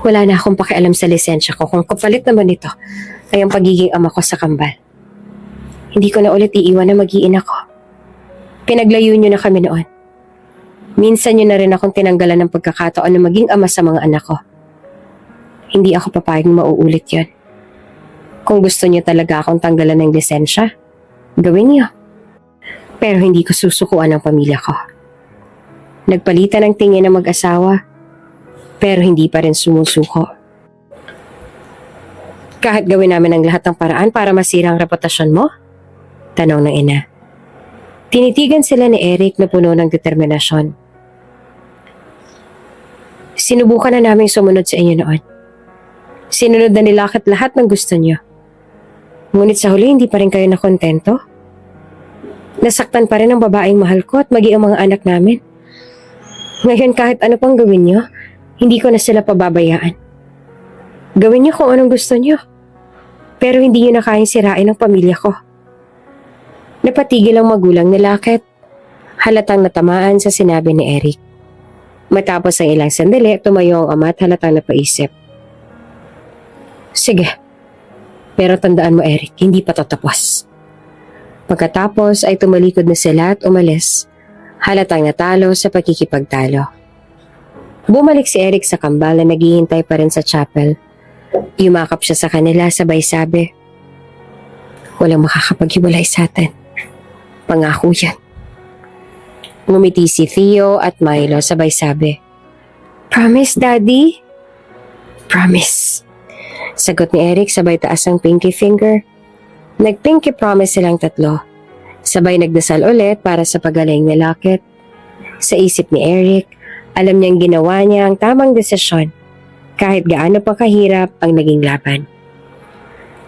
Wala na akong pakialam sa lisensya ko kung kapalit naman ito ay ang pagiging ama ko sa kambal. Hindi ko na ulit iiwan na mag-iina ko. Pinaglayo niyo na kami noon. Minsan niyo na rin akong tinanggalan ng pagkakataon na maging ama sa mga anak ko. Hindi ako papayag mauulit yon. Kung gusto niyo talaga akong tanggalan ng lisensya, gawin niyo. Pero hindi ko susukuan ang pamilya ko. Nagpalitan ng tingin ng mag-asawa, pero hindi pa rin sumusuko. Kahit gawin namin ang lahat ng paraan para masira ang reputasyon mo? Tanong ng ina. Tinitigan sila ni Eric na puno ng determinasyon. Sinubukan na namin sumunod sa inyo noon. Sinunod na nila lahat ng gusto niyo. Ngunit sa huli, hindi pa rin kayo nakontento? Nasaktan pa rin ang babaeng mahal ko at maging ang mga anak namin. Ngayon kahit ano pang gawin niyo, hindi ko na sila pababayaan. Gawin niyo kung anong gusto niyo. Pero hindi niyo na kayang sirain ang pamilya ko. Napatigil ang magulang ni Lockett. Halatang natamaan sa sinabi ni Eric. Matapos ang ilang sandali, tumayo ang ama at halatang napaisip. Sige. Pero tandaan mo Eric, hindi pa tapos. Pagkatapos ay tumalikod na sila at umalis. Halatang natalo sa pagkikipagtalo. Bumalik si Eric sa kambal na naghihintay pa rin sa chapel. Yumakap siya sa kanila sabay sabi, walang makakapaghiwalay sa atin. Pangako yan. Ngumiti si Theo at Milo sabay sabi, Promise, Daddy? Promise. Sagot ni Eric sabay taas ang pinky finger. Nag-pinky promise silang tatlo. Sabay nagdasal ulit para sa pagaling ni Lockett. Sa isip ni Eric, alam niyang ginawa niya ang tamang desisyon kahit gaano pa kahirap ang naging laban.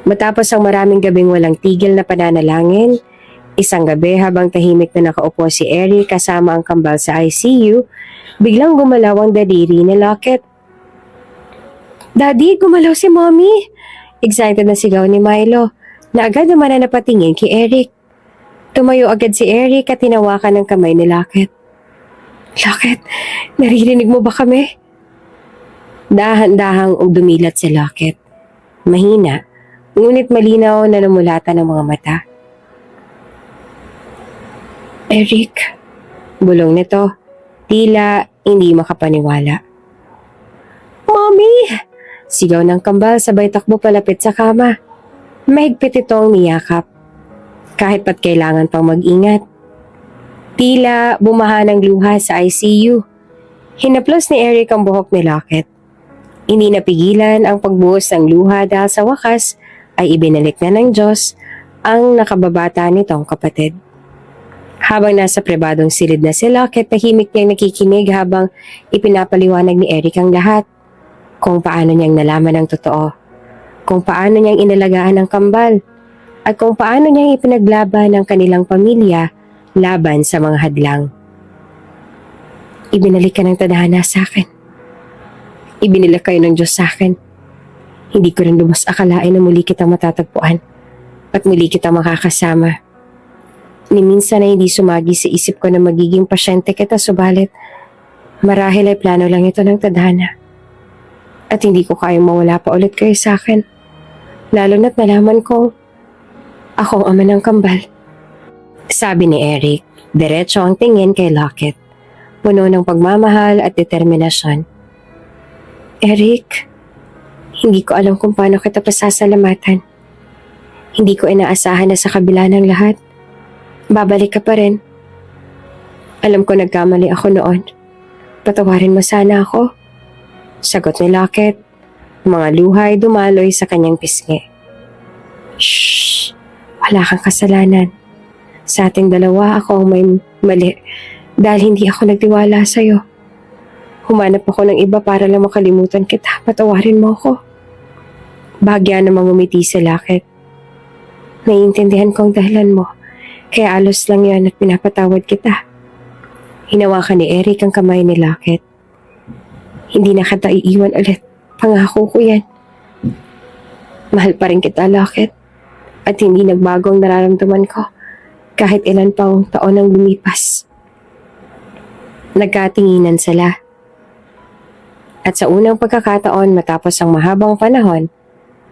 Matapos ang maraming gabing walang tigil na pananalangin, isang gabi habang tahimik na nakaupo si Eric kasama ang kambal sa ICU, biglang gumalaw ang daliri ni Lockett. Daddy, gumalaw si Mommy! Excited na sigaw ni Milo na agad naman na napatingin kay Eric. Tumayo agad si Eric at tinawakan ng kamay ni Lockett. Lockett, naririnig mo ba kami? Dahan-dahang dumilat si Lockett. Mahina, ngunit malinaw na namulatan ng mga mata. Eric, bulong nito, tila hindi makapaniwala. Mommy! Sigaw ng kambal sabay takbo palapit sa kama. Mahigpit itong niyakap. Kahit pat kailangan pang mag-ingat. Tila bumaha ng luha sa ICU. Hinaplos ni Eric ang buhok ni Lockett. Hindi napigilan ang pagbuhos ng luha dahil sa wakas ay ibinalik na ng Diyos ang nakababata nitong kapatid. Habang nasa pribadong silid na si Lockett, tahimik niyang nakikinig habang ipinapaliwanag ni Eric ang lahat. Kung paano niyang nalaman ang totoo, kung paano niyang inalagaan ang kambal, at kung paano niyang ipinaglaban ang kanilang pamilya laban sa mga hadlang. Ibinalik ka ng tadhana sa akin. Ibinila kayo ng Diyos sa akin. Hindi ko rin lubos akalain na muli kitang matatagpuan at muli kitang makakasama. Ni minsan ay hindi sumagi sa isip ko na magiging pasyente kita, subalit marahil ay plano lang ito ng tadhana. At hindi ko kayang mawala pa ulit kayo sa akin. Lalo na't nalaman kong akong ama ng kambal. Sabi ni Eric, diretso ang tingin kay Lockett. Puno ng pagmamahal at determinasyon. Eric, hindi ko alam kung paano kita pasasalamatan. Hindi ko inaasahan na sa kabila ng lahat, babalik ka pa rin. Alam ko nagkamali ako noon. Patawarin mo sana ako. Sagot ni Lockett. Mga luhay dumaloy sa kanyang pisngi. Shhh! Wala kang kasalanan. Sa ating dalawa ako ang may mali dahil hindi ako nagtiwala sa'yo. Humanap ako ng iba para lang makalimutan kita. Patawarin mo ako. Bahagya namang umiti si Lockett. Naiintindihan ko ang dahilan mo. Kaya alos lang yan at pinapatawad kita. Hinawakan ni Eric ang kamay ni Lockett. Hindi na kita iiwan ulit. Pangako ko yan. Mahal pa rin kita, Lockett. At hindi nagbago ang nararamdaman ko kahit ilan pang taon ang lumipas. Nagkatinginan sila. At sa unang pagkakataon matapos ang mahabang panahon,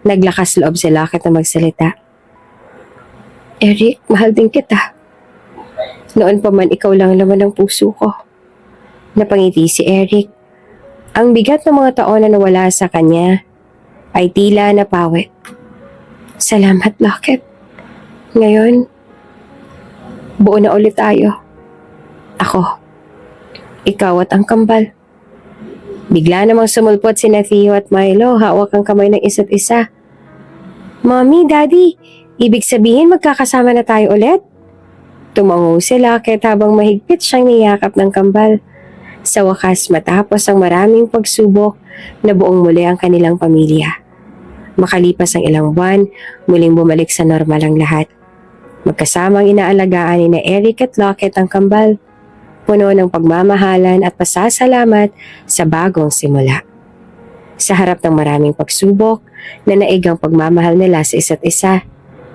naglakas loob si Lockett na magsalita. Eric, mahal din kita. Noon pa man ikaw lang laman ng puso ko. Napangiti si Eric. Ang bigat ng mga taon na nawala sa kanya ay tila napawit. Salamat, Lockett. Ngayon, buo na ulit tayo. Ako, ikaw at ang kambal. Bigla namang sumulpot si Theo at Milo, hawak ang kamay ng isa't isa. Mommy, Daddy, ibig sabihin magkakasama na tayo ulit? Tumango si Lockett habang mahigpit siyang niyakap ng kambal. Sa wakas matapos ang maraming pagsubok, nabuong muli ang kanilang pamilya. Makalipas ang ilang buwan, muling bumalik sa normal ang lahat. Magkasamang inaalagaan ni na Eric at Lockett ang kambal. Puno ng pagmamahalan at pasasalamat sa bagong simula. Sa harap ng maraming pagsubok, nanaig ang pagmamahal nila sa isa't isa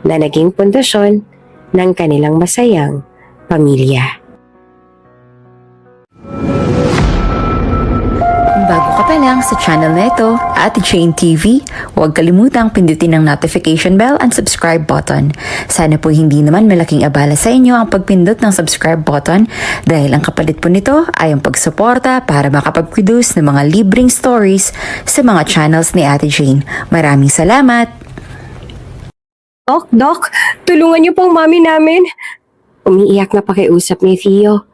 na naging pundasyon ng kanilang masayang pamilya. Kung bago ka pa lang sa channel na ito, Ate Jane TV, huwag kalimutang pindutin ang notification bell and subscribe button. Sana po hindi naman malaking abala sa inyo ang pagpindot ng subscribe button dahil ang kapalit po nito ay ang pagsuporta para makapag-produce ng mga libreng stories sa mga channels ni Ate Jane. Maraming salamat! Doc, tulungan niyo pong mami namin. Umiiyak na pakiusap ni Theo.